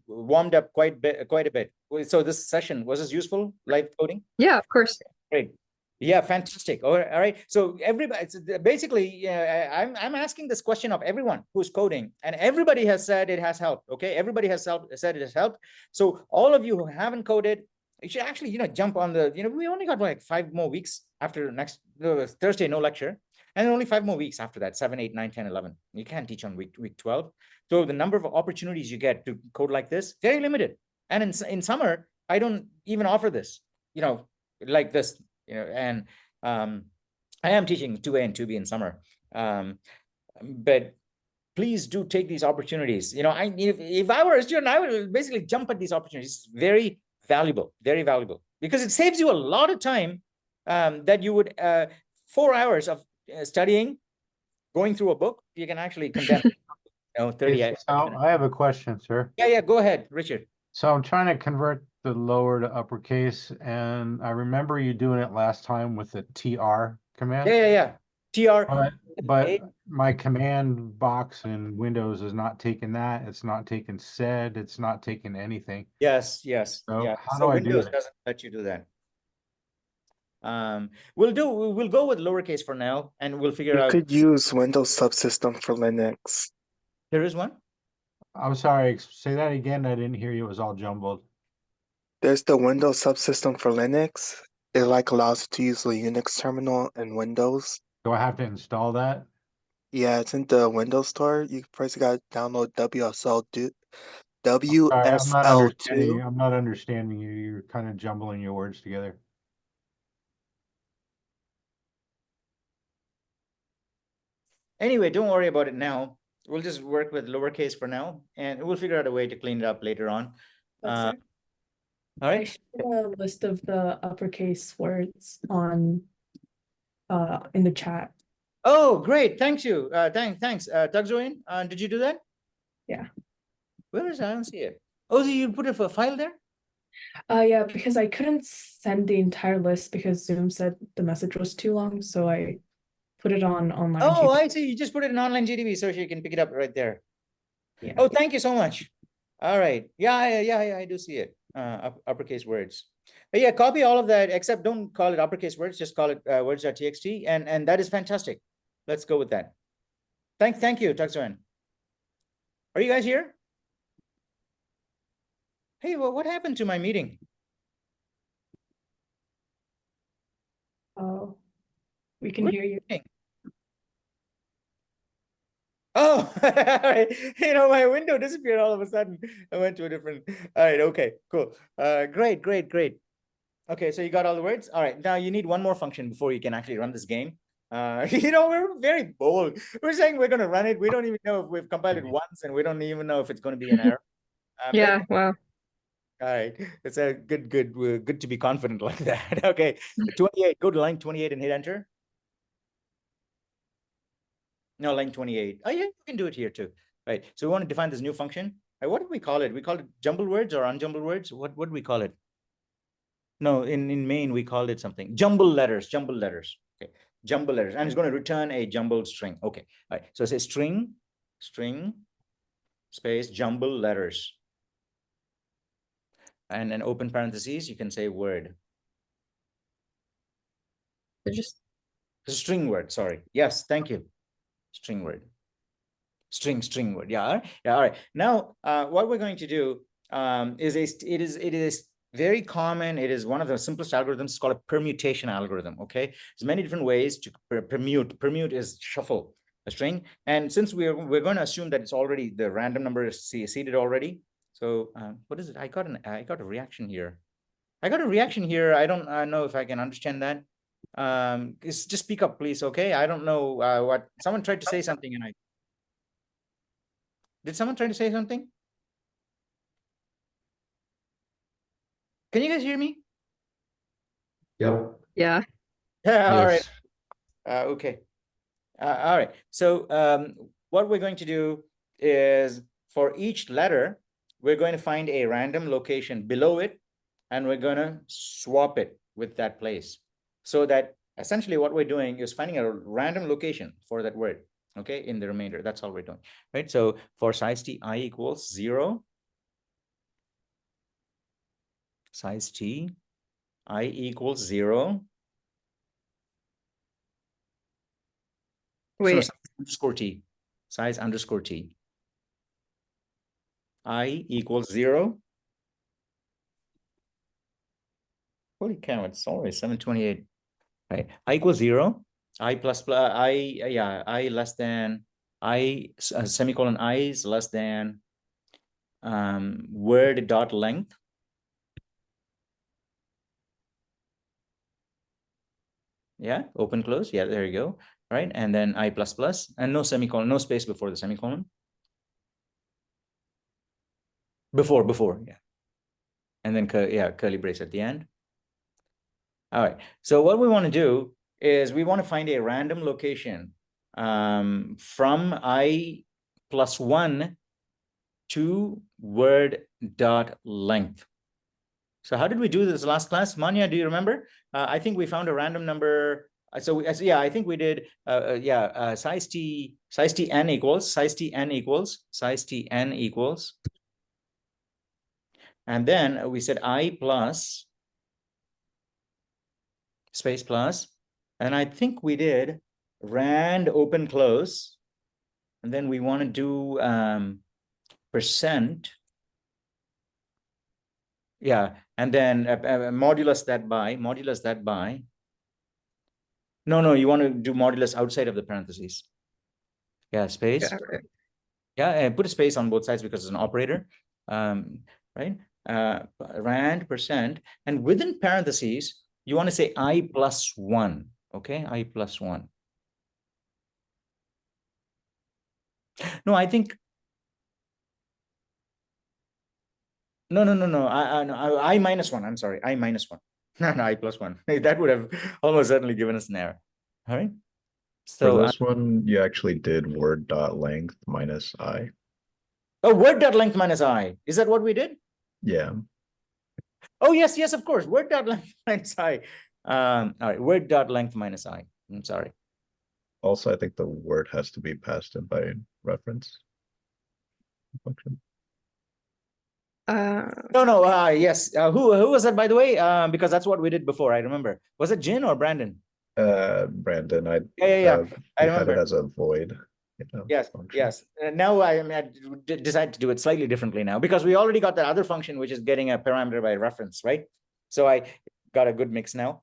warmed up quite a bit. So this session, was this useful, live coding? Yeah, of course. Great. Yeah, fantastic. All right. So everybody, basically, I'm asking this question of everyone who's coding, and everybody has said it has helped. Okay, everybody has said it has helped. So all of you who haven't coded, you should actually, you know, jump on the. You know, we only got like 5 more weeks after next Thursday, no lecture, and only 5 more weeks after that, 7, 8, 9, 10, 11. You can't teach on week 12. So the number of opportunities you get to code like this, very limited. And in summer, I don't even offer this. You know, like this. You know, and I am teaching 2A and 2B in summer, but please do take these opportunities. You know, if I were a student, I would basically jump at these opportunities. It's very valuable, because it saves you a lot of time that you would 4 hours of studying, going through a book. You can actually condense, you know, 30 Hey, minutes. so I have a question, sir. Yeah, go ahead, Richard. So I'm trying to convert the lower to uppercase, and I remember you doing it last time with the TR command. Yeah. TR. But my command box in Windows is not taking that. It's not taking sed. It's not taking anything. Yes. So Yeah. how So do I do Windows it? doesn't let you do that. We'll go with lowercase for now, and we'll figure out. You could use Windows subsystem for Linux. There is one. I'm sorry, say that again. I didn't hear you. It was all jumbled. There's the Windows subsystem for Linux. It like allows you to use the Unix terminal in Windows. Do I have to install that? Yeah, it's in the Windows store. You first gotta download WSL2. Sorry, WSL2. I'm not understanding you. You're kind of jumbling your words together. Anyway, don't worry about it now. We'll just work with lowercase for now, and we'll figure out a way to clean it up later on. All I right. shared a list of the uppercase words on in the chat. Oh, great! Thank you. Thanks. Tugzoin, did you do that? Yeah. Where is it? I don't see it. Oh, so you put it for a file there? Yeah, because I couldn't send the entire list because Zoom said the message was too long, so I put it on online. Oh, I see. You just put it in online GDB so you can pick it up right there. Yeah. Oh, thank you so much. All right. Yeah, I do see it. Uppercase words. But yeah, copy all of that, except don't call it uppercase words, just call it words.txt, and that is fantastic. Let's go with that. Thank you, Tuxoan. Are you guys here? Hey, well, what happened to my meeting? Oh, we can hear you. Oh, all right. You know, my window disappeared all of a sudden. I went to a different. All right. Okay, cool. Great. Okay, so you got all the words. All right, now you need one more function before you can actually run this game. You know, we're very bold. We're saying we're going to run it. We don't even know if we've compiled it once, and we don't even know if it's going to be an error. Yeah, wow. All right, it's a good to be confident like that. Okay, 28. Go to line 28 and hit enter. No, line 28. Oh yeah, you can do it here too. Right. So we want to define this new function. What do we call it? We call it jumbled words or unjumbled words. What do we call it? No, in main we called it something. Jumbled letters. Okay, jumbled letters, and it's going to return a jumbled string. Okay. All right. So it says string space jumbled letters. And then open parentheses, you can say word. Just String word, sorry. Yes, thank you. String word. String word. Yeah. Yeah. All right. Now, what we're going to do it is very common. It is one of the simplest algorithms. It's called a permutation algorithm. Okay. There's many different ways to permute. Permute is shuffle a string. And since we're going to assume that it's already the random number is seeded already. So what is it? I got a reaction here. I don't know if I can understand that. Just speak up, please. Okay. I don't know what someone tried to say something and did someone try to say something? Can you guys hear me? Yep. yeah. Yeah. All right. Yes. Okay. All right. So what we're going to do is for each letter, we're going to find a random location below it, and we're going to swap it with that place. So that essentially what we're doing is finding a random location for that word, okay, in the remainder. That's all we're doing, right? So for size t, I equals 0. Size t, I equals 0. Wait, So underscore t, size underscore t. I equals 0. Holy cow, it's always 728. Right. I equals 0. I plus I less than I semicolon I is less than word dot length. Yeah, open close. Yeah, there you go. Right. And then I plus plus and no semicolon, no space before the semicolon. Before, yeah. And then curly brace at the end. All right. So what we want to do is we want to find a random location from I plus 1 to word dot length. So how did we do this last class? Manya, do you remember? I think we found a random number. So yeah, I think we did. Size t n equals, and then we said I plus space plus, and I think we did rand open close, and then we want to do percent. Yeah, and then modulus that by. No, you want to do modulus outside of the parentheses. Yeah, space. yeah, right. Yeah, and put a space on both sides because it's an operator. Right? Rand percent, and within parentheses, you want to say I plus 1. Okay, I plus 1. No, I think. No. I minus 1. I'm sorry. I minus 1. No, I plus 1. That would have almost certainly given us an error. All right. So for this one, you actually did word dot length minus I. Oh, word dot length minus I. Is that what we did? Yeah. Oh, yes, of course. Word dot length minus I. All right. Word dot length minus I. I'm sorry. Also, I think the word has to be passed in by reference function. No. Yes. Who was that, by the way? Because that's what we did before. I remember. Was it Jin or Brandon? Brandon. I I remember. had it as a void. Yes. function. Yes. Now I decided to do it slightly differently now because we already got that other function, which is getting a parameter by reference, right? So I got a good mix now.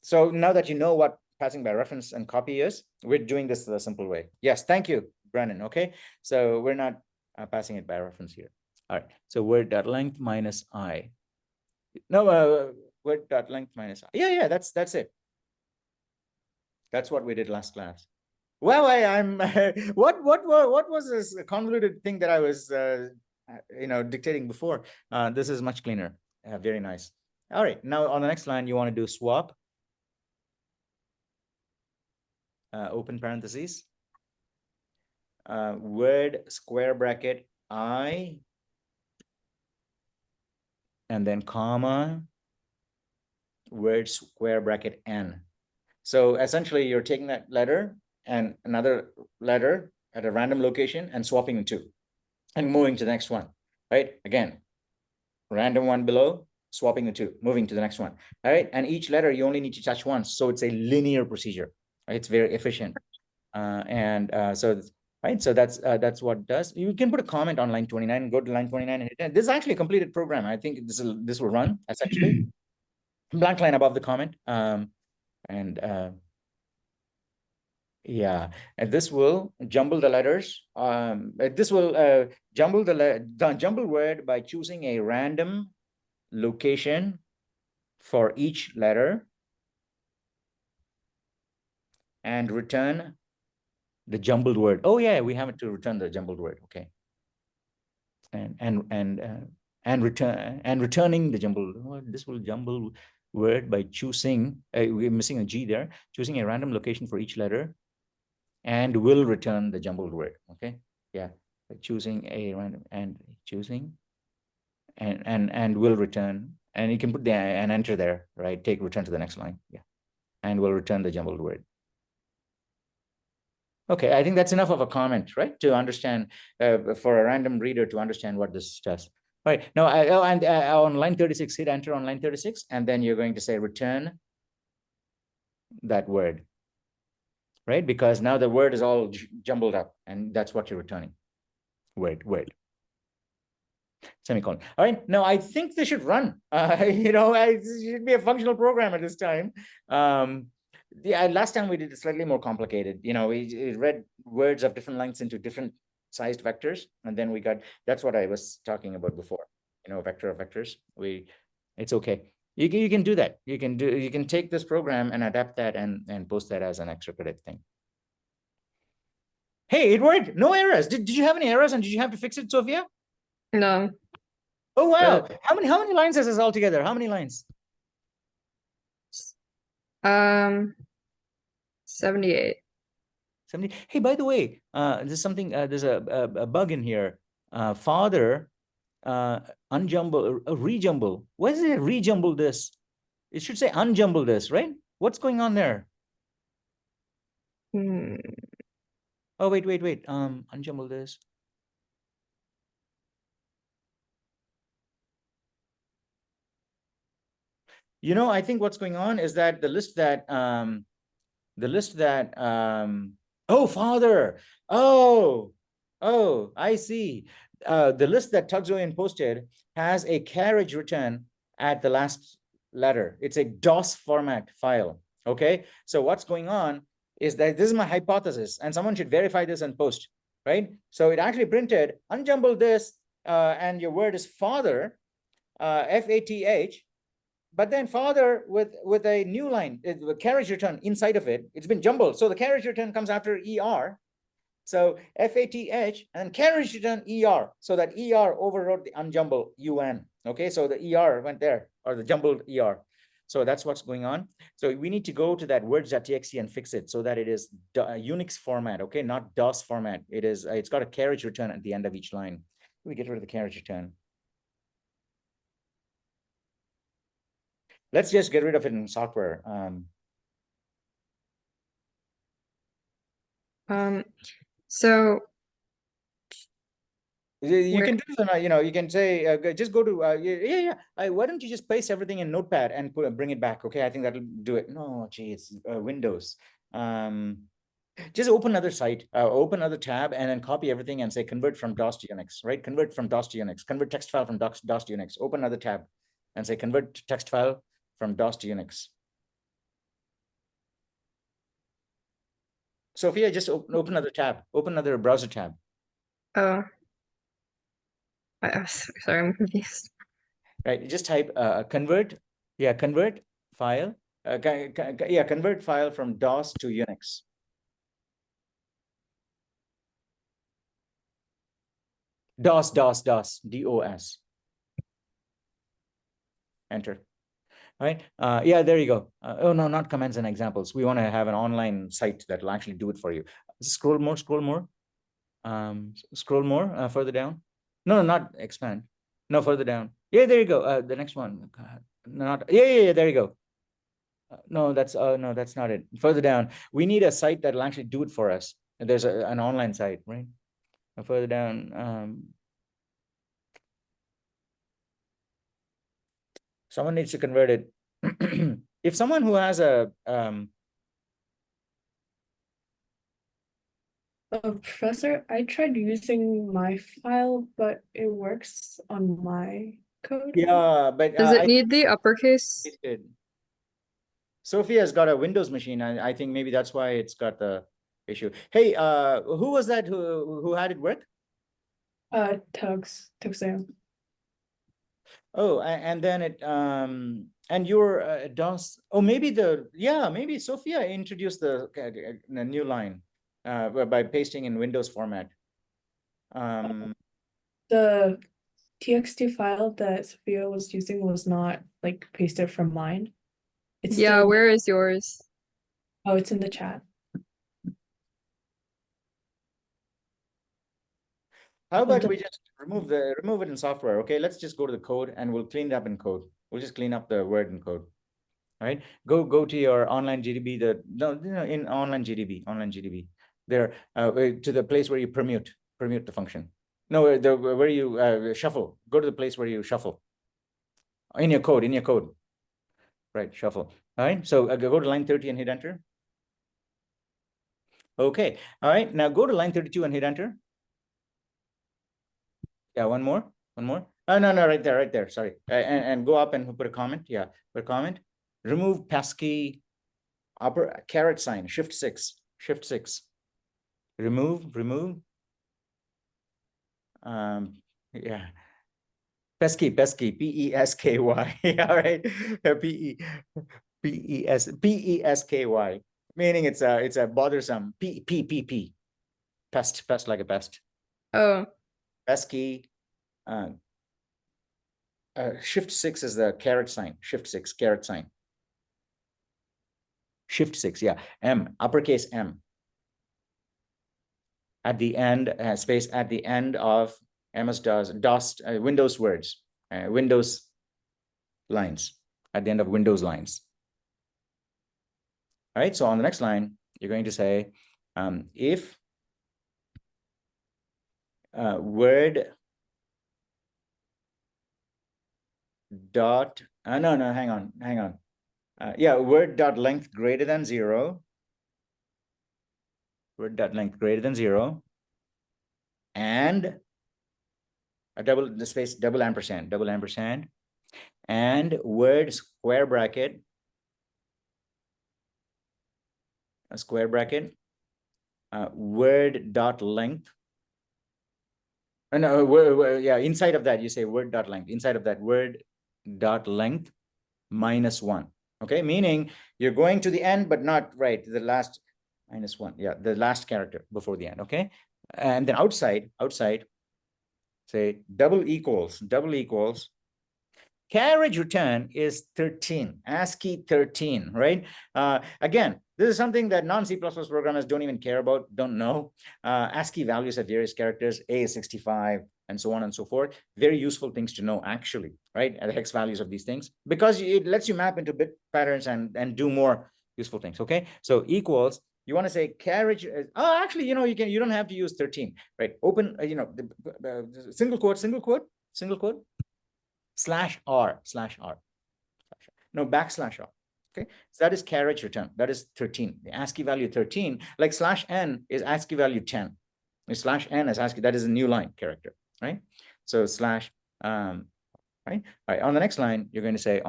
So now that you know what passing by reference and copy is, we're doing this the simple way. Yes. Thank you, Brandon. Okay. So we're not passing it by reference here. All right. So word dot length minus I. No, word dot length minus. Yeah, that's it. That's what we did last class. Well, I'm what was this convoluted thing that I was dictating before? This is much cleaner. Very nice. All right, now on the next line, you want to do swap. Open parentheses. Word square bracket I, and then comma, word square bracket N. So essentially you're taking that letter and another letter at a random location and swapping the two and moving to the next one, right? Again, random one below, swapping the two, moving to the next one, all right? And each letter you only need to touch once. So it's a linear procedure, right? It's very efficient. Right, so that's what it does. You can put a comment on line 29 and go to line 29 and hit it. This is actually a completed program. I think this will run essentially. Blank line above the comment. Yeah, and this will jumble the letters. This will jumble the jumble word by choosing a random location for each letter and return the jumbled word. Oh yeah, we have to return the jumbled word. Okay. And returning the jumbled. This will jumble word by choosing. We're missing a G there. Choosing a random location for each letter, and will return the jumbled word. Okay. Yeah. By choosing a random and choosing, and will return. And you can put an enter there, right? Take return to the next line. Yeah. And will return the jumbled word. Okay, I think that's enough of a comment, right? To understand, for a random reader to understand what this does. All right, now, on line 36, hit enter on line 36, and then you're going to say return that word, right? Because now the word is all jumbled up, and that's what you're returning. Word. Semicolon. All right, now I think this should run. It should be a functional program at this time. Yeah, last time we did it slightly more complicated. We read words of different lengths into different sized vectors, and then that's what I was talking about before. Vector of vectors. It's okay. You can do that. You can take this program and adapt that and post that as an extra credit thing. Hey, it worked. No errors. Did you have any errors, and did you have to fix it, Sophia? No. Oh wow. How many lines is this altogether? How many lines? 78. 70. Hey, by the way, there's something. There's a bug in here. Father, unjumble, rejumble. Why does it rejumble this? It should say unjumble this, right? What's going on there? Oh wait. Unjumble this. I think what's going on is that the list that oh, father. Oh, I see. The list that Tugzoyan posted has a carriage return at the last letter. It's a DOS format file. Okay. So what's going on is that this is my hypothesis, and someone should verify this and post, right? So it actually printed unjumble this, and your word is father, FATH. But then father with a new line, the carriage return inside of it, it's been jumbled. So the carriage return comes after ER. So FATH and carriage return ER. So that ER overrode the unjumble UN. Okay, so the ER went there, or the jumbled ER. So that's what's going on. So we need to go to that words.txt and fix it so that it is Unix format, okay, not DOS format. It's got a carriage return at the end of each line. We get rid of the carriage return. Let's just get rid of it in software. So you can do this, you can say, just go to, why don't you just paste everything in Notepad and bring it back? Okay, I think that'll do it. No, gee, it's Windows. Just open another site, open another tab, and then copy everything and say convert from DOS to Unix, right? Convert from DOS to Unix, convert text file from DOS to Unix. Open another tab and say convert text file from DOS to Unix. Sophia, just open another tab, open another browser tab. Oh, sorry, I'm confused. Right, you just type convert Yeah, convert file. Yeah, convert file from DOS to Unix. DOS, DOS. Enter. All right. Yeah, there you go. Oh no, not commands and examples. We want to have an online site that will actually do it for you. Scroll more. Scroll more further down. No, not expand. No, further down. Yeah, there you go. The next one. Not. Yeah. There you go. No, that's not it. Further down, we need a site that will actually do it for us. And there's an online site, right? Further down. Someone needs to convert it. If someone who has a Professor, I tried using my file, but it works on my code. yeah, but Does it need the uppercase? it did. Sophia's got a Windows machine, and I think maybe that's why it's got the issue. Hey, who was that who had it work? Tugs Sam. Oh, and then it and your DOS. Oh, maybe maybe Sophia introduced the new line by pasting in Windows format. The TXT file that Sophia was using was not like pasted from mine. It's Yeah, still, where is yours? oh, it's in the chat. How about we just remove it in software? Okay, let's just go to the code and we'll clean it up in code. We'll just clean up the word in code. All right, go to your online GDB. In online GDB. There to the place where you permute the function. No, where you shuffle. Go to the place where you shuffle. In your code. Right, shuffle. All right, so go to line 30 and hit enter. Okay, all right, now go to line 32 and hit enter. Yeah, one more. Oh, no, right there. Sorry. And go up and put a comment. Yeah, put a comment. Remove pesky upper caret sign, shift 6. Remove. Yeah. Pesky, Pesky. All right. Pesky. Meaning it's a bothersome. P. Pest like a pest. Oh. Pesky. Shift 6 is the caret sign. Shift 6, caret sign. Shift 6, yeah. M, uppercase M. At the end, space at the end of MS-DOS, Windows words, Windows lines, at the end of Windows lines. All right, so on the next line, you're going to say, if word dot, no, hang on. Yeah, word dot length greater than 0. Word dot length greater than 0. And a double ampersand, and word square bracket, a square bracket, word dot length. No, yeah, inside of that, you say word dot length. Inside of that, word dot length -1. Okay, meaning you're going to the end, but not right, the last -1. Yeah, the last character before the end. Okay, and then outside, say double equals. Carriage return is 13, ASCII 13, right? Again, this is something that non-C++ programmers don't even care about, don't know. ASCII values have various characters, A is 65, and so on and so forth. Very useful things to know, actually, right? The hex values of these things, because it lets you map into bit patterns and do more useful things, okay? So equals, you want to say carriage, actually, you don't have to use 13, right? Open, single quote, /R. No, /R. Okay, so that is carriage return. That is 13. The ASCII value 13, like /n is ASCII value 10. /n is ASCII, that is a new line character, right? So right? All right, on the next line, you're going to say,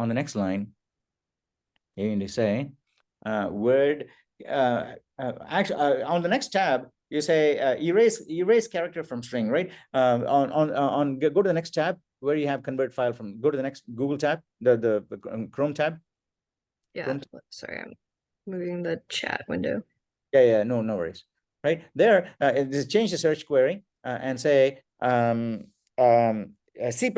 word, actually, on the next tab, you say erase character from string, right? Go to the next tab where you have convert file from. Go to the next Google tab, the Chrome tab. Yeah, Chrome. sorry, I'm moving the chat window. Yeah, no worries. Right there, just change the search query and say C++.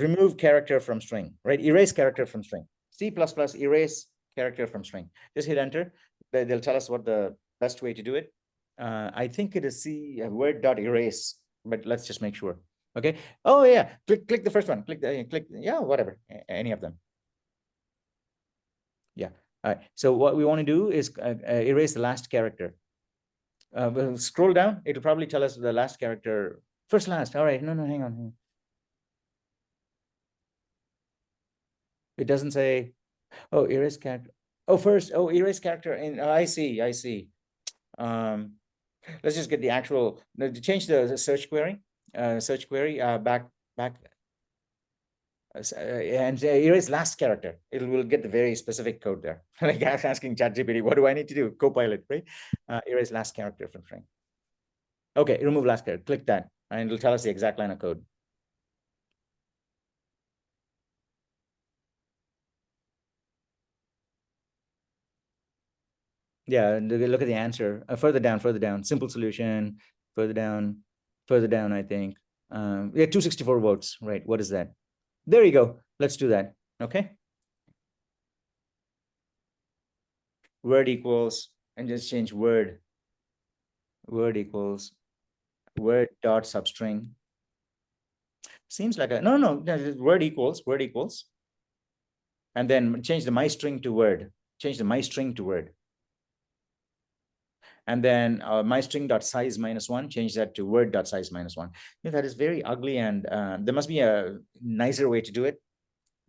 Remove character from string, right? Erase character from string. C++ erase character from string. Just hit enter. They'll tell us what the best way to do it. I think it is C word.erase, but let's just make sure. Okay. Oh yeah. Click the first one. Click yeah, whatever. Any of them. Yeah. All right. So what we want to do is erase the last character. We'll scroll down. It'll probably tell us the last character. First last. All right. No, hang on. It doesn't say, oh, erase character. Oh, first, oh, erase character. And I see. Let's just get the actual, to change the search query, back, and erase last character. It will get the very specific code there. Like asking ChatGPT, what do I need to do? Copilot, right? Erase last character from string. Okay, remove last character. Click that, and it'll tell us the exact line of code. Yeah, look at the answer. Further down, simple solution. Further down, I think. Yeah, 264 votes, right? What is that? There you go. Let's do that. Okay. Word equals, and just change word. Word equals word dot substring. Seems like a no, word equals, and then change the my string to word. Change the my string to word. And then my string.size -1, change that to word.size -1. That is very ugly, and there must be a nicer way to do it,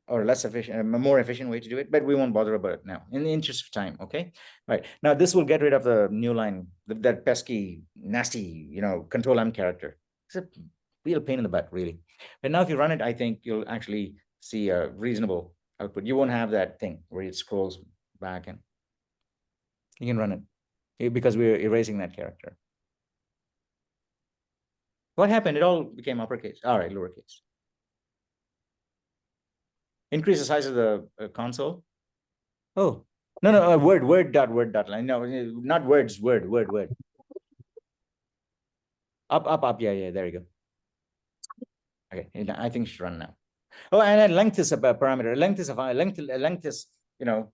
or less efficient, a more efficient way to do it, but we won't bother about it now in the interest of time. Okay. Right. Now this will get rid of the new line, that pesky, nasty, control M character. It's a real pain in the butt, really. But now if you run it, I think you'll actually see a reasonable output. You won't have that thing where it scrolls back, and you can run it because we're erasing that character. What happened? It all became uppercase. All right, lowercase. Increase the size of the console. Oh, no, word dot line. No, not words, word. Up. Yeah, there you go. Okay, I think it should run now. Oh, and then length is a parameter. Length is, no.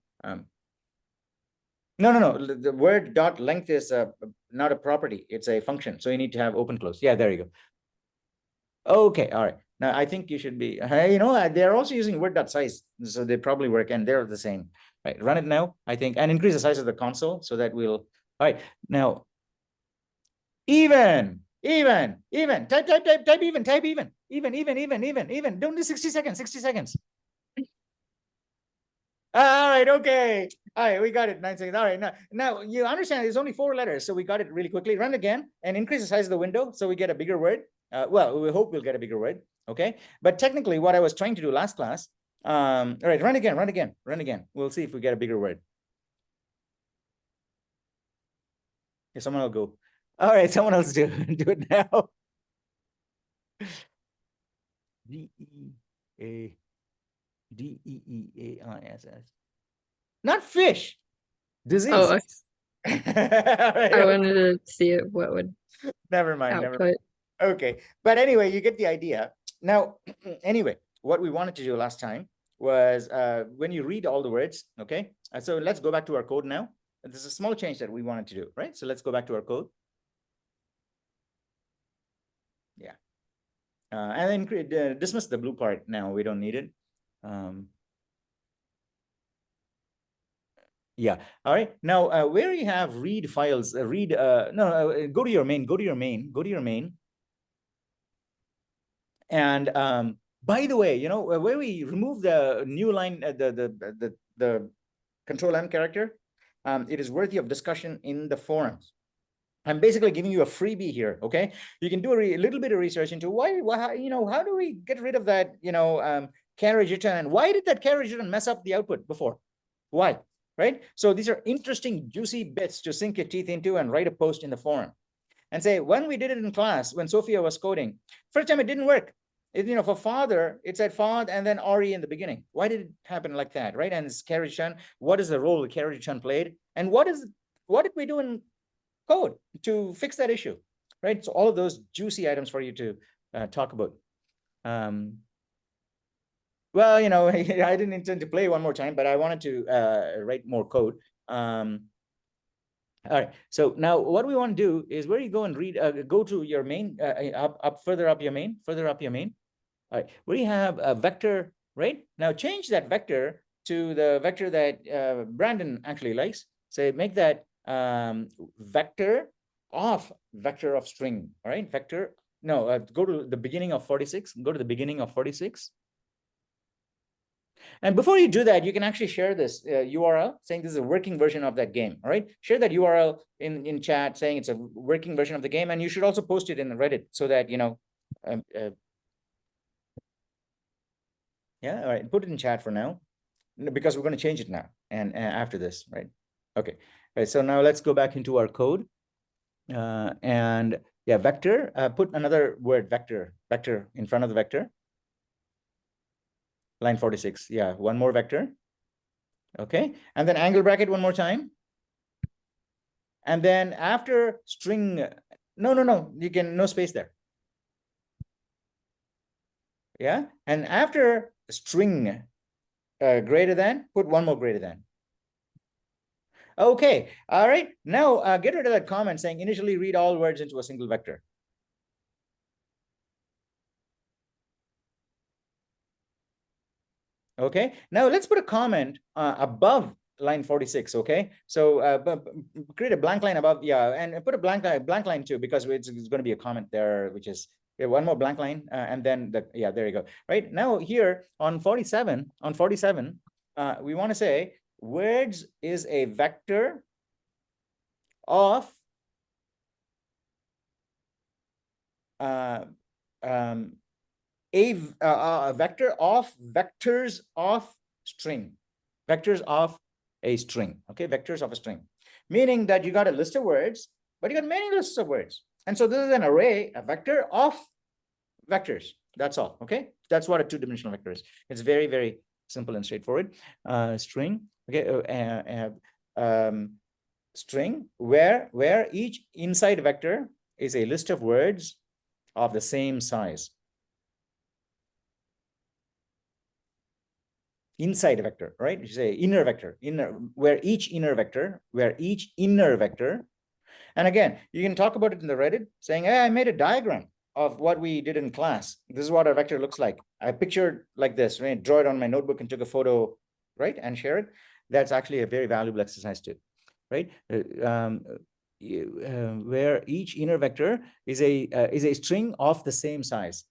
The word dot length is not a property. It's a function. So you need to have open close. Yeah, there you go. Okay, all right. Now I think you should be, they're also using word dot size, so they probably work, and they're the same. Right, run it now, I think, and increase the size of the console so that we'll. All right, now. Even. Type even. Don't do 60 seconds. 60 seconds. All right, okay. All right, we got it. 9 seconds. All right, now you understand there's only 4 letters, so we got it really quickly. Run again and increase the size of the window so we get a bigger word. Well, we hope we'll get a bigger word. Okay, but technically, what I was trying to do last class. All right, run again. We'll see if we get a bigger word. Yeah, someone will go. All right, someone else do it now. DEAISS. Not fish. Disease. Oh, Right, I wanted to see it. What would never mind. output? Okay, but anyway, you get the idea. Now, anyway, what we wanted to do last time was when you read all the words. Okay, so let's go back to our code now. There's a small change that we wanted to do, right? So let's go back to our code. Yeah. And then dismiss the blue part now. We don't need it. Yeah. All right. Now, where you have read files, go to your main. And by the way, where we remove the new line, the control M character, it is worthy of discussion in the forums. I'm basically giving you a freebie here. Okay, you can do a little bit of research into why how do we get rid of that carriage return, and why did that carriage return mess up the output before? Why? right? So these are interesting, juicy bits to sink your teeth into and write a post in the forum and say, when we did it in class, when Sophia was coding, first time it didn't work. It, for father, it said father and then RE in the beginning. Why did it happen like that, right? And it's Carrie-chan, what is the role that Carrie-chan played? And what did we do in code to fix that issue, right? So all of those juicy items for you to talk about. Well, I didn't intend to play one more time, but I wanted to write more code. All right. So now what we want to do is where you go and read, go to your main, further up your main. All right. Where you have a vector, right? Now change that vector to the vector that Brandon actually likes. Say make that vector of string. All right. Vector. No, go to the beginning of 46. Go to the beginning of 46. And before you do that, you can actually share this URL saying this is a working version of that game. All right, share that URL in chat saying it's a working version of the game, and you should also post it in Reddit so that yeah. All right, put it in chat for now because we're going to change it now and after this, right? Okay, all right. So now let's go back into our code and yeah, vector. Put another word vector in front of the vector. Line 46, yeah, one more vector. Okay, and then angle bracket one more time. And then after string, no, you can, no space there. Yeah, and after string greater than, put one more greater than. Okay, all right, now get rid of that comment saying initially read all words into a single vector. Okay, now let's put a comment above line 46. Okay, so create a blank line above, yeah, and put a blank line too, because it's going to be a comment there, which is one more blank line, and then yeah, there you go. Right now here on 47, we want to say words is a vector of a vector of vectors of string, vectors of a string. Okay, vectors of a string, meaning that you got a list of words, but you got many lists of words, and so this is an array, a vector of vectors. That's all. Okay, that's what a two-dimensional vector is. It's very, very simple and straightforward. String. Okay, string where each inside vector is a list of words of the same size. Inside a vector, right? You say inner vector, where each inner vector, and again, you can talk about it in the Reddit saying, hey, I made a diagram of what we did in class. This is what our vector looks like. I pictured like this, right? Draw it on my notebook and took a photo, right? And share it. That's actually a very valuable exercise too, right? Where each inner vector is a string of the same size,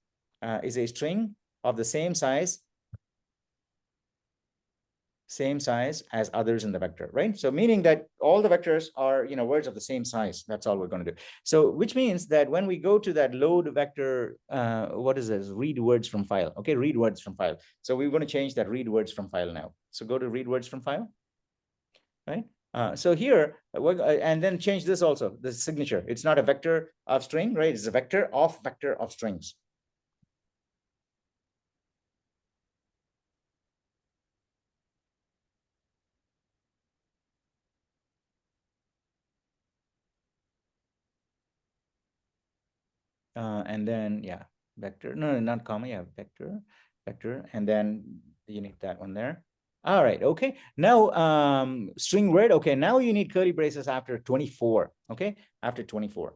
same size as others in the vector, right? So meaning that all the vectors are, words of the same size. That's all we're going to do. So which means that when we go to that load vector, what is this? Read words from file. Okay, read words from file. So we're going to change that read words from file now. So go to read words from file, right? So here, and then change this also, the signature. It's not a vector of string, right? It's a vector of strings. And then, yeah, vector, no, not comma, yeah, vector, and then you need that one there. All right, okay. Now, string word, okay, now you need curly braces after 24, okay? After 24.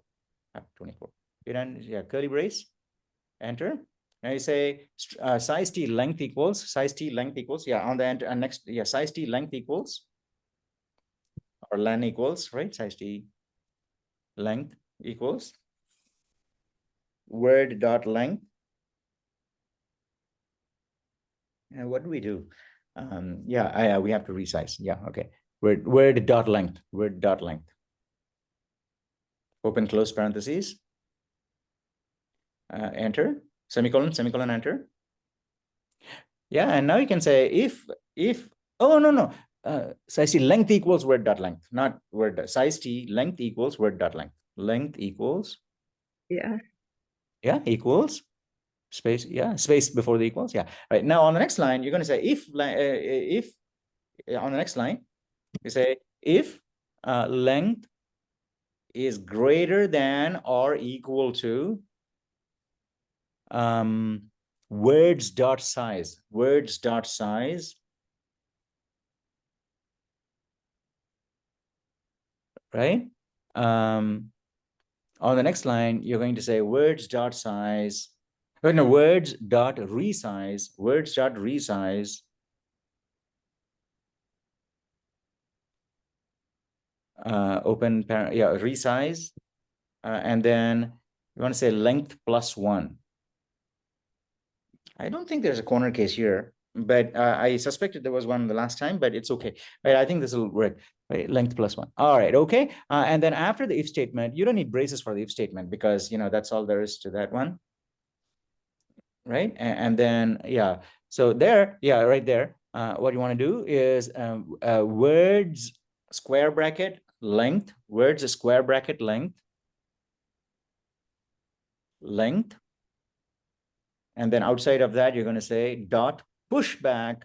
You done, yeah, curly brace, enter. Now you say size t length equals, yeah, on the end, next, yeah, size t length equals, or len equals, right? Size t length equals word dot length. And what do we do? Yeah, we have to resize. Yeah, okay. Word dot length. Open close parentheses. Enter. Semicolon, enter. Yeah, and now you can say if oh no, size t length equals word dot length, not word dot, size t length equals word dot length. Length equals, Yeah. yeah, equals space, yeah, space before the equals, yeah. Right, now on the next line, you're going to say if on the next line, you say if length is greater than or equal to words dot size, right? On the next line, you're going to say words dot size, oh, no, words dot resize, open parent, yeah, resize, and then you want to say length plus 1. I don't think there's a corner case here, but I suspected there was one the last time, but it's okay. Right, I think this will work. Right, length plus 1. All right, okay. And then after the if statement, you don't need braces for the if statement because, you know, that's all there is to that one. Right, and then, yeah, so there, yeah, right there, what you want to do is words square bracket length, words square bracket length, and then outside of that, you're going to say dot pushback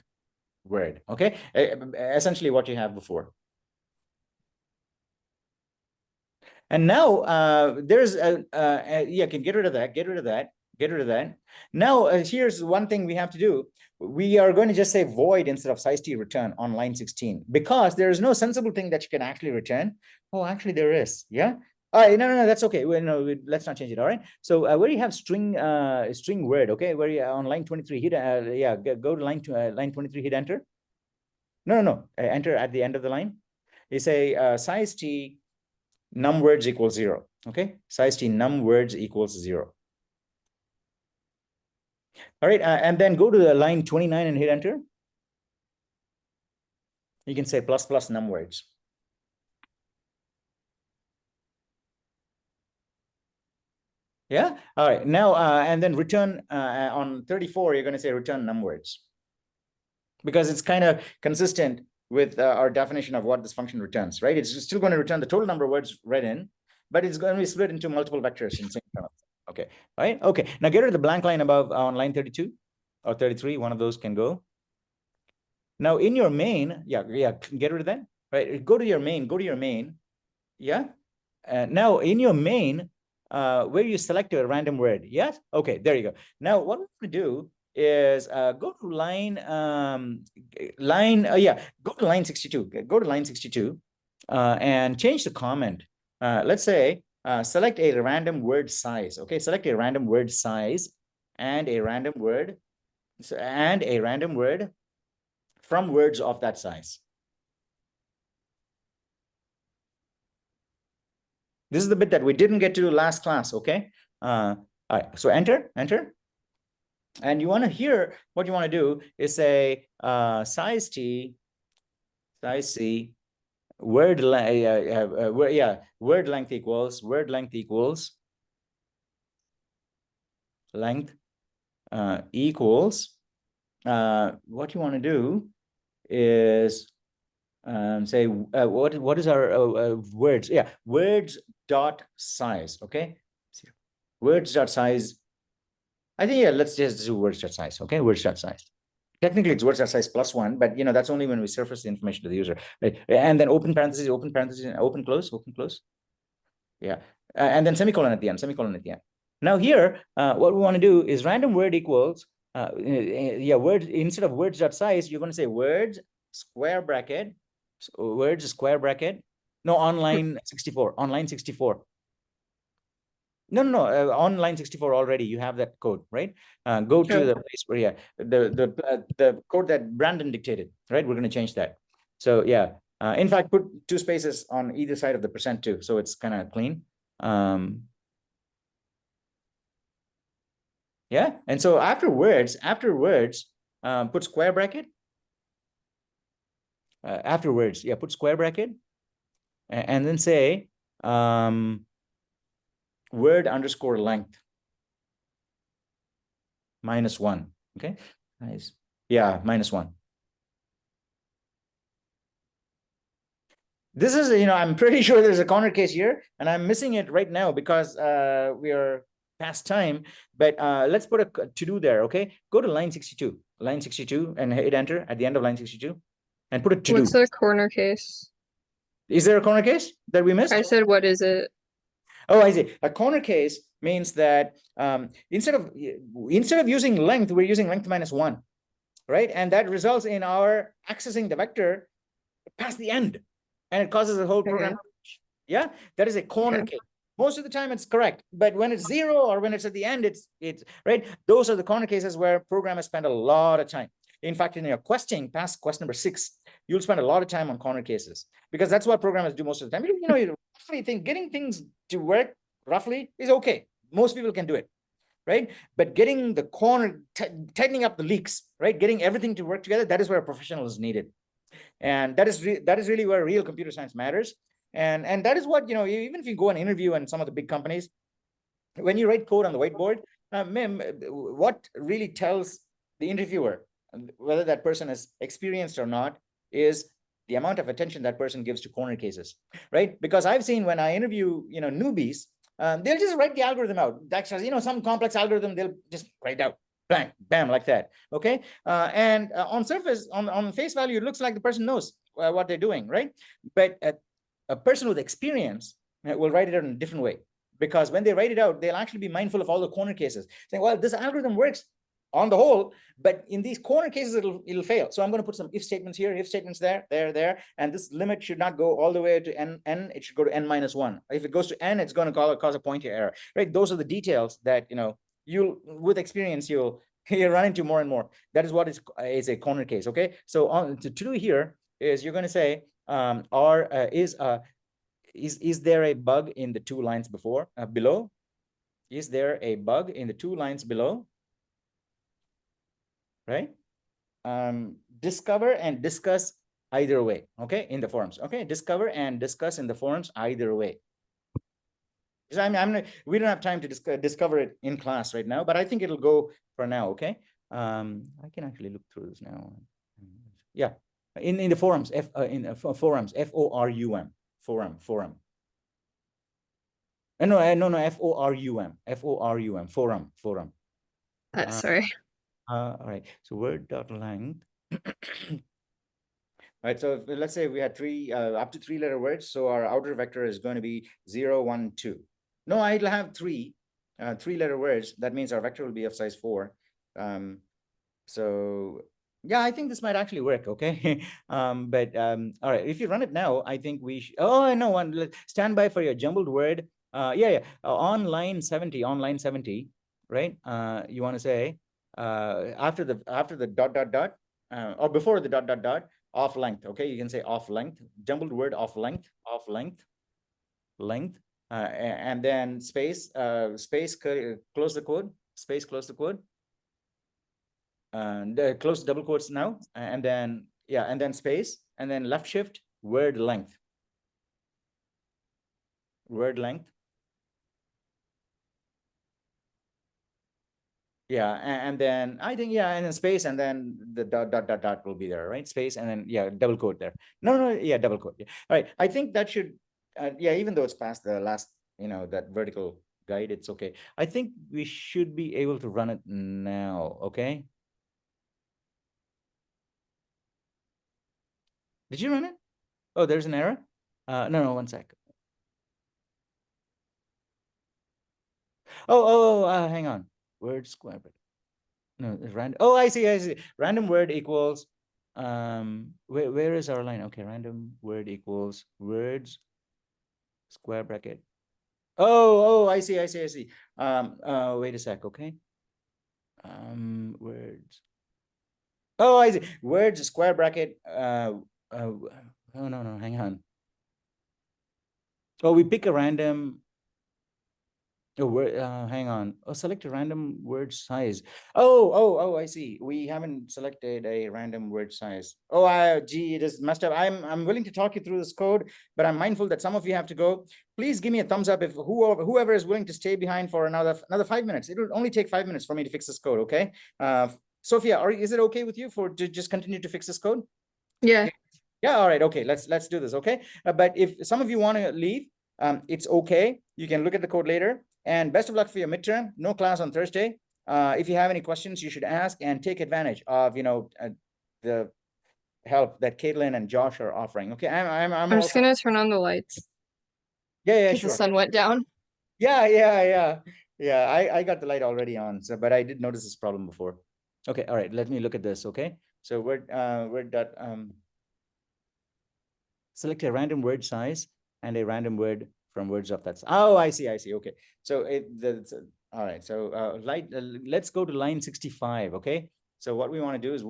word. Okay, essentially what you have before. And now there's yeah, can get rid of that. Now here's one thing we have to do. We are going to just say void instead of size t return on line 16 because there is no sensible thing that you can actually return. Oh, actually there is. Yeah. All right, no, that's okay. Well, no, let's not change it. All right. So where you have string word, okay, where you on line 23 hit, yeah, go to line 23, hit enter. No, enter at the end of the line. You say size t num words equals 0. Okay, size t num words equals 0. All right, and then go to the line 29 and hit enter. You can say plus plus num words. Yeah. All right. Now and then return on 34. You're going to say return num words because it's kind of consistent with our definition of what this function returns. Right. It's still going to return the total number of words read in, but it's going to be split into multiple vectors in same term. Okay. All right. Okay. Now get rid of the blank line above on line 32 or 33. One of those can go. Now in your main, yeah, get rid of that. Right. Go to your main. Yeah. Now in your main, where you select a random word. Yes. Okay. There you go. Now what we're going to do is go to line go to line 62. Go to line 62 and change the comment. Let's say select a random word size. Okay. Select a random word size and a random word from words of that size. This is the bit that we didn't get to last class, okay? All right, so enter. And you want to hear, what you want to do is say size c, word length equals, length equals, what you want to do is say what is our words? Yeah, words dot size. Okay, words dot size. I think, yeah, let's just do words dot size. Okay, words dot size. Technically, it's words dot size plus 1, but you know that's only when we surface the information to the user. Right? And then open parentheses, open close. Yeah, and then semicolon at the end. Now here, what we want to do is random word equals. Word instead of words dot size, you're going to say words square bracket. Words square bracket. No, on line 64. On line 64. No. On line 64 already, you have that code, right? Go to the place where, yeah, the code that Brandon dictated, right? We're going to change that. So yeah, in fact, put 2 spaces on either side of the percent too, so it's kind of clean. Yeah, and so afterwards, put square bracket. Afterwards, yeah, put square bracket, and then say word underscore length -1. Okay, nice. Yeah, -1. This is, I'm pretty sure there's a corner case here, and I'm missing it right now because we are past time. But let's put a to-do there, okay? Go to line 62, and hit enter at the end of line 62, and put a to-do. What's a corner case? Is there a corner case that we missed? I said, what is it? Oh, I see. A corner case means that instead of using length, we're using length -1, right? And that results in our accessing the vector past the end, and it causes the whole program. Yeah, that is a corner case. Most of the time it's correct, but when it's 0 or when it's at the end, it's right. Those are the corner cases where programmers spend a lot of time. In fact, in your questing, past quest number 6, you'll spend a lot of time on corner cases because that's what programmers do most of the time. You roughly think getting things to work roughly is okay. Most people can do it, right? But getting the corner, tightening up the leaks, right? Getting everything to work together, that is where a professional is needed. And that is really where real computer science matters. And that is what, even if you go and interview in some of the big companies, when you write code on the whiteboard, what really tells the interviewer whether that person is experienced or not is the amount of attention that person gives to corner cases, right? Because I've seen when I interview, newbies, they'll just write the algorithm out. That's some complex algorithm, they'll just write out, bang, bam, like that. Okay. And on surface, on face value, it looks like the person knows what they're doing, right? But a person with experience will write it out in a different way, because when they write it out, they'll actually be mindful of all the corner cases, saying, well, this algorithm works on the whole, but in these corner cases, it'll fail. So I'm going to put some if statements here, if statements there, and this limit should not go all the way to n, it should go to n-1. If it goes to n, it's going to cause a pointer error, right? Those are the details that, you'll, with experience, you'll run into more and more. That is what is a corner case, okay? So on to do here is you're going to say, is there a bug in the 2 lines below? Is there a bug in the 2 lines below? Right? Discover and discuss either way, okay, in the forums. Okay, discover and discuss in the forums either way. We don't have time to discover it in class right now, but I think it'll go for now. Okay, I can actually look through this now. Yeah, in the forums, forums, FORUM, forum. No, FORUM, forum. Sorry. All right, so word.length. All right, so let's say we had up to 3-letter words. So our outer vector is going to be 0, 1, 2. No, I'll have 3-letter words. That means our vector will be of size 4. So yeah, I think this might actually work. Okay. All right, if you run it now, I think we should, stand by for your jumbled word. On line 70, right? You want to say, after the dot, or before the dot, off length. Okay, you can say off length, jumbled word off length, length, and then space, close the quote, space, close the quote, and close double quotes now, and then space, and then left shift, word length. Yeah, and then I think, and then space, and then the dot will be there, right? Space, and then double quote there. No, double quote. Yeah. All right, I think that should, even though it's past the last, that vertical guide, it's okay. I think we should be able to run it now. Okay. Did you run it? Oh, there's an error. No, 1 sec. Hang on. Word square bracket. No, it's random. Oh, I see. Random word equals, where is our line? Okay, random word equals words square bracket. Oh, I see. Wait a sec. Okay. Words. Oh, I see. Words square bracket. No, hang on. Oh, we pick a random. Hang on. Select a random word size. I see. We haven't selected a random word size. Gee, it is messed up. I'm willing to talk you through this code, but I'm mindful that some of you have to go. Please give me a thumbs up if whoever is willing to stay behind for another 5 minutes. It will only take 5 minutes for me to fix this code. Okay. Sophia, is it okay with you to just continue to fix this code? Yeah. Yeah, all right, okay, let's do this, okay? But if some of you want to leave, it's okay. You can look at the code later. And best of luck for your midterm. No class on Thursday. If you have any questions, you should ask and take advantage of, the help that Caitlin and Josh are offering. Okay, I'm I'm just also, gonna turn on the lights yeah, because the sure. sun went down. Yeah. I got the light already on, so but I did notice this problem before. Okay, all right, let me look at this. Okay, so select a random word size and a random word from words of that. Oh, I see. Okay, so all right. So let's go to line 65. Okay, so what we want to do is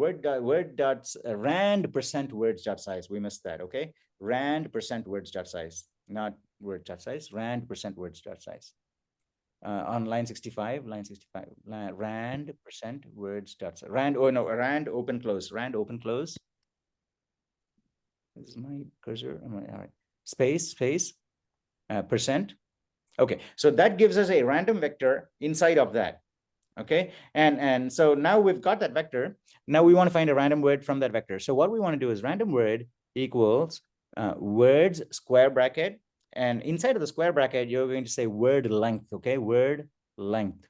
rand percent words dot size. We missed that. Okay, rand percent words dot size, not word dot size. Rand percent words dot size. On line 65, rand percent words dot size. Rand open close. Rand open close. This is my cursor. All right. Space, percent. Okay, so that gives us a random vector inside of that. Okay, and so now we've got that vector. Now we want to find a random word from that vector. So what we want to do is random word equals words square bracket, and inside of the square bracket you're going to say word length. Okay, word length.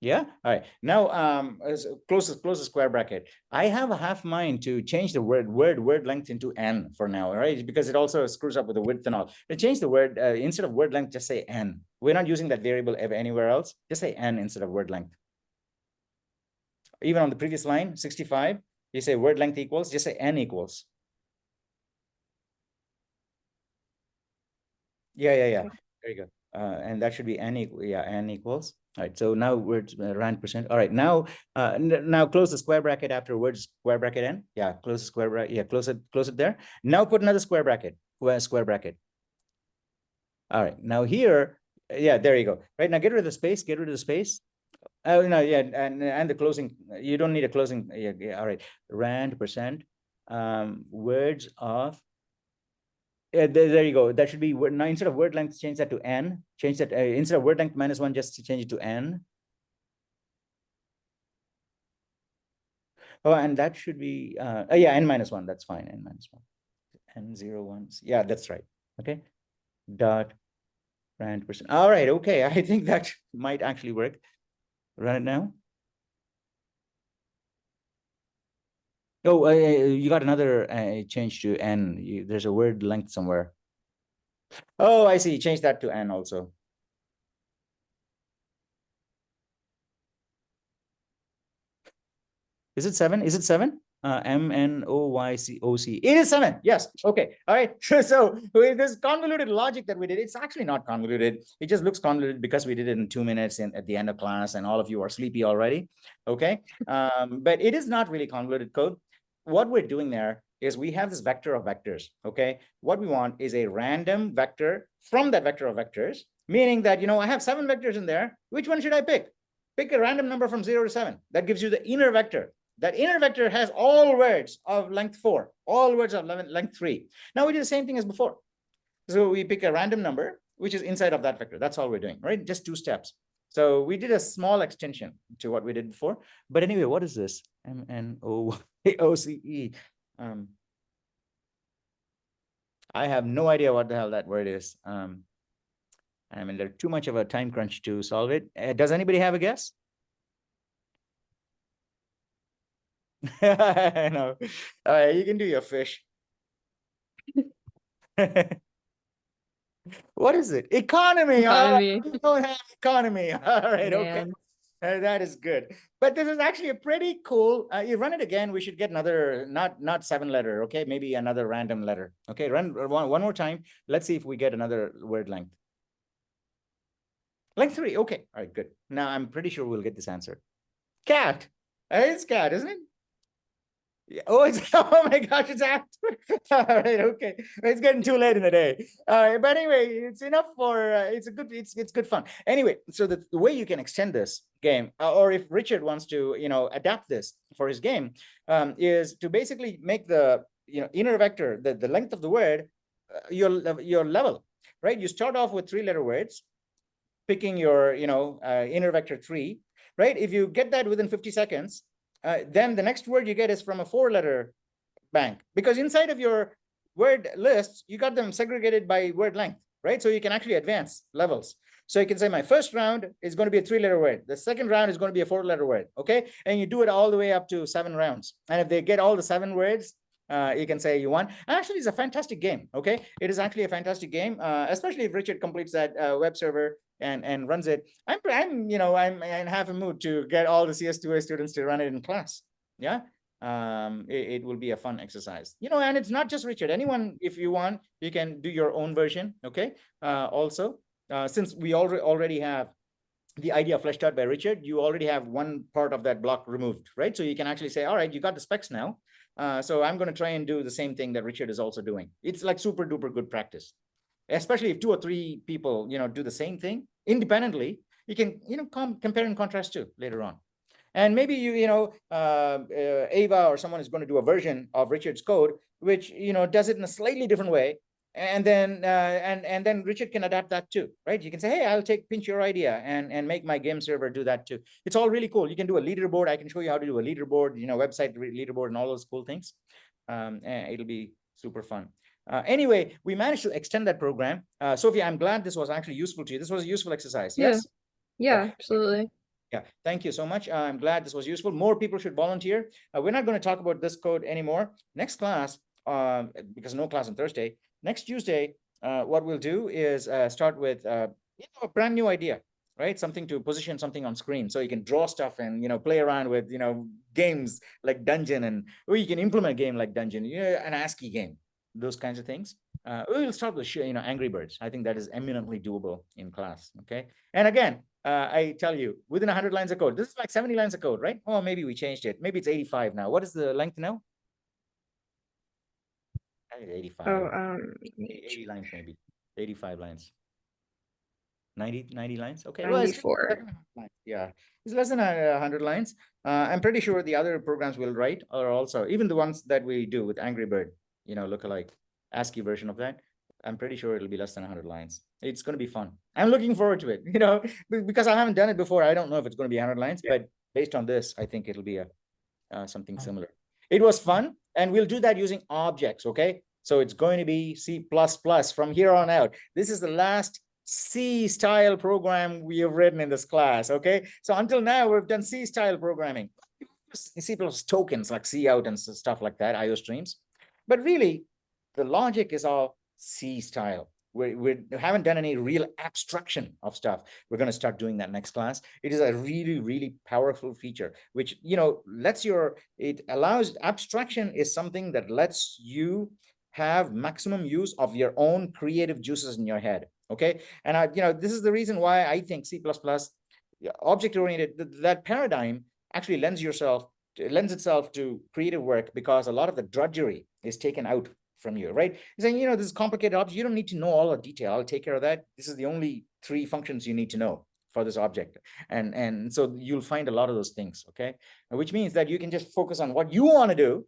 Yeah. All right. Now, close the square bracket. I have a half mind to change the word length into n for now. All right, because it also screws up with the width and all. To change the word instead of word length, just say n. We're not using that variable anywhere else. Just say n instead of word length. Even on the previous line, 65, you say word length equals. Just say n equals. Yeah. There you go. And that should be n equals. All right, so now we're rand percent. All right, now now close the square bracket after words square bracket n. Yeah, close the square bracket. Yeah, close it there. Now put another square bracket. Square bracket. All right, now here, yeah, there you go. Right, now get rid of the space. Get rid of the space. Oh no, yeah, and the closing. You don't need a closing. Yeah. All right, rand percent. Words of. There you go. That should be now instead of word length, change that to n. Change that instead of word length -1, just to change it to n. Oh, and that should be yeah, n-1. That's fine. N-1. N01. Yeah, that's right. Okay. Dot rand percent. All right. Okay. I think that might actually work. Run it now. Oh, you got another change to n. There's a word length somewhere. Oh, I see. Change that to n also. Is it 7? Is it 7? MNOYCOC. It is 7. Yes. Okay. All right. So with this convoluted logic that we did, it's actually not convoluted. It just looks convoluted because we did it in 2 minutes at the end of class and all of you are sleepy already. Okay. But it is not really convoluted code. What we're doing there is we have this vector of vectors. Okay. What we want is a random vector from that vector of vectors, meaning that, I have 7 vectors in there. Which one should I pick? Pick a random number from 0 to 7. That gives you the inner vector. That inner vector has all words of length 4, all words of length 3. Now we do the same thing as before. So we pick a random number, which is inside of that vector. That's all we're doing, right? Just 2 steps. So we did a small extension to what we did before. But anyway, what is this? MNOOCE. I have no idea what the hell that word is. I mean, there's too much of a time crunch to solve it. Does anybody have a guess? I know. All right, you can do your fish. What is it? Economy. Economy. Oh, you don't have economy. All right, okay. Man. That is good. But this is actually a pretty cool. You run it again. We should get another, not 7-letter. Okay, maybe another random letter. Okay, run one more time. Let's see if we get another word length. Length 3. Okay. All right, good. Now I'm pretty sure we'll get this answer. Cat. It's cat, isn't it? Yeah. Oh, oh my gosh, it's after. All right, okay. It's getting too late in the day. But anyway, it's enough for it's good fun. Anyway, so the way you can extend this game, or if Richard wants to, adapt this for his game, is to basically make the inner vector, the length of the word, your level, right? You start off with 3-letter words, picking your inner vector 3. right? If you get that within 50 seconds, then the next word you get is from a 4-letter bank, because inside of your word lists, you got them segregated by word length, right? So you can actually advance levels. So you can say my first round is going to be a 3-letter word. The second round is going to be a 4-letter word. Okay. And you do it all the way up to 7 rounds. And if they get all the 7 words, you can say you won. Actually, it's a fantastic game. Okay. It is actually a fantastic game, especially if Richard completes that web server and runs it. I'm in half a mood to get all the CS2A students to run it in class. Yeah. It will be a fun exercise, and it's not just Richard. Anyone, if you want, you can do your own version. Okay. Also, since we already have the idea fleshed out by Richard, you already have one part of that block removed, right? So you can actually say, all right, you got the specs now. So I'm going to try and do the same thing that Richard is also doing. It's like super duper good practice, especially if 2 or 3 people, do the same thing independently. You can, compare and contrast too later on. And maybe Ava or someone is going to do a version of Richard's code, which does it in a slightly different way, and then and then Richard can adapt that too, right? You can say, hey, I'll pinch your idea and make my game server do that too. It's all really cool. You can do a leaderboard. I can show you how to do a leaderboard, website leaderboard and all those cool things. And it'll be super fun. Anyway, we managed to extend that program. Sophia, I'm glad this was actually useful to you. This was a useful exercise. Yes. Yeah, absolutely. Yeah, thank you so much. I'm glad this was useful. More people should volunteer. We're not going to talk about this code anymore. Next class, because no class on Thursday. Next Tuesday, what we'll do is start with a brand new idea, right? Something to position something on screen, so you can draw stuff and play around with games like Dungeon, or you can implement a game like Dungeon, an ASCII game, those kinds of things. We'll start with Angry Birds. I think that is eminently doable in class. Okay, and again. I tell you, within 100 lines of code, this is like 70 lines of code, right? Oh, maybe we changed it. Maybe it's 85 now. What is the length now? I think 85. Oh, 80 lines, maybe 85 lines. 90 lines. Okay. 94. Well, yeah, it's less than 100 lines. I'm pretty sure the other programs we'll write are also, even the ones that we do with Angry Bird, lookalike ASCII version of that. I'm pretty sure it'll be less than 100 lines. It's going to be fun. I'm looking forward to it, because I haven't done it before. I don't know if it's going to be 100 lines, but based on this, I think it'll be something similar. It was fun, and we'll do that using objects, okay? So it's going to be C++ from here on out. This is the last C-style program we have written in this class, okay? So until now, we've done C-style programming. C+ tokens like cout and stuff like that, IO streams. But really, the logic is all C-style. We haven't done any real abstraction of stuff. We're going to start doing that next class. It is a really, really powerful feature, which, it allows abstraction is something that lets you have maximum use of your own creative juices in your head. Okay. And this is the reason why I think C++, object-oriented, that paradigm actually lends itself to creative work, because a lot of the drudgery is taken out from you, right? Saying, this is complicated object. You don't need to know all the detail. I'll take care of that. This is the only 3 functions you need to know for this object. And so you'll find a lot of those things, okay? Which means that you can just focus on what you want to do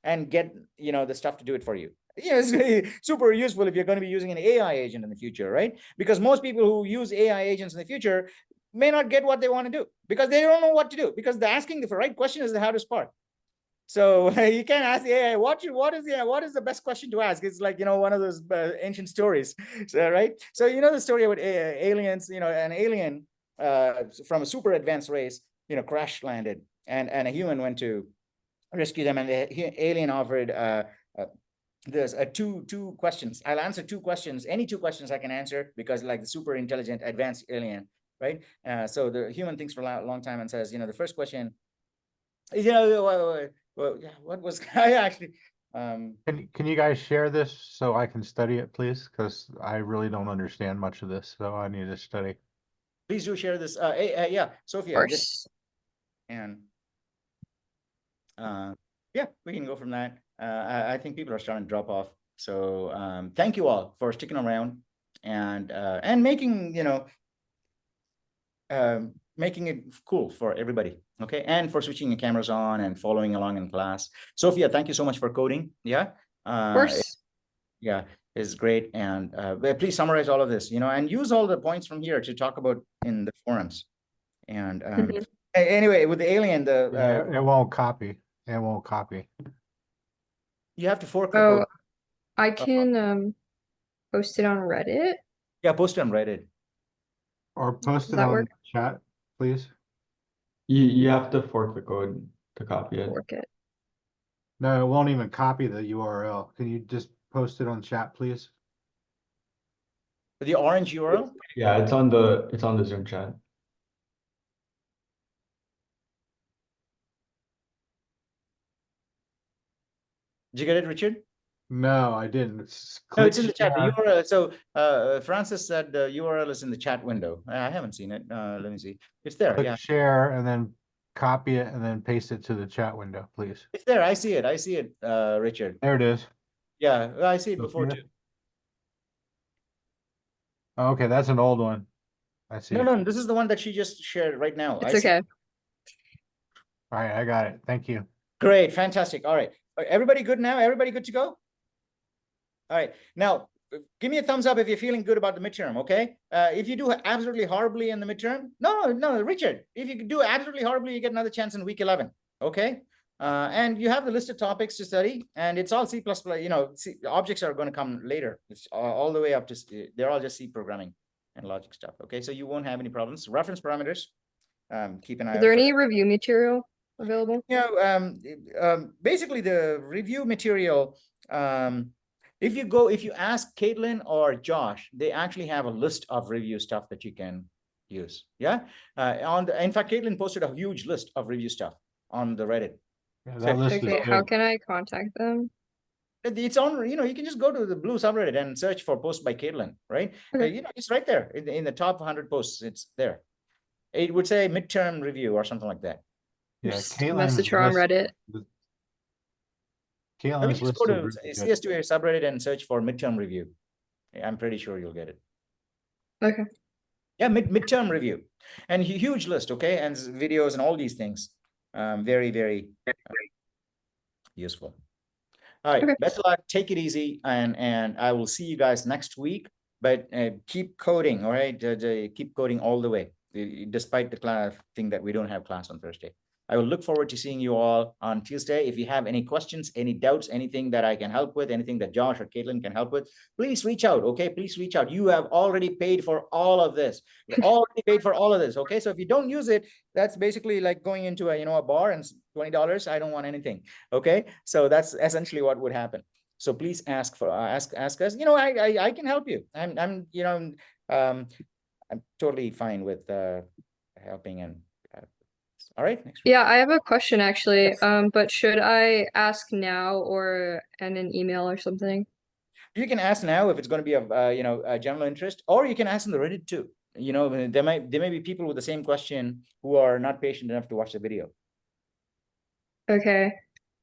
and get, the stuff to do it for you. It's really super useful if you're going to be using an AI agent in the future, right? Because most people who use AI agents in the future may not get what they want to do, because they don't know what to do, because they're asking the right question is the hardest part. So you can't ask the AI, what is the best question to ask? It's like, one of those ancient stories, right? So, the story about aliens, an alien from a super advanced race, crash landed, and a human went to rescue them. And the alien offered, there's two questions. I'll answer 2 questions, any 2 questions I can answer, because like the super intelligent advanced alien, right? So the human thinks for a long time and says, the first question, what was I actually Can you guys share this so I can study it, please? Because I really don't understand much of this, so I need to study. Please do share this. Yeah, Sophia. And yeah, we can go from that. I think people are starting to drop off. So thank you all for sticking around and making making it cool for everybody, okay? And for switching your cameras on and following along in class. Sophia, thank you so much for coding. Yeah. Of course. Yeah, it's great. And please summarize all of this, and use all the points from here to talk about in the forums. And Anyway, with the alien, Yeah, it won't copy. It won't copy. you have to fork the Oh, code. I can post it on Reddit. Yeah, post it on Reddit. Or post Does it that on work? chat, please. You have to fork the code to copy it. Work it. No, it won't even copy the URL. Can you just post it on chat, please? The orange URL. Yeah, it's on the Zoom chat. Did you get it, Richard? No, I didn't. No, it's in the chat. The share. URL. So Francis said the URL is in the chat window. I haven't seen it. Let me see. It's there. Click Yeah, share and then copy it and then paste it to the chat window, please. it's there. I see it. I see it, Richard. There it is. Yeah, I see it before Sophia? too. Okay, that's an old one. I see. No, this is the one that she just shared right now. It's I see. okay. All right, I got it. Thank you. Great, fantastic. All right, everybody good now? Everybody good to go? All right, now give me a thumbs up if you're feeling good about the midterm. Okay, if you do absolutely horribly in the midterm, no, Richard. If you do absolutely horribly, you get another chance in week 11. Okay, and you have the list of topics to study, and it's all C++. You know, objects are going to come later. It's all the way up to they're all just C programming and logic stuff. Okay, so you won't have any problems. Reference parameters. Keep an eye Is out there for any review material available? you know, basically the review material, if you ask Caitlin or Josh, they actually have a list of review stuff that you can use. Yeah. In fact, Caitlin posted a huge list of review stuff on the Reddit. Yeah, that list Okay, is how big. can I contact them? It's on, you know, you can just go to the blue subreddit and search for post by Caitlin, right? Okay. You know, it's right there in the top 100 posts. It's there. It would say midterm review or something like that. Yeah, Just Caitlin's message her on list. Reddit. Let me Caitlin's just list go is to really good. CS2A subreddit and search for midterm review. I'm pretty sure you'll get it. Okay. Yeah, midterm review, and huge list. Okay, and videos and all these things. Very, very useful. All right, Okay. best of luck. Take it easy, and I will see you guys next week. But keep coding. All right, keep coding all the way, despite the class thing that we don't have class on Thursday. I will look forward to seeing you all on Tuesday. If you have any questions, any doubts, anything that I can help with, anything that Josh or Caitlin can help with, please reach out. Okay, please reach out. You have already paid for all of this. You already paid for all of this. Okay, so if you don't use it, that's basically like going into a bar and $20. I don't want anything. Okay, so that's essentially what would happen. So please ask us. You know, I can help you. I'm totally fine with helping and. All right. Next week. Yeah, I have a question actually. Yes. But should I ask now or in an email or something? You can ask now if it's going to be of a general interest, or you can ask in the Reddit too. You know, there may be people with the same question who are not patient enough to watch the video. Okay.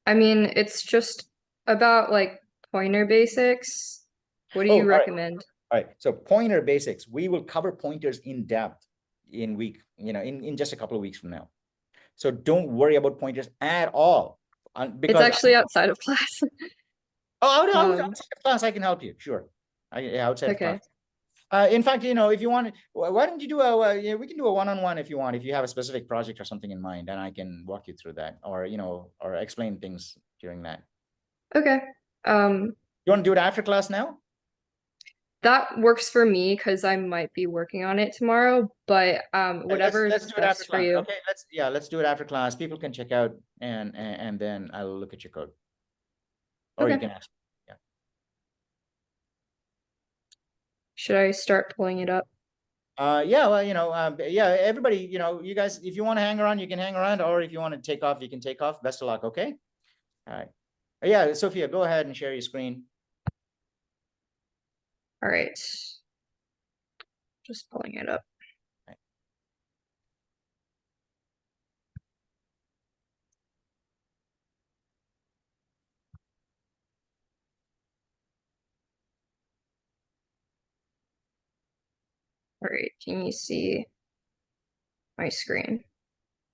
I mean, it's just about like pointer basics. What do Oh, you all right. recommend? All right. So pointer basics, we will cover pointers in depth in just a couple of weeks from now. So don't worry about pointers at all. It's actually outside of class. outside of class, I can help you. Sure. Outside of class. In fact, you know, if you want, why don't you do we can do a one-on-one if you want, if you have a specific project or something in mind, and I can walk you through that, or or explain things during that. Okay. You want to do it after class now? That works for me because I might be working on it tomorrow, but whatever let's is do it after best for class. you. Okay, let's do it after class. People can check out and then I'll look at your code. Or you can ask. Yeah. Should I start pulling it up? Yeah, well, yeah, everybody, you guys, if you want to hang around, you can hang around, or if you want to take off, you can take off. Best of luck, okay? All right. Yeah, Sophia, go ahead and share your screen. All right. Just pulling it up. All right, can you see my screen?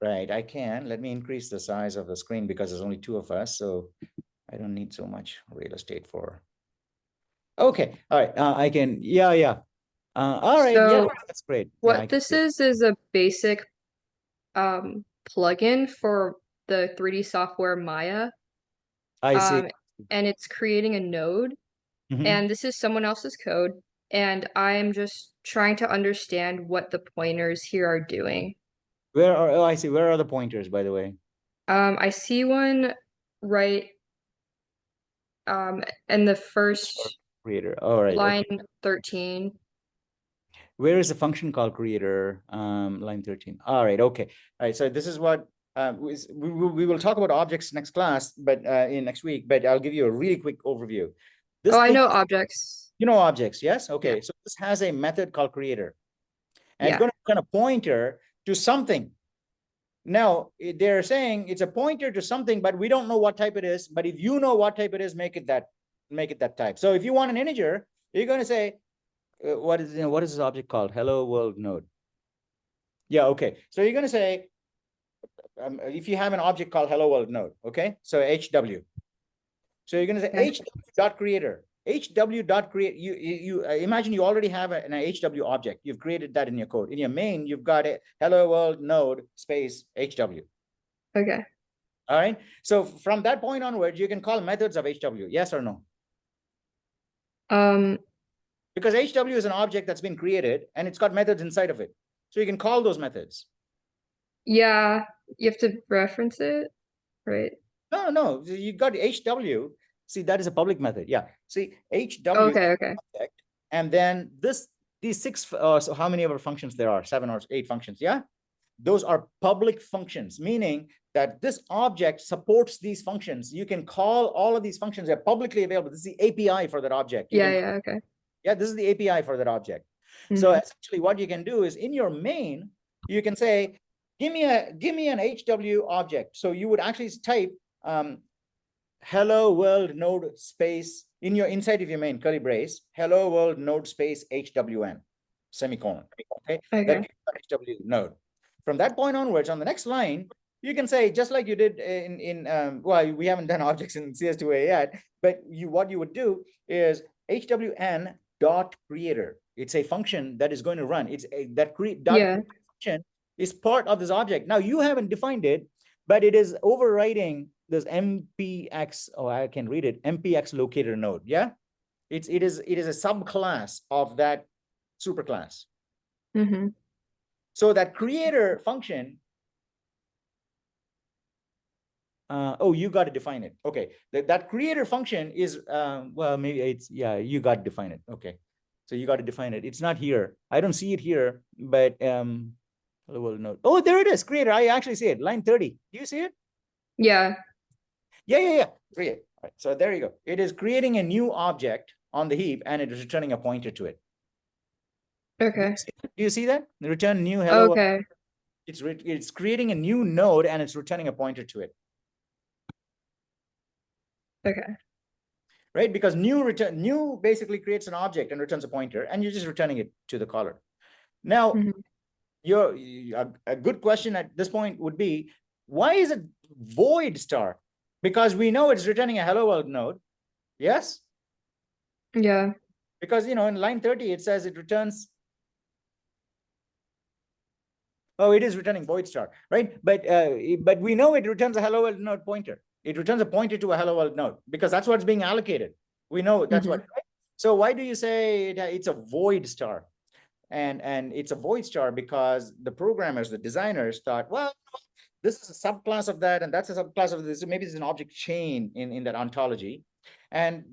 Right, I can. Let me increase the size of the screen because there's only two of us, so I don't need so much real estate for. Okay, all right, I can, yeah. All right, So yeah, that's great. what this is a basic plugin for the 3D software Maya. I see. And it's creating a node, Mhm. and this is someone else's code, and I am just trying to understand what the pointers here are doing. Where are, oh, I see. Where are the pointers, by the way? I see one right in the first Creator. All right. line Okay. 13. Where is the function called creator? Line 13. All right. Okay. All right. So this is what we will talk about objects next class, but in next week. But I'll give you a really quick overview. This I thing, know objects. you know objects, yes? Okay. So this has a method called creator, and it's Yeah. going to kind of pointer to something. Now they're saying it's a pointer to something, but we don't know what type it is. But if you know what type it is, make it that type. So if you want an integer, you're going to say, what is this object called? Hello world node. Yeah, okay. So you're going to say, if you have an object called hello world node, okay? So HW. So you're going to say HW.creator. HW.create. You imagine you already have an HW object. You've created that in your code. In your main, you've got a hello world node space HW. Okay. All right. So from that point onwards, you can call methods of HW. Yes or no? Because HW is an object that's been created and it's got methods inside of it. So you can call those methods. Yeah, you have to reference it, right? No, you got HW. See, that is a public method. Yeah. See, HW. Okay. Object, and then these six, so how many of our functions there are? 7 or 8 functions. Yeah. Those are public functions, meaning that this object supports these functions. You can call all of these functions. They're publicly available. This is the API for that object. Okay. Yeah, this is the API for that object. So essentially what you can do is in your main, you can say, give me an HW object. So you would actually type hello world node space inside of your main curly brace, hello world node space HWN, semicolon. Okay. That HW node. From that point onwards, on the next line, you can say, just like you did well, we haven't done objects in CS2A yet, but what you would do is HWN dot creator. It's a function that is going to run. It's a function is part of this object. Now you haven't defined it, but it is overriding this MPX. Oh, I can read it. MPX locator node. Yeah, it is a subclass of that superclass. So that creator function. Oh, you got to define it. Okay, that creator function is well, maybe it's you got to define it. Okay, so you got to define it. It's not here. I don't see it here, but well, no. Oh, there it is. Creator. I actually see it. Line 30. Do you see it? Yeah. Create. All right. So there you go. It is creating a new object on the heap, and it is returning a pointer to it. Okay. Do you see that? Return new hello. Okay. It's creating a new node, and it's returning a pointer to it. Okay. Right, because new basically creates an object and returns a pointer, and you're just returning it to the caller. Now, a good question at this point would be, why is it void star? Because we know it's returning a hello world node. Yes. Yeah. Because in line 30 it says it returns. Oh, it is returning void star, right? But we know it returns a hello world node pointer. It returns a pointer to a hello world node because that's what's being allocated. We know that's what. Right? So why do you say it's a void star? And it's a void star because the programmers, the designers thought, well, this is a subclass of that, and that's a subclass of this. So maybe it's an object chain in that ontology. And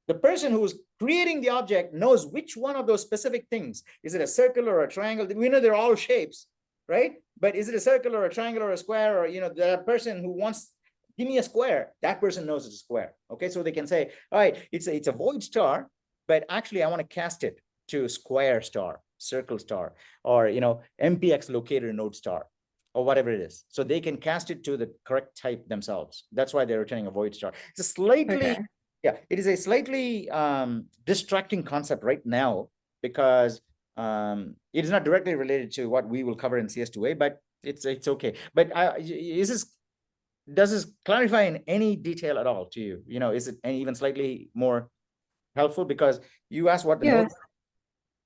the person who's creating the object knows which one of those specific things. Is it a circle or a triangle? We know they're all shapes, right? But is it a circle or a triangle or a square? Or the person who wants, give me a square, that person knows it's a square. Okay, so they can say, all right, it's a void star, but actually I want to cast it to square star, circle star, or MPX locator node star, or whatever it is. So they can cast it to the correct type themselves. That's why they're returning a void star. It's a slightly, it is a slightly distracting concept right now because it is not directly related to what we will cover in CS2A, but it's okay. But does this clarify in any detail at all to you? Is it even slightly more helpful? Because you asked what the node.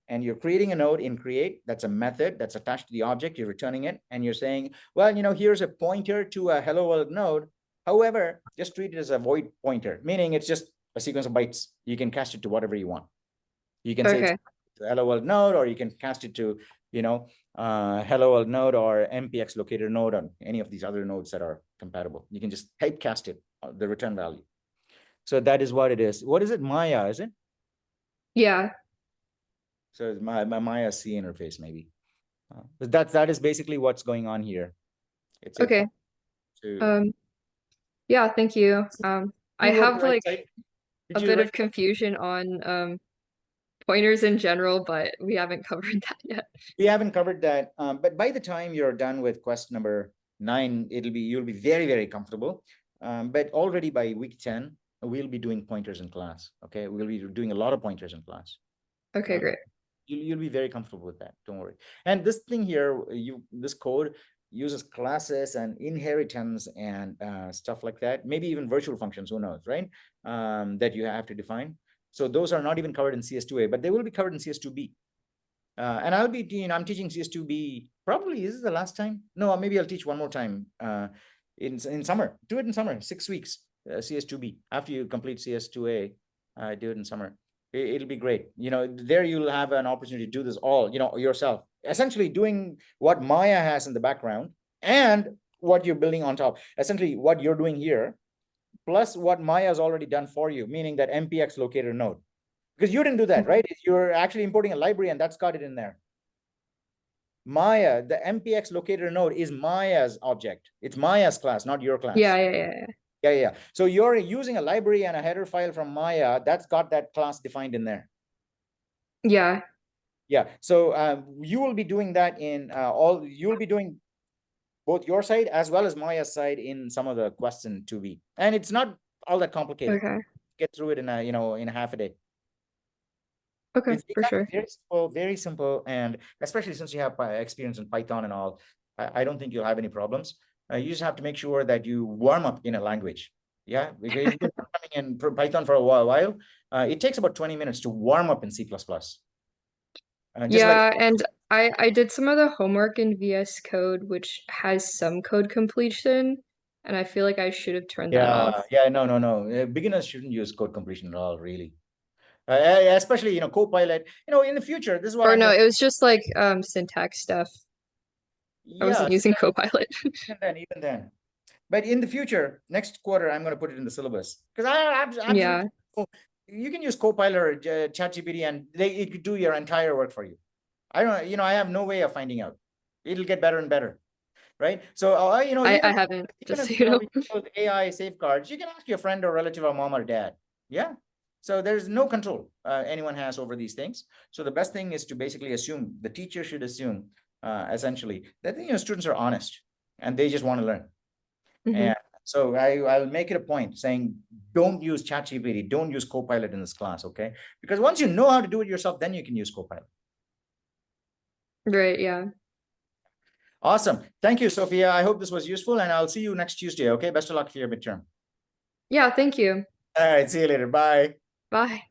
and you're creating a node in create. That's a method that's attached to the object. You're returning it, and you're saying, well, here's a pointer to a hello world node. However, just treat it as a void pointer, meaning it's just a sequence of bytes. You can cast it to whatever you want. You can say it's a hello world node, or you can cast it to, hello world node or MPX locator node on any of these other nodes that are compatible. You can just typecast it, the return value. So that is what it is. What is it? Maya, is it? Yeah. So it's my Maya C interface, maybe. But that is basically what's going on here. It's Okay. Yeah, thank you. I have like a bit of confusion on pointers in general, but we haven't covered that yet. We haven't covered that. But by the time you're done with quest number 9, you'll be very, very comfortable. But already by week 10, we'll be doing pointers in class. Okay, we'll be doing a lot of pointers in class. Okay, great. You'll be very comfortable with that. Don't worry. And this thing here, this code uses classes and inheritance and stuff like that. Maybe even virtual functions. Who knows, right? That you have to define. So those are not even covered in CS2A, but they will be covered in CS2B. And I'll be, I'm teaching CS2B. Probably is this the last time? No, maybe I'll teach one more time in summer. Do it in summer, 6 weeks. CS2B. After you complete CS2A, do it in summer. It'll be great. There you'll have an opportunity to do this all, yourself. Essentially doing what Maya has in the background and what you're building on top. Essentially what you're doing here, plus what Maya has already done for you, meaning that MPX locator node. Because you didn't do that, right? You're actually importing a library and that's got it in there. Maya, the MPX locator node is Maya's object. It's Maya's class, not your class. Yeah. So you're using a library and a header file from Maya that's got that class defined in there. Yeah. So you will be doing that in you'll be doing both your side as well as Maya's side in some of the quests in 2B. And it's not all that complicated. Okay. Get through it in a half a day. Okay, It's for sure. very simple, and especially since you have experience in Python and all, I don't think you'll have any problems. You just have to make sure that you warm up in a language. Yeah, because if you've been programming in Python for a while, it takes about 20 minutes to warm up in C++. And I did some of the homework in VS Code, which has some code completion, and I feel like I should have turned that off. No. Beginners shouldn't use code completion at all, really. Especially, Copilot, in the future, this is what it was just like syntax stuff. I wasn't using Copilot. even then. But in the future, next quarter, I'm going to put it in the syllabus. Because you can use Copilot or ChatGPT and it could do your entire work for you. I don't, I have no way of finding out. It'll get better and better. Right? So, I haven't, just with AI safeguards, you can ask your friend or relative or mom or dad. Yeah. So there's no control anyone has over these things. So the best thing is to basically assume, the teacher should assume, essentially, that students are honest and they just want to learn. And so I'll make it a point saying, don't use ChatGPT, don't use Copilot in this class, okay? Because once you know how to do it yourself, then you can use Copilot. Right, yeah. Awesome. Thank you, Sophia. I hope this was useful, and I'll see you next Tuesday, okay? Best of luck for your midterm. Yeah, thank you. All right, see you later. Bye. Bye.